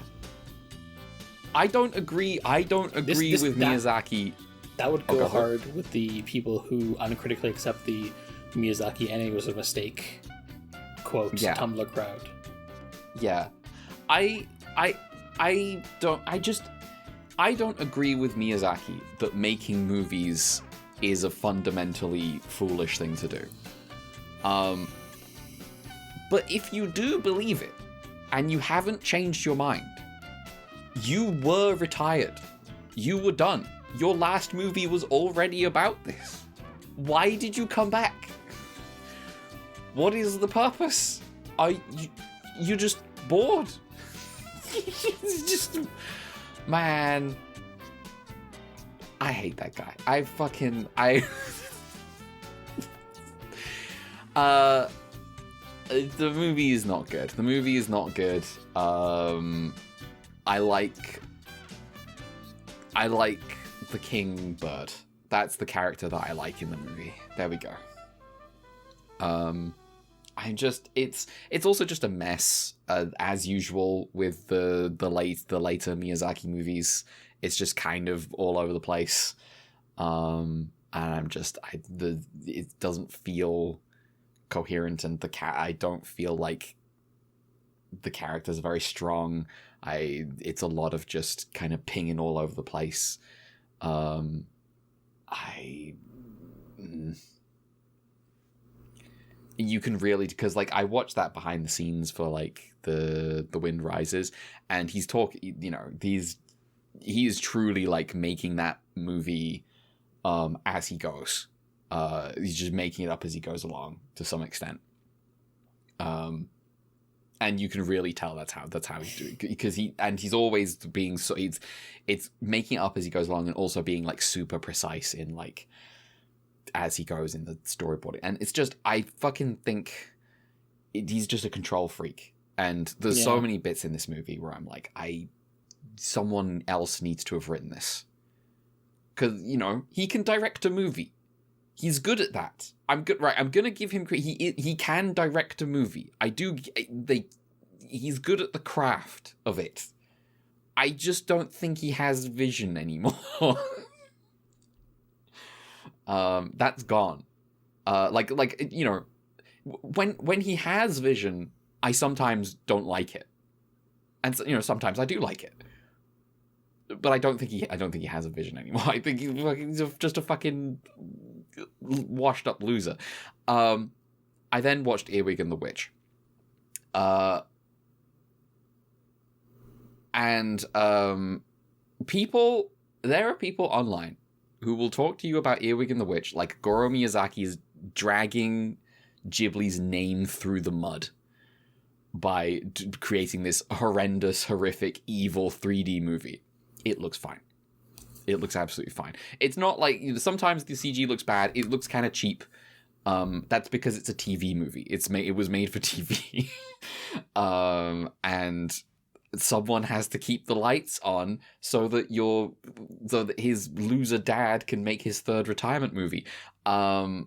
I don't agree with Miyazaki. That would go hard with the people who uncritically accept the Miyazaki ending was a mistake. Quote, Tumblr crowd. Yeah. I don't agree with Miyazaki that making movies is a fundamentally foolish thing to do. But if you do believe it, and you haven't changed your mind, you were retired. You were done. Your last movie was already about this. Why did you come back? What is the purpose? You're just bored. Just... Man. I hate that guy. The movie is not good. I like the King Bird. That's the character that I like in the movie. There we go. It's also just a mess, as usual with the later Miyazaki movies. It's just kind of all over the place. And it doesn't feel coherent, and I don't feel like the characters are very strong. It's a lot of just kind of pinging all over the place. You can really, because like I watched that behind the scenes for like the Wind Rises, and he's he is truly like making that movie as he goes. He's just making it up as he goes along to some extent. And you can really tell that's how he's doing, because he's always being so it's making it up as he goes along, and also being like super precise in like as he goes in the storyboarding. And it's just, I fucking think he's just a control freak. And there's so many bits in this movie where I'm like, someone else needs to have written this, because he can direct a movie. He's good at that. I'm good. Right. I'm gonna give him credit. He can direct a movie. He's good at the craft of it. I just don't think he has vision anymore. That's gone. When he has vision, I sometimes don't like it, and sometimes I do like it. But I don't think he has a vision anymore. I think he's just a fucking washed up loser. I then watched Earwig and the Witch. There are people online who will talk to you about Earwig and the Witch like Goro Miyazaki is dragging Ghibli's name through the mud by creating this horrendous, horrific, evil 3D movie. It looks fine. It looks absolutely fine. It's not like, sometimes the CG looks bad. It looks kind of cheap. That's because it's a TV movie. It was made for TV. And someone has to keep the lights on so that his loser dad can make his third retirement movie. Earwig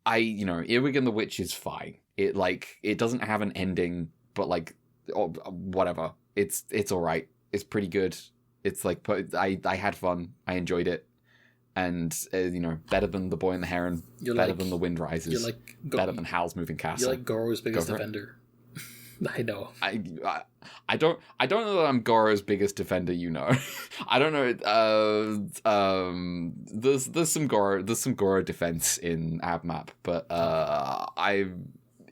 and the Witch is fine. It doesn't have an ending, but whatever. It's all right. It's pretty good. It's like, I had fun. I enjoyed it. And, better than The Boy and the Heron, better than The Wind Rises, better than Howl's Moving Castle. You're like Goro's biggest defender. I know. I don't know that I'm Goro's biggest defender, I don't know. There's some Goro defense in AbMap, but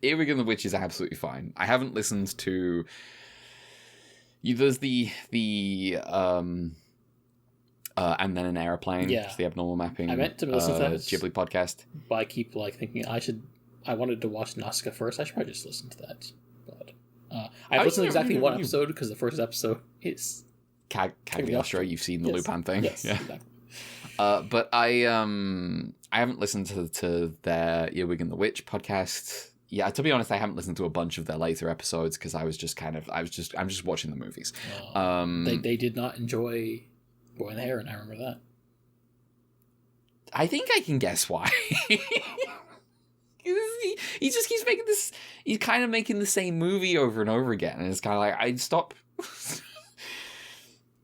Earwig and the Witch is absolutely fine. I haven't listened to... There's the and then an airplane, just the abnormal mapping. I meant to listen to that Ghibli podcast, but I keep thinking I wanted to watch Nazca first. I should probably just listen to that. But I've listened to exactly one episode, because the first episode is Cagliostro. You've seen the Lupin thing, yes, exactly. But I haven't listened to their Earwig and the Witch podcast. Yeah, to be honest, I haven't listened to a bunch of their later episodes because I'm just watching the movies. They did not enjoy Boy and the Heron. I remember that. I think I can guess why. He just keeps making this. He's kind of making the same movie over and over again, and it's kind of like I'd stop.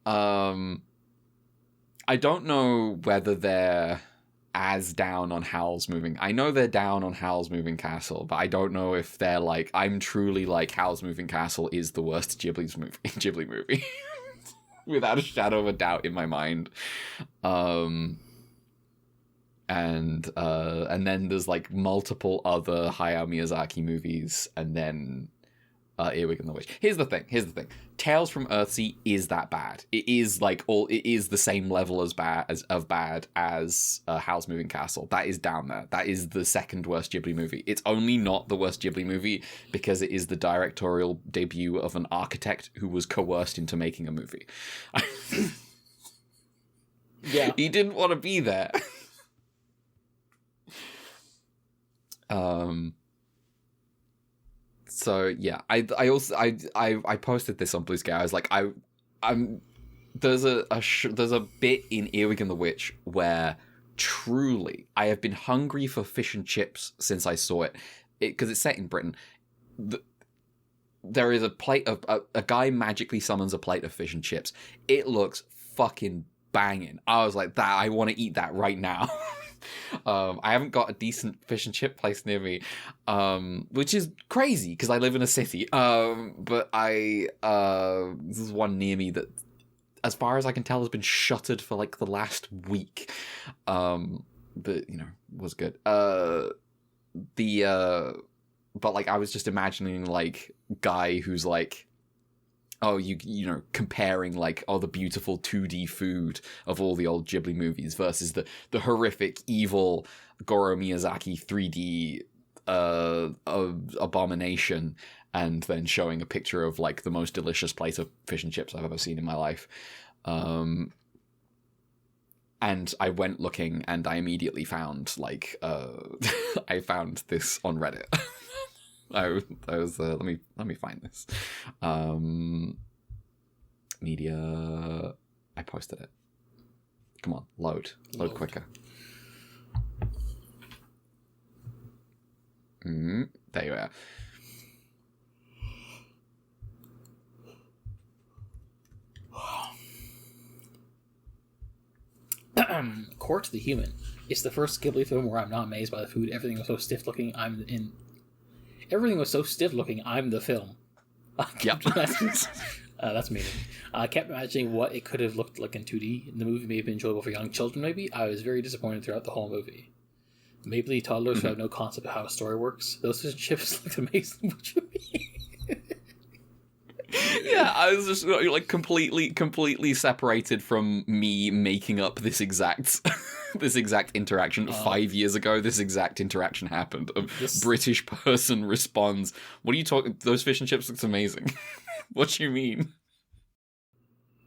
I don't know whether they're as down on Howl's Moving. I know they're down on Howl's Moving Castle, but I don't know if they're like I'm truly like Howl's Moving Castle is the worst Ghibli movie, without a shadow of a doubt in my mind. And then there's like multiple other Hayao Miyazaki movies, and then Earwig and the Witch. Here's the thing. Tales from Earthsea is that bad. It is the same level as bad as Howl's Moving Castle. That is down there. That is the second worst Ghibli movie. It's only not the worst Ghibli movie because it is the directorial debut of an architect who was coerced into making a movie. Yeah. He didn't want to be there. So yeah, I posted this on Blue Sky. I was like, there's a bit in Earwig and the Witch where truly I have been hungry for fish and chips since I saw it, because it's set in Britain. There is a plate of a guy magically summons a plate of fish and chips. It looks fucking banging. I was like, I want to eat that right now. I haven't got a decent fish and chip place near me, which is crazy because I live in a city. But there's one near me that, as far as I can tell, has been shuttered for like the last week. But was good. But like I was just imagining like guy who's like, oh, comparing like, the beautiful 2D food of all the old Ghibli movies versus the horrific, evil Goro Miyazaki 3D abomination, and then showing a picture of like the most delicious plate of fish and chips I've ever seen in my life. And I went looking, and I immediately found like I found this on Reddit. I was let me find this. Media. I posted it. Come on, load quicker. There you are. Court the Human. It's the first Ghibli film where I'm not amazed by the food. Everything was so stiff looking. Everything was so stiff looking. I'm the film. Yep. That's meaning. I kept imagining what it could have looked like in 2D. The movie may have been enjoyable for young children, maybe. I was very disappointed throughout the whole movie. Maybe toddlers who have no concept of how a story works. Those fish and chips looked amazing. What you mean? Yeah, I was just like completely separated from me making up this exact interaction 5 years ago. This exact interaction happened. A British person responds, "What are you talking? Those fish and chips looks amazing." What do you mean?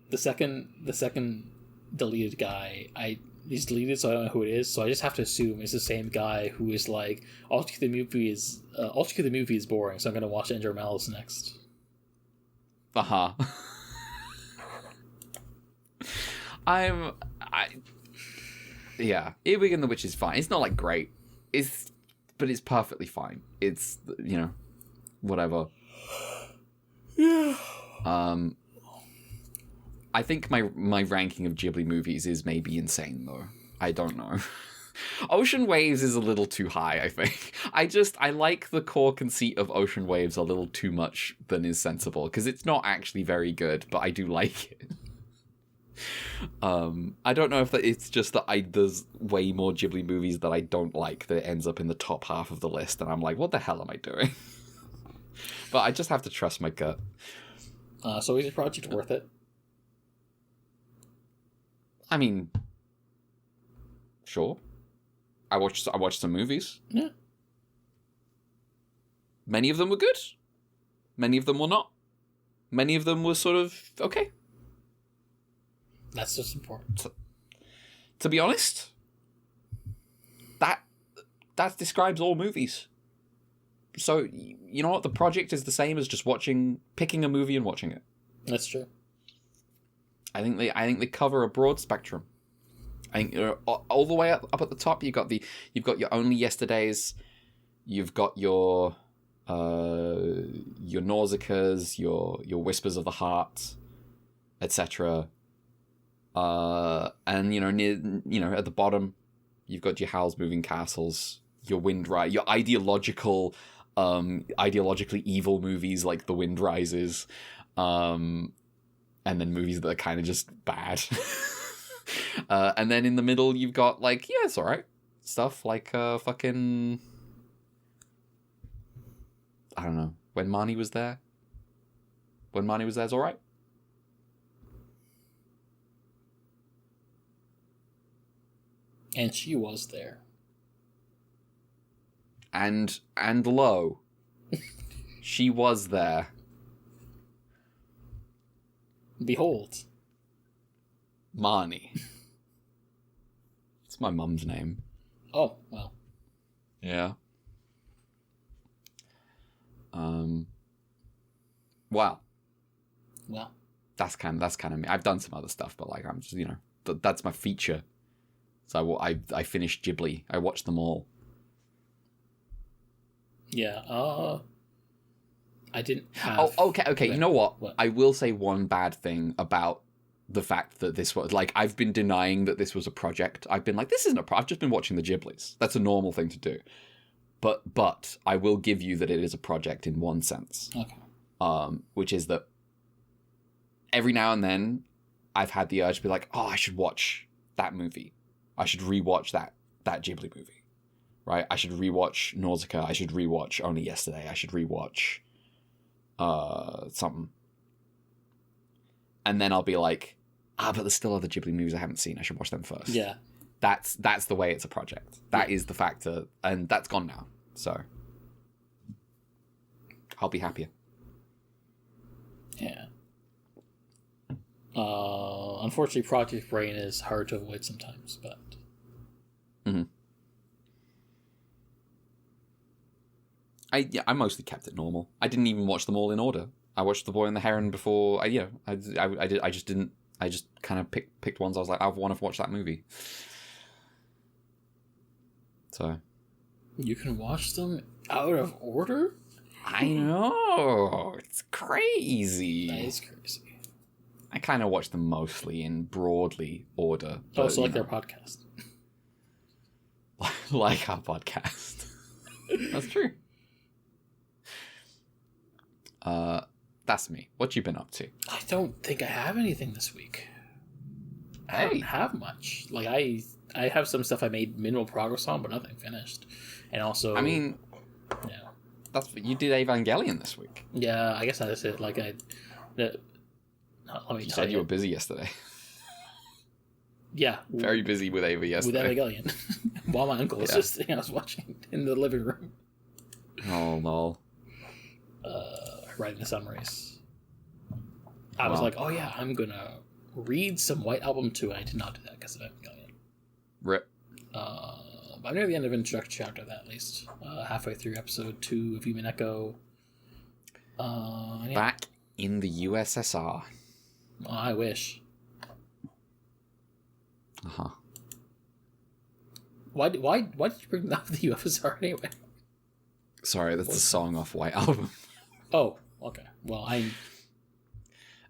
The second deleted guy, he's deleted, so I don't know who it is. So I just have to assume it's the same guy who is like, Ultraman the movie is boring, so I'm gonna watch Ender Malice next. Yeah, Earwig and the Witch is fine. It's not like great. But it's perfectly fine. It's whatever. Yeah. I think my ranking of Ghibli movies is maybe insane though. I don't know. Ocean Waves is a little too high, I think. I like the core conceit of Ocean Waves a little too much than is sensible, because it's not actually very good, but I do like it. I don't know if it's just that there's way more Ghibli movies that I don't like that ends up in the top half of the list, and I'm like, what the hell am I doing? But I just have to trust my gut. So is the project worth it? I mean, sure. I watched some movies. Yeah. Many of them were good. Many of them were not. Many of them were sort of okay. That's just important. To be honest, that describes all movies. So, you know what? The project is the same as just picking a movie and watching it. That's true. I think they cover a broad spectrum. I think all the way up at the top, you've got your Only Yesterdays, you've got your Nausicaas, your Whispers of the Heart, etc. And near at the bottom, you've got your Howl's Moving Castles, your Wind Rise, your ideologically evil movies like The Wind Rises, and then movies that are kind of just bad. And then in the middle, you've got it's alright stuff like fucking, I don't know, When Marnie Was There. When Marnie Was There's alright. And she was there. And lo, she was there. Behold. Marnie. It's my mum's name. Oh, well. Yeah. Wow. Well. That's kind of me. I've done some other stuff, but I'm just, that's my feature. So I finished Ghibli. I watched them all. Yeah. I didn't have... Oh, okay. You know what? What? I will say one bad thing about the fact that this was, I've been denying that this was a project. I've been like, this isn't a project. I've just been watching the Ghiblis. That's a normal thing to do. But I will give you that it is a project in one sense. Okay. Which is that every now and then I've had the urge to be like, oh, I should watch that movie. I should rewatch that Ghibli movie. Right? I should rewatch Nausicaa. I should rewatch Only Yesterday. I should rewatch something. And then I'll be like, but there's still other Ghibli movies I haven't seen. I should watch them first. Yeah. That's the way it's a project. That is the factor, and that's gone now. So I'll be happier. Yeah. Unfortunately, Project Brain is hard to avoid sometimes, but... Mm-hmm. I mostly kept it normal. I didn't even watch them all in order. I watched The Boy and the Heron before. I just kind of picked ones. I was like, I want to watch that movie. So you can watch them out of order? I know, it's crazy. That is crazy. I kind of watch them mostly in broadly order. Oh, so their podcast. Like our podcast. That's true. That's me. What you been up to? I don't think I have anything this week. I don't have much. I have some stuff I made minimal progress on, but nothing finished. And also, yeah, that's what you did. Evangelion this week. Yeah, I guess that's it. Let me You said you were busy yesterday. Yeah, very busy with Ava yesterday. With Evangelion, while my uncle was just I was watching in the living room. Oh no. Writing the summaries. I was like, oh yeah, I'm gonna read some White Album 2. I did not do that because of Evangelion. Rip. But I'm near the end of introduction chapter that at least. Halfway through episode 2 of Human Echo. Yeah. Back in the USSR. Oh, I wish. Uh-huh. Why did you bring up the USSR anyway? Sorry, that's a song off White Album. Oh, okay. Well,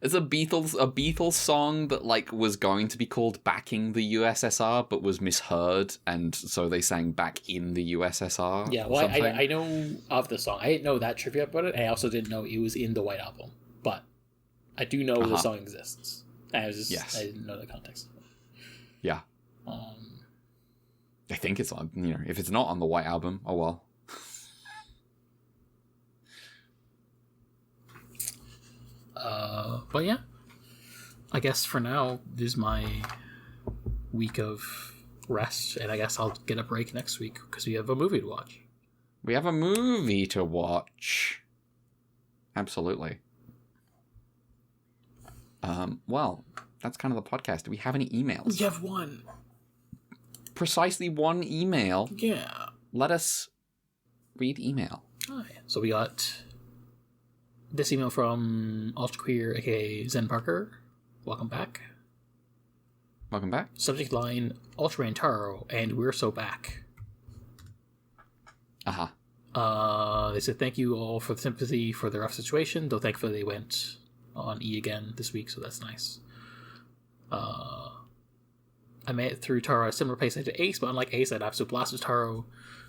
It's a Beatles song that was going to be called Backing the USSR, but was misheard, and so they sang Back in the USSR. Yeah, well, I know of the song. I didn't know that trivia about it. I also didn't know it was in the White Album, but I do know the song exists. I didn't know the context. Yeah. I think it's on. If it's not on the White Album, oh well. But yeah, I guess for now this is my week of rest, and I guess I'll get a break next week because we have a movie to watch. We have a movie to watch. Absolutely. Well, that's kind of the podcast. Do we have any emails? We have one. precisely one email. Yeah. Let us read email. Alright, so we got this email from Ultra Queer, aka Zen Parker. Welcome back. Welcome back. Subject line, Ultraman Taro, and we're so back. They said thank you all for the sympathy for the rough situation, though thankfully they went on E again this week, so that's nice. I made it through Taro at a similar pace to Ace, but unlike Ace, I had absolute blast with Taro.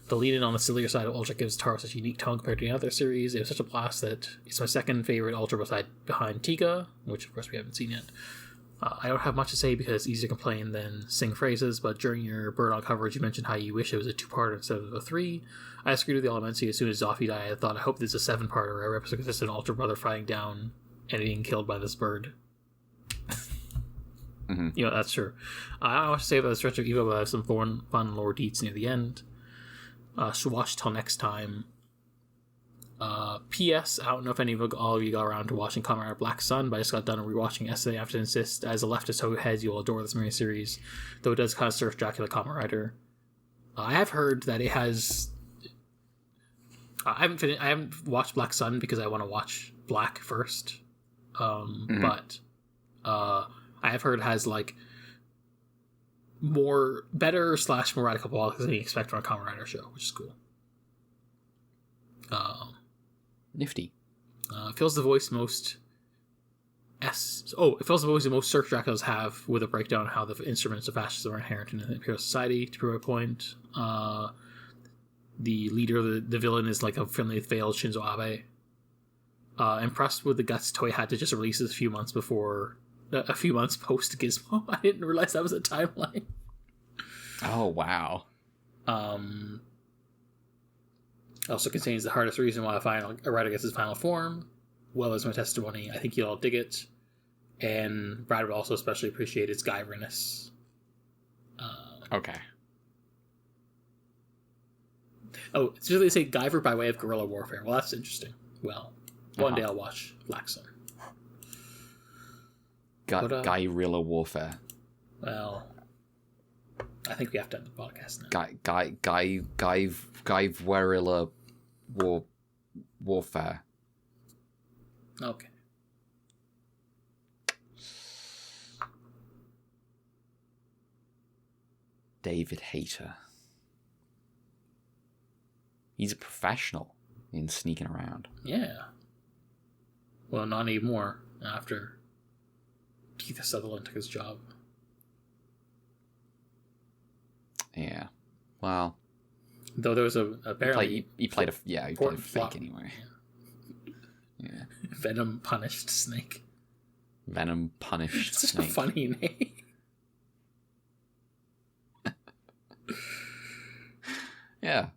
The lead-in on the sillier side of Ultra gives Taro such a unique tone compared to the other series. It was such a blast that it's my second favorite Ultra beside behind Tiga, which of course we haven't seen yet. I don't have much to say because it's easier to complain than sing phrases, but during your Bird-On coverage, you mentioned how you wish it was a 2-parter instead of a 3. I disagreed with the Elementary. As soon as Zoffy died, I thought, I hope this is a 7-parter, where every episode consists of an Ultra brother fighting down and being killed by this bird. Mm-hmm. You know, that's true. I don't want to say about the stretch of Evo, but I have some fun lore deets near the end. So watch till next time. P.S. I don't know if all of you got around to watching Kamen Rider Black Sun, but I just got done rewatching yesterday. I have to insist, as a leftist who heads, you'll adore this miniseries, though it does kind of surf Dracula Kamen Rider. I have heard that it has... I haven't watched Black Sun because I want to watch Black first. But I have heard it has like better / more radical politics than you expect from a Kamen Rider show, which is cool. Nifty. It feels the voice most Cirque Draculas have, with a breakdown of how the instruments of fascism are inherent in the Imperial Society. To prove a point, the leader of the villain is like a friendly failed Shinzo Abe. Impressed with the guts Toei had to just release this a few months post Gizmo. I didn't realize that was a timeline. Oh wow. Also contains the hardest reason why a writer gets his final form, well as my testimony. I think you'll all dig it, and Brad would also especially appreciate its Guyverness. Okay. Oh, it's really say Guyver by way of guerrilla warfare. Well, that's interesting. Well, one day I'll watch Black Sun. Guerrilla warfare. Well, I think we have to end the podcast now. Guerrilla warfare. Okay. David Hayter. He's a professional in sneaking around. Yeah. Well, not anymore after Keith Sutherland took his job. Yeah. Well. Though there was apparently he played a fake anyway. Yeah. Venom punished Snake. Venom punished Such Snake. a funny name. Yeah.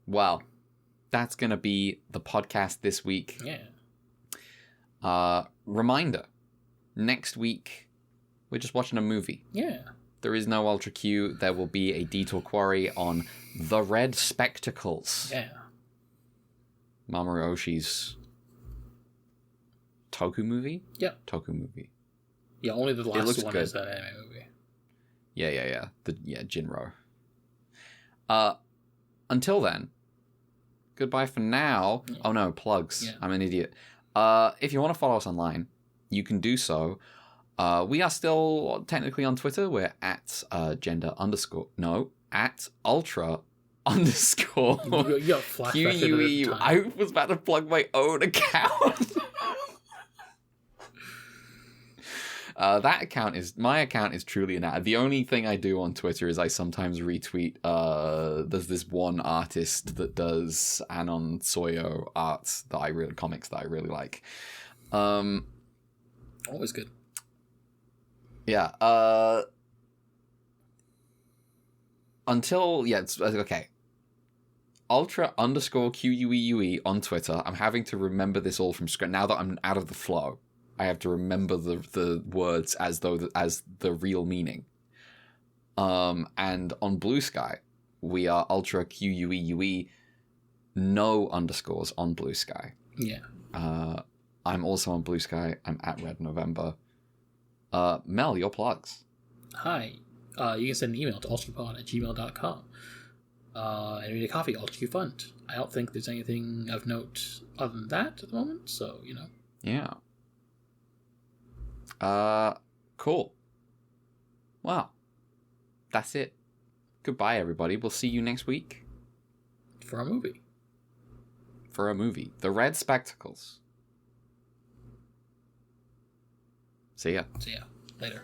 Well, that's gonna be the podcast this week. Yeah. Reminder. Next week, we're just watching a movie. Yeah. There is no Ultra Q. There will be a Detour Quarry on The Red Spectacles. Yeah. Mamoru Oshii's Toku movie? Yeah. Toku movie. Yeah, only the last one good. is that anime movie. Yeah. Jinro. Until then, goodbye for now. Yeah. Oh no, plugs. Yeah. I'm an idiot. If you want to follow us online, you can do so. We are still technically on Twitter. We're at at Ultra underscore QUE. I was about to plug my own account. My account is truly an ad. The only thing I do on Twitter is I sometimes retweet, there's this one artist that does Anon Soyo comics that I really like. Always good. Yeah. It's okay. Ultra underscore QUEUE on Twitter. I'm having to remember this all from scratch. Now that I'm out of the flow, I have to remember the words as the real meaning. And on Blue Sky, we are Ultra QUEUE, no underscores on Blue Sky. Yeah. I'm also on Blue Sky. I'm at Red November. Mel, your plugs. Hi. You can send an email to ultrapod@gmail.com. And read a coffee, Ultra Fund. I don't think there's anything of note other than that at the moment, so, you know. Yeah. Cool. Well, that's it. Goodbye, everybody. We'll see you next week. For a movie. The Red Spectacles. See ya. See ya. Later.